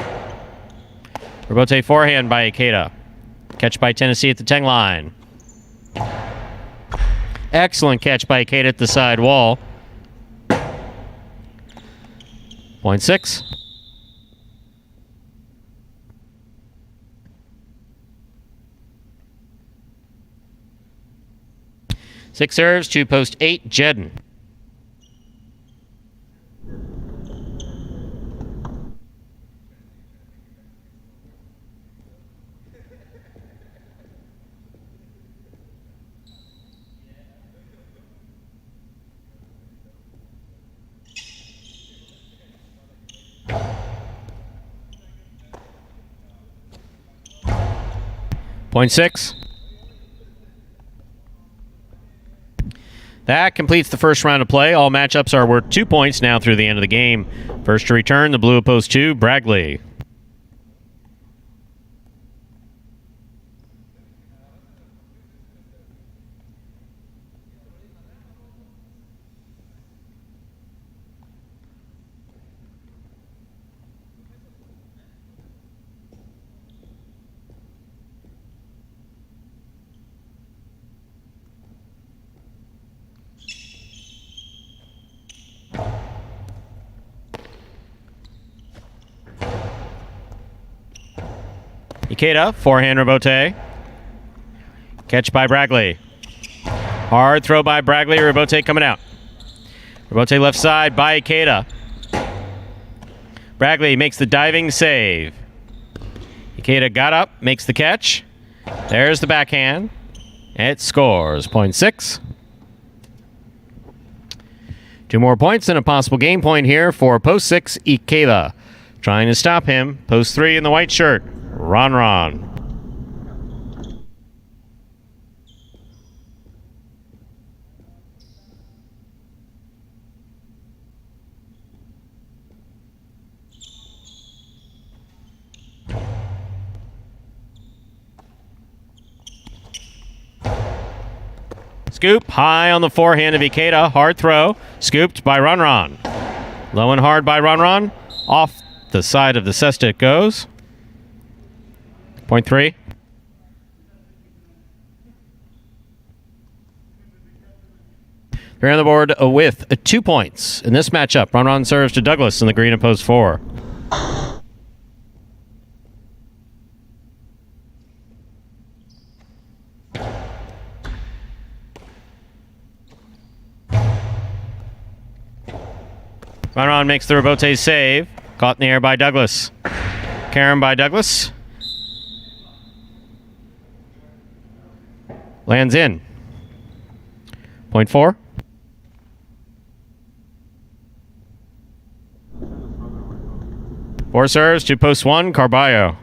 Rebote forehand by Ikeda. Catch by Tennessee at the 10 line. Excellent catch by Ikeda at the side wall. Point 6. Six serves to post 8, JEDEN. Point 6. That completes the first round of play. All matchups are worth 2 points now through the end of the game. First to return, the blue opposed to Bragley. Ikeda, forehand rebote. Catch by Bragley. Hard throw by Bragley, rebote coming out. Rebote left side by Ikeda. Bragley makes the diving save. Ikeda got up, makes the catch. There's the backhand. It scores. Point 6. 2 more points and a possible game point here for post 6, Ikeda. Trying to stop him. Post 3 in the white shirt. Ron. Scoop high on the forehand of Ikeda. Hard throw. Scooped by Ron. Low and hard by Ron. Off the side of the cesta it goes. Point 3. They're on the board with 2 points. In this matchup, Ron serves to Douglas in the green at post 4. Ron makes the rebote save. Caught in the air by Douglas. Karen by Douglas. Lands in. Point 4. Four serves to post 1, Carballo.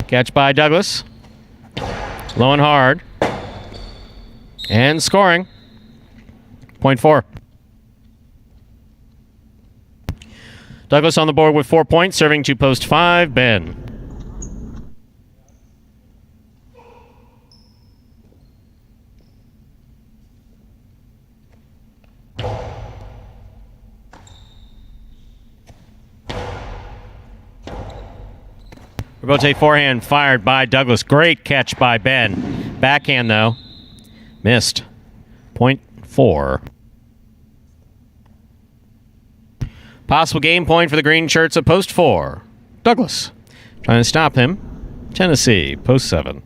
Catch by Douglas. Low and hard. And scoring. Point 4. Douglas on the board with 4 points, serving to post 5, Ben. Rebote forehand fired by Douglas. Great catch by Ben. Backhand, though. Missed. Point 4. Possible game point for the green shirts at post 4. Douglas trying to stop him. Tennessee, post 7.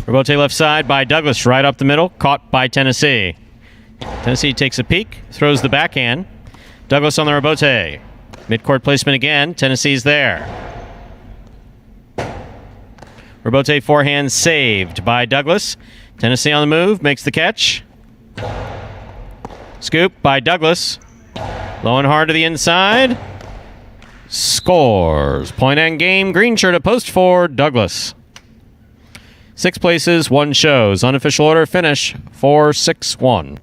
Rebote left side by Douglas, right up the middle. Caught by Tennessee. Tennessee takes a peek, throws the backhand. Douglas on the rebote. Midcourt placement again. Tennessee's there. Rebote forehand saved by Douglas. Tennessee on the move, makes the catch. Scoop by Douglas. Low and hard to the inside. Scores. Point and game. Green shirt at post 4, Douglas. 6 places, 1 shows. Unofficial order finish 4-6-1.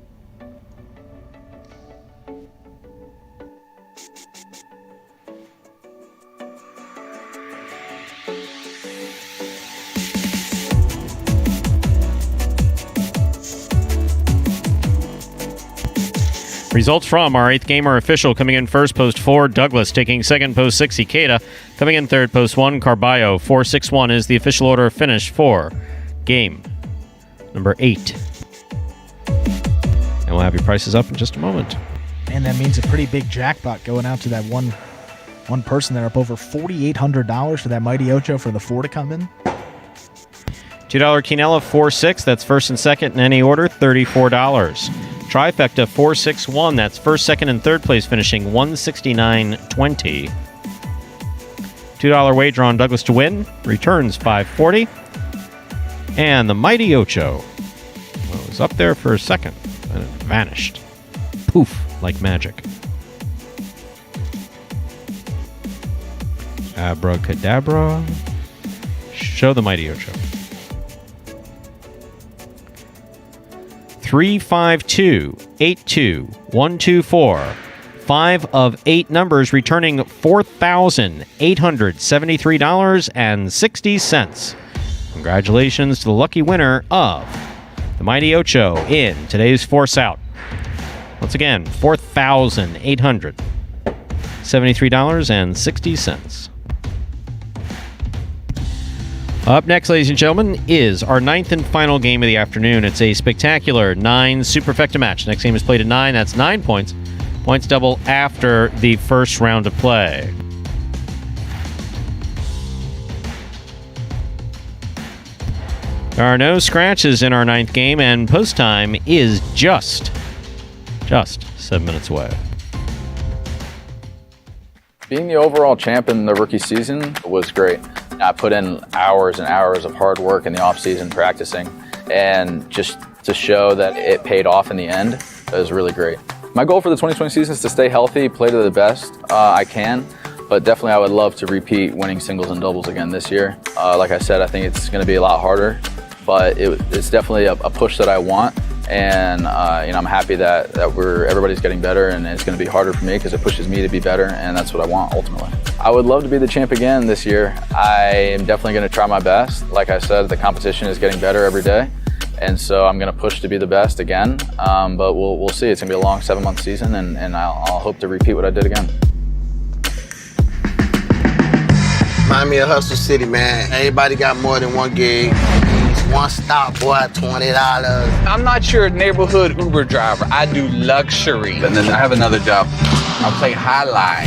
Results from our 8th game are official. Coming in first, post 4, Douglas. Taking second, post 6, Ikeda. Coming in third, post 1, Carballo. 4-6-1 is the official order of finish for game number 8. And we'll have your prices up in just a moment. And that means a pretty big jackpot going out to that one person there, up over $4,800 for that mighty Ocho for the 4 to come in. $2 Quiniela, 4-6. That's first and second in any order, $34. Trifecta 4-6-1. That's first, second, and third place finishing $169.20. $2 wager on Douglas to win. Returns $5.40. And the mighty Ocho was up there for a second and it vanished. Poof, like magic. Abracadabra. Show the mighty Ocho. 352-82-124. 5 of 8 numbers returning $4,873.60. Congratulations to the lucky winner of the mighty Ocho in today's Force Out. Once again, $4,873.60. Up next, ladies and gentlemen, is our 9th and final game of the afternoon. It's a spectacular 9 Superfecta match. Next game is played at 9. That's 9 points. Points double after the first round of play. There are no scratches in our 9th game, and post time is just 7 minutes away. Being the overall champ in the rookie season was great. I put in hours and hours of hard work in the off-season practicing, and just to show that it paid off in the end, it was really great. My goal for the 2020 season is to stay healthy, play to the best I can, but definitely I would love to repeat winning singles and doubles again this year. Like I said, I think it's going to be a lot harder, but it's definitely a push that I want. And I'm happy that everybody's getting better, and it's going to be harder for me because it pushes me to be better, and that's what I want ultimately. I would love to be the champ again this year. I am definitely going to try my best. Like I said, the competition is getting better every day, and so I'm going to push to be the best again. But we'll see. It's going to be a long 7-month season, and I'll hope to repeat what I did again. Remind me of Hustle City, man. Everybody got more than one gig. One stop, boy, $20. I'm not your neighborhood Uber driver. I do luxury. And then I have another job. I play highlight.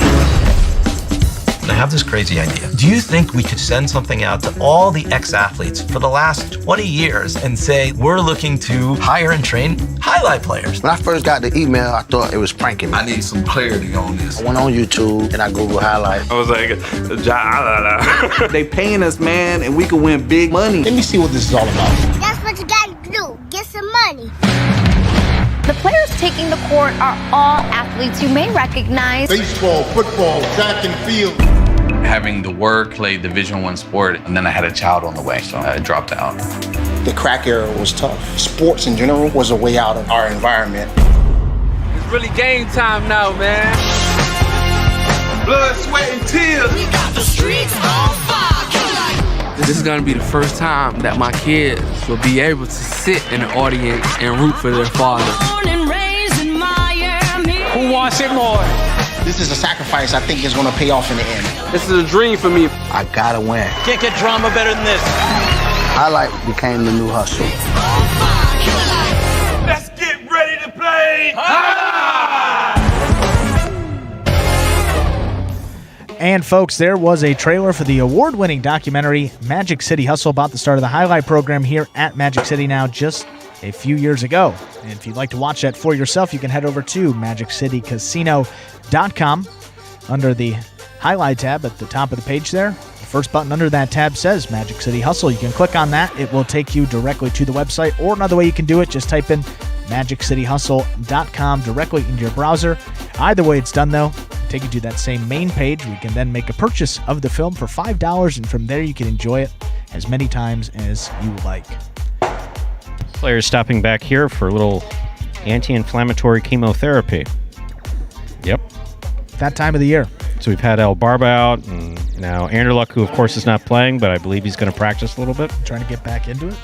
I have this crazy idea. Do you think we could send something out to all the ex-athletes for the last 20 years and say, we're looking to hire and train highlight players? When I first got the email, I thought it was pranking me. I need some clarity on this. I went on YouTube and I Googled highlight. I was like, Jai-Alai. They paying us, man, and we can win big money. Let me see what this is all about. That's what you gotta do. Get some money. The players taking the court are all athletes you may recognize. Baseball, football, track and field. Having the work, played Division I sport, and then I had a child on the way, so I dropped out. The crack era was tough. Sports in general was a way out of our environment. It's really game time now, man. Blood, sweat, and tears. We got the streets on fire. This is gonna be the first time that my kids will be able to sit in the audience and root for their father. Who wants it more? This is a sacrifice I think is gonna pay off in the end. This is a dream for me. I gotta win. Can't get drama better than this. Highlight became the new hustle. Let's get ready to play. And folks, there was a trailer for the award-winning documentary Magic City Hustle about the start of the highlight program here at Magic City now just a few years ago. And if you'd like to watch that for yourself, you can head over to MagicCityCasino.com under the highlight tab at the top of the page there. The first button under that tab says Magic City Hustle. You can click on that. It will take you directly to the website. Or another way you can do it, just type in MagicCityHustle.com directly into your browser. Either way it's done, though, take you to that same main page. We can then make a purchase of the film for $5, and from there you can enjoy it as many times as you like. Players stopping back here for a little anti-inflammatory chemotherapy. Yep. That time of the year. So we've had BARBA out, and now Anderluck, who of course is not playing, but I believe he's going to practice a little bit. Trying to get back into it?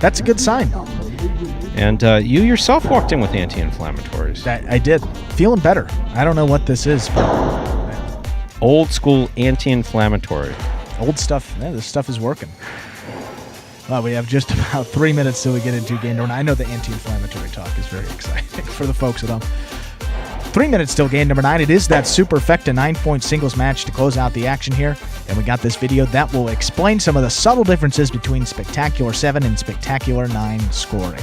That's a good sign. And you yourself walked in with anti-inflammatories. I did. Feeling better. I don't know what this is, but old school anti-inflammatory. Old stuff. Yeah, this stuff is working. Well, we have just about 3 minutes till we get into game number 9. I know the anti-inflammatory talk is very exciting for the folks at home. 3 minutes till game number 9. It is that Superfecta 9-point singles match to close out the action here. And we got this video that will explain some of the subtle differences between Spectacular 7 and Spectacular 9 scoring.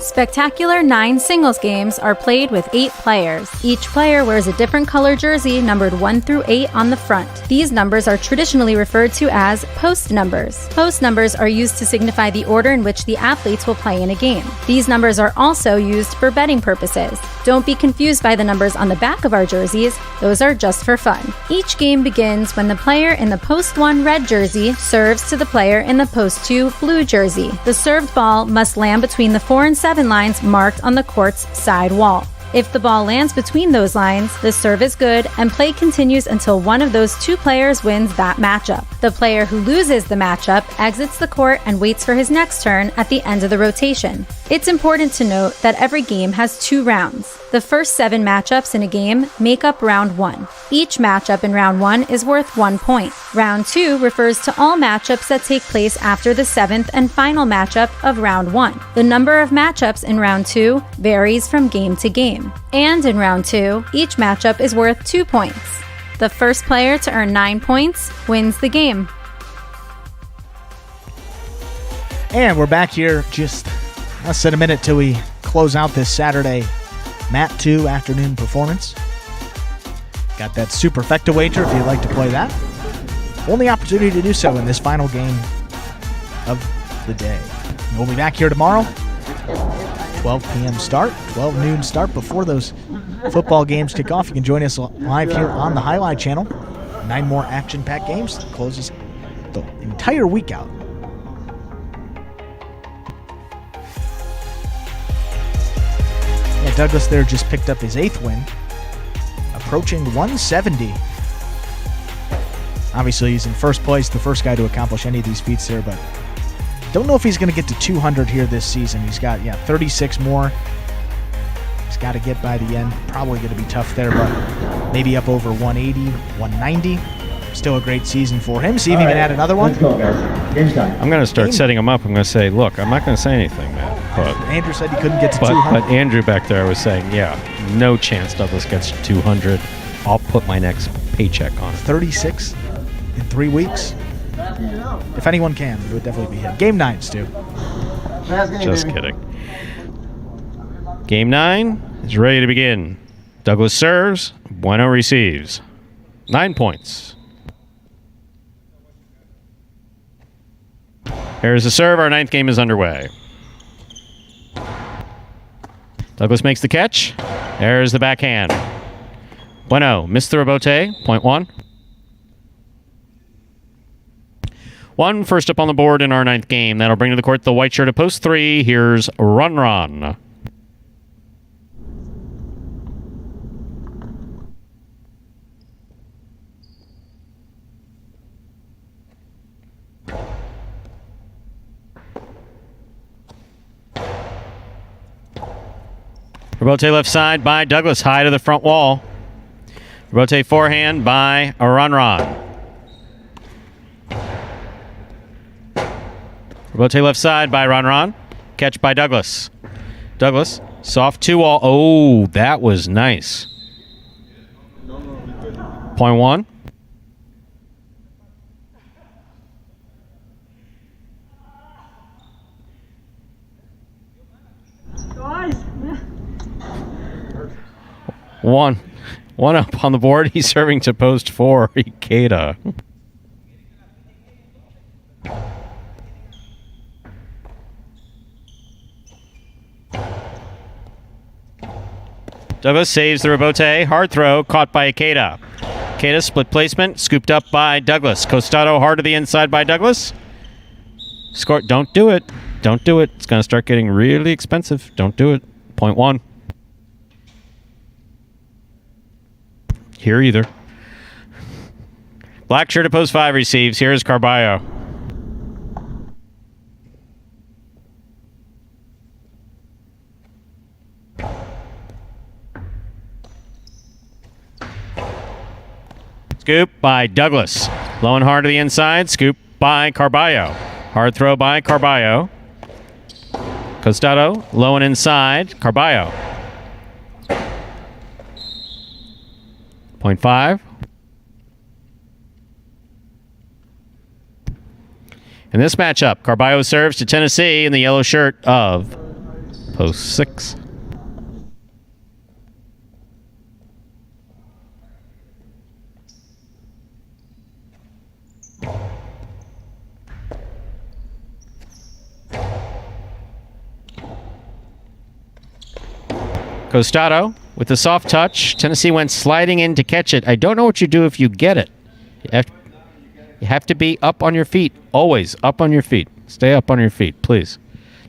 Spectacular 9 singles games are played with 8 players. Each player wears a different color jersey numbered 1 through 8 on the front. These numbers are traditionally referred to as post numbers. Post numbers are used to signify the order in which the athletes will play in a game. These numbers are also used for betting purposes. Don't be confused by the numbers on the back of our jerseys. Those are just for fun. Each game begins when the player in the post 1 red jersey serves to the player in the post 2 blue jersey. The served ball must land between the 4 and 7 lines marked on the court's side wall. If the ball lands between those lines, the serve is good and play continues until one of those 2 players wins that matchup. The player who loses the matchup exits the court and waits for his next turn at the end of the rotation. It's important to note that every game has 2 rounds. The first 7 matchups in a game make up round 1. Each matchup in round 1 is worth 1 point. Round 2 refers to all matchups that take place after the 7th and final matchup of round 1. The number of matchups in round 2 varies from game to game. And in round 2, each matchup is worth 2 points. The first player to earn 9 points wins the game. And we're back here just less than a minute till we close out this Saturday Mat 2 afternoon performance. Got that Superfecta wager if you'd like to play that. Only opportunity to do so in this final game of the day. And we'll be back here tomorrow. 12 p.m. start, 12 noon start before those football games kick off. You can join us live here on the Jai-Alai Channel. 9 more action-packed games. Closes the entire week out. Yeah, Douglas there just picked up his 8th win, approaching 170. Obviously, he's in first place, the first guy to accomplish any of these feats here, but don't know if he's going to get to 200 here this season. He's got, 36 more. He's got to get by the end. Probably going to be tough there, but maybe up over 180, 190. Still a great season for him. See if he can add another one. Let's go, guys. Game time. I'm going to start setting him up. I'm going to say, look, I'm not going to say anything, man. But Andrew said he couldn't get to 200. But Andrew back there was saying, no chance Douglas gets to 200. I'll put my next paycheck on it. 36 in 3 weeks. If anyone can, it would definitely be him. Game 9, Stu. Just kidding. Game 9 is ready to begin. Douglas serves. Bueno receives. 9 points. Here's the serve. Our 9th game is underway. Douglas makes the catch. There's the backhand. Bueno missed the rebote. Point 1. 1 first up on the board in our 9th game. That'll bring to the court the white shirt of post 3. Here's Run. Rebote left side by Douglas, high to the front wall. Rebote forehand by Run. Rebote left side by Run. Catch by Douglas. Douglas, soft 2-wall. Oh, that was nice. Point 1. One up on the board. He's serving to post 4. Ikeda. Douglas saves the rebote. Hard throw. Caught by Ikeda. Ikeda split placement. Scooped up by Douglas. Costado hard to the inside by Douglas. Score. Don't do it. Don't do it. It's going to start getting really expensive. Don't do it. Point 1. Here either. Black shirt at post 5 receives. Here's Carballo. Scoop by Douglas. Low and hard to the inside. Scoop by Carballo. Hard throw by Carballo. Costado. Low and inside. Carballo. Point 5. In this matchup, Carballo serves to Tennessee in the yellow shirt of Post 6. Costado with the soft touch. Tennessee went sliding in to catch it. I don't know what you do if you get it. You have to be up on your feet. Always up on your feet. Stay up on your feet, please.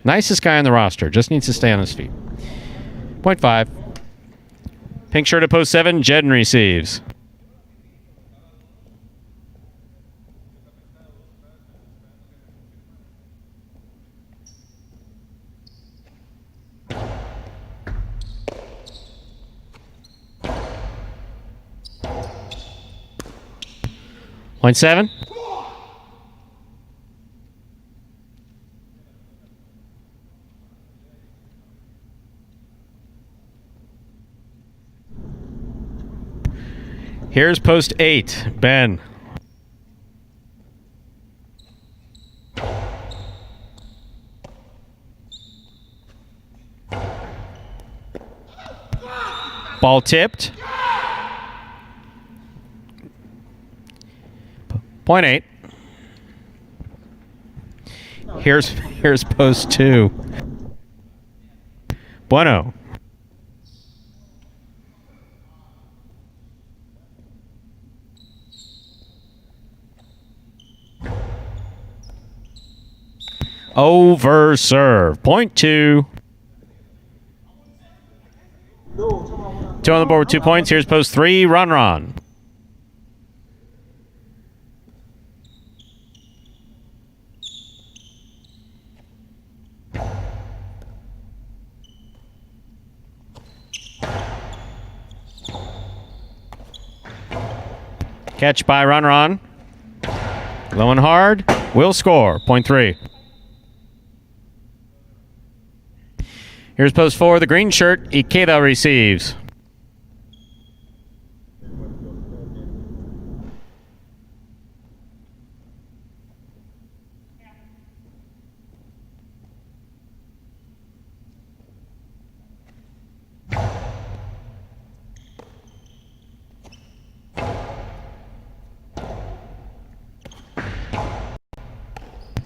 Nicest guy on the roster. Just needs to stay on his feet. Point 5. Pink shirt at post 7. JEDEN receives. Point 7. Here's post 8. Ben. Ball tipped. Point 8. Here's post 2. Bueno. Over serve. Point 2. 2 on the board with 2 points. Here's post 3. Ron. Catch by Ron. Low and hard. Will score. Point 3. Here's post 4. The green shirt. Ikeda receives.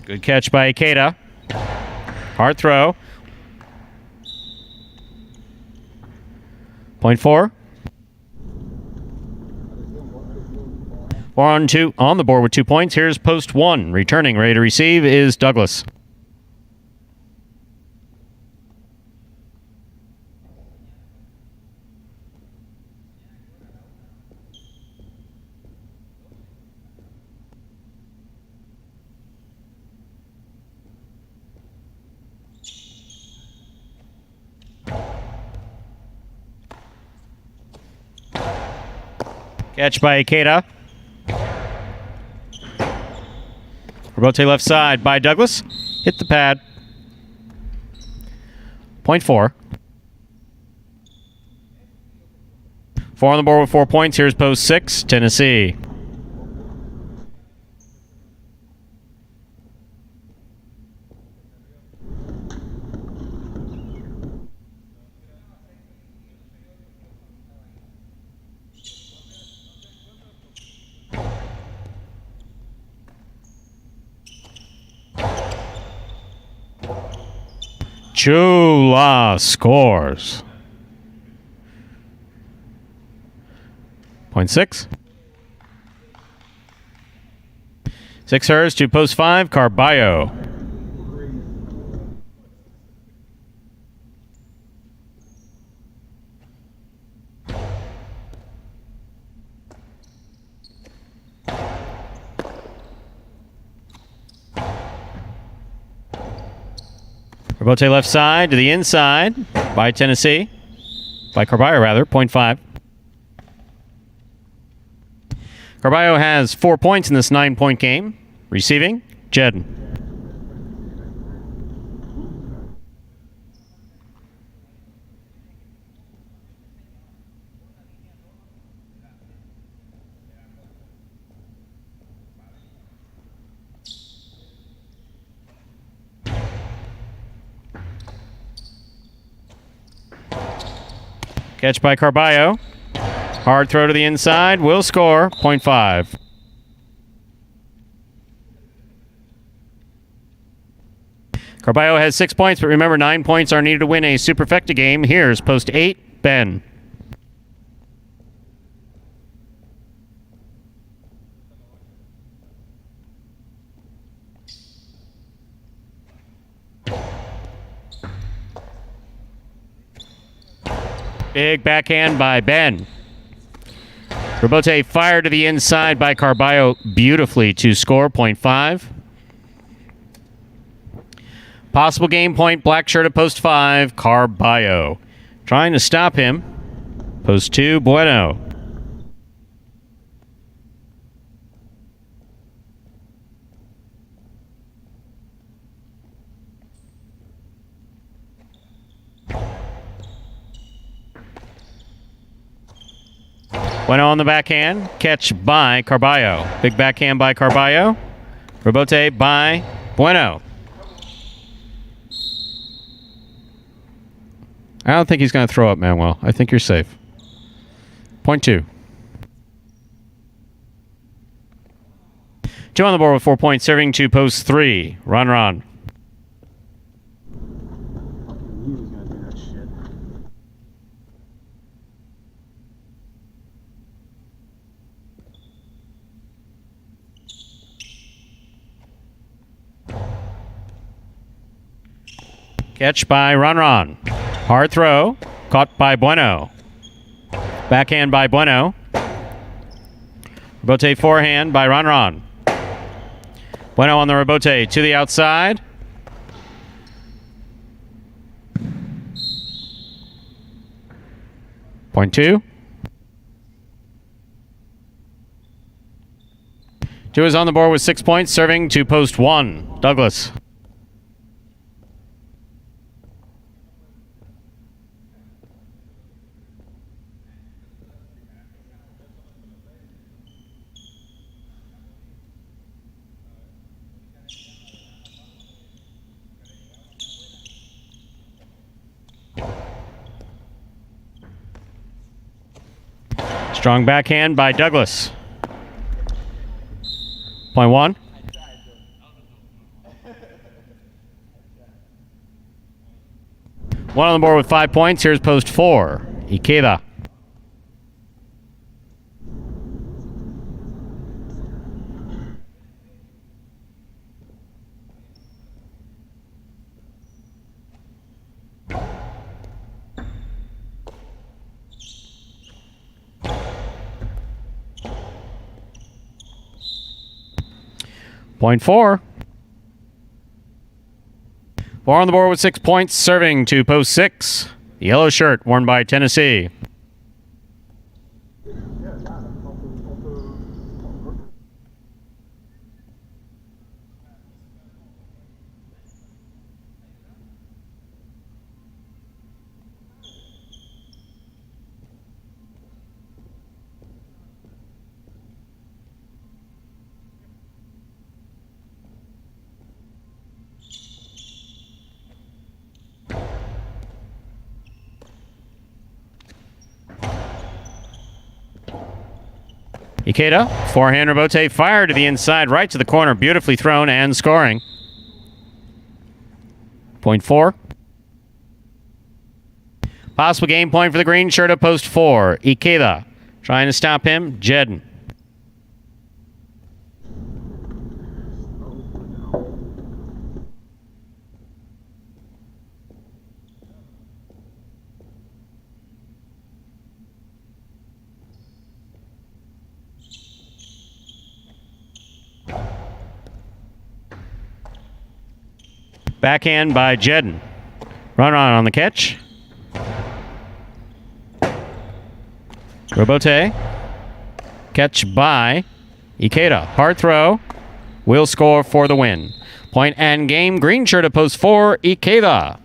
Good catch by Ikeda. Hard throw. Point 4. 4 on 2 on the board with 2 points. Here's post 1. Returning, ready to receive is Douglas. Catch by Ikeda. Rebote left side by Douglas. Hit the pad. Point 4. 4 on the board with 4 points. Here's post 6. Tennessee. Chula scores. Point 6. 6 hers to post 5. Carballo. Rebote left side to the inside by Tennessee. By Carballo, rather. Point 5. Carballo has 4 points in this 9-point game. Receiving, JEDEN. Catch by Carballo. Hard throw to the inside. Will score. 0.5. Carballo has 6 points, but remember, 9 points are needed to win a Superfecta game. Here's post 8, Ben. Big backhand by Ben. Rebote fired to the inside by Carballo beautifully to score. 0.5. Possible game point, black shirt at post 5, Carballo. Trying to stop him. Post 2, Bueno. Bueno on the backhand. Catch by Carballo. Big backhand by Carballo. Rebote by Bueno. I don't think he's going to throw up, Manuel. I think you're safe. 0.2. 2 on the board with 4 points, serving to post 3. Ron. Catch by Ron. Hard throw. Caught by Bueno. Backhand by Bueno. Rebote forehand by Ron. Bueno on the rebote to the outside. Point 2. 2 is on the board with 6 points, serving to post 1. Douglas. Strong backhand by Douglas. 0.1. One on the board with 5 points. Here's post 4. Ikeda. Point 4. 4 on the board with 6 points, serving to post 6. The yellow shirt worn by Tennessee. Ikeda, forehand rebote, fire to the inside, right to the corner, beautifully thrown and scoring. Point 4. Possible game point for the green shirt at post 4. Ikeda trying to stop him. JEDEN. Backhand by JEDEN. Run on the catch. Rebote. Catch by Ikeda. Hard throw. Will score for the win. Point and game. Green shirt at post 4. Ikeda.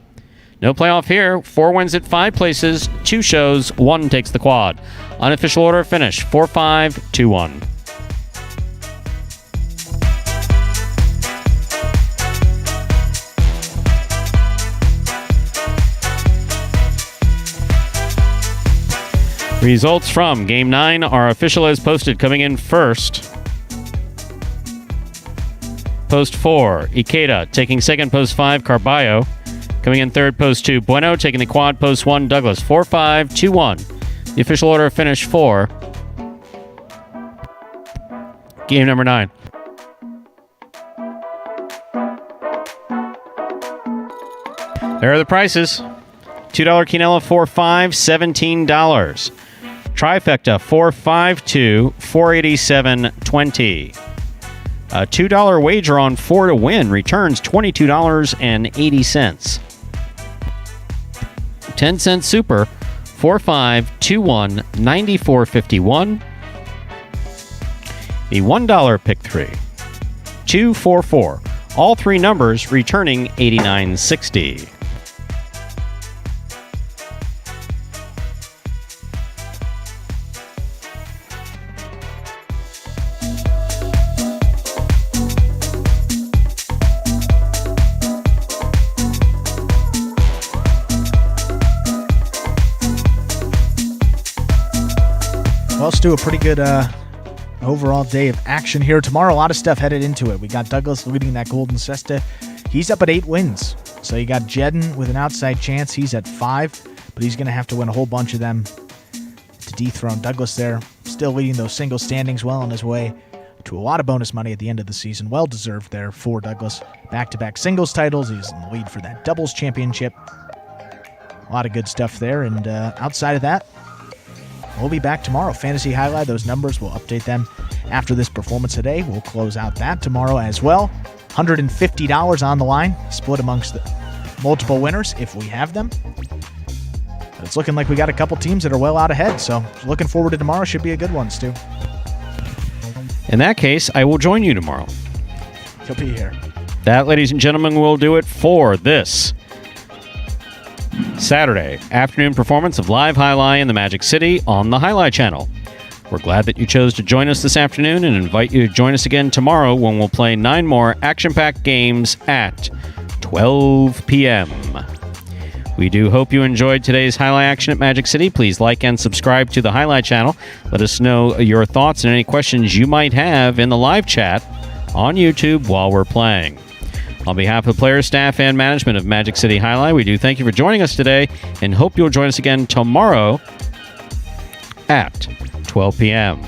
No playoff here. 4 wins at 5 places. 2 shows. 1 takes the quad. Unofficial order of finish. 4-5, 2-1. Results from Game 9 are official as posted. Coming in first, Post 4, Ikeda. Taking second, Post 5, Carballo. Coming in third, Post 2, Bueno. Taking the quad, Post 1, Douglas. 4-5, 2-1. The official order of finish for game number 9. There are the prices. $2 Quiniela, $4.5, $17. Trifecta, $4.52, $487.20. A $2 wager on 4 to win returns $22.80. 10-cent super, 4521 9451. The $1 pick 3, 244. All three numbers returning $89.60. Well, Stu, a pretty good overall day of action here. Tomorrow, a lot of stuff headed into it. We got Douglas leading that Golden Cesta. He's up at 8 wins. So you got JEDEN with an outside chance. He's at 5, but he's going to have to win a whole bunch of them to dethrone Douglas there. Still leading those single standings, well on his way to a lot of bonus money at the end of the season. Well deserved there for Douglas. Back-to-back singles titles. He's in the lead for that doubles championship. A lot of good stuff there. And outside of that, we'll be back tomorrow. Fantasy Highlight, those numbers, we'll update them after this performance today. We'll close out that tomorrow as well. $150 on the line, split amongst the multiple winners if we have them. But it's looking like we got a couple teams that are well out ahead, so looking forward to tomorrow. Should be a good one, Stu. In that case, I will join you tomorrow. He'll be here. That, ladies and gentlemen, will do it for this Saturday afternoon performance of Live Jai-Alai in the Magic City on the Jai-Alai Channel. We're glad that you chose to join us this afternoon and invite you to join us again tomorrow when we'll play 9 more action-packed games at 12 p.m. We do hope you enjoyed today's Jai-Alai action at Magic City. Please like and subscribe to the Jai-Alai Channel. Let us know your thoughts and any questions you might have in the live chat on YouTube while we're playing. On behalf of players, staff, and management of Magic City Jai-Alai, we do thank you for joining us today and hope you'll join us again tomorrow at 12 p.m.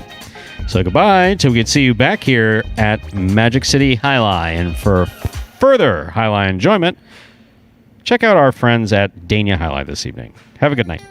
So goodbye till we can see you back here at Magic City Jai-Alai. And for further Jai-Alai enjoyment, check out our friends at Dania Jai-Alai this evening. Have a good night.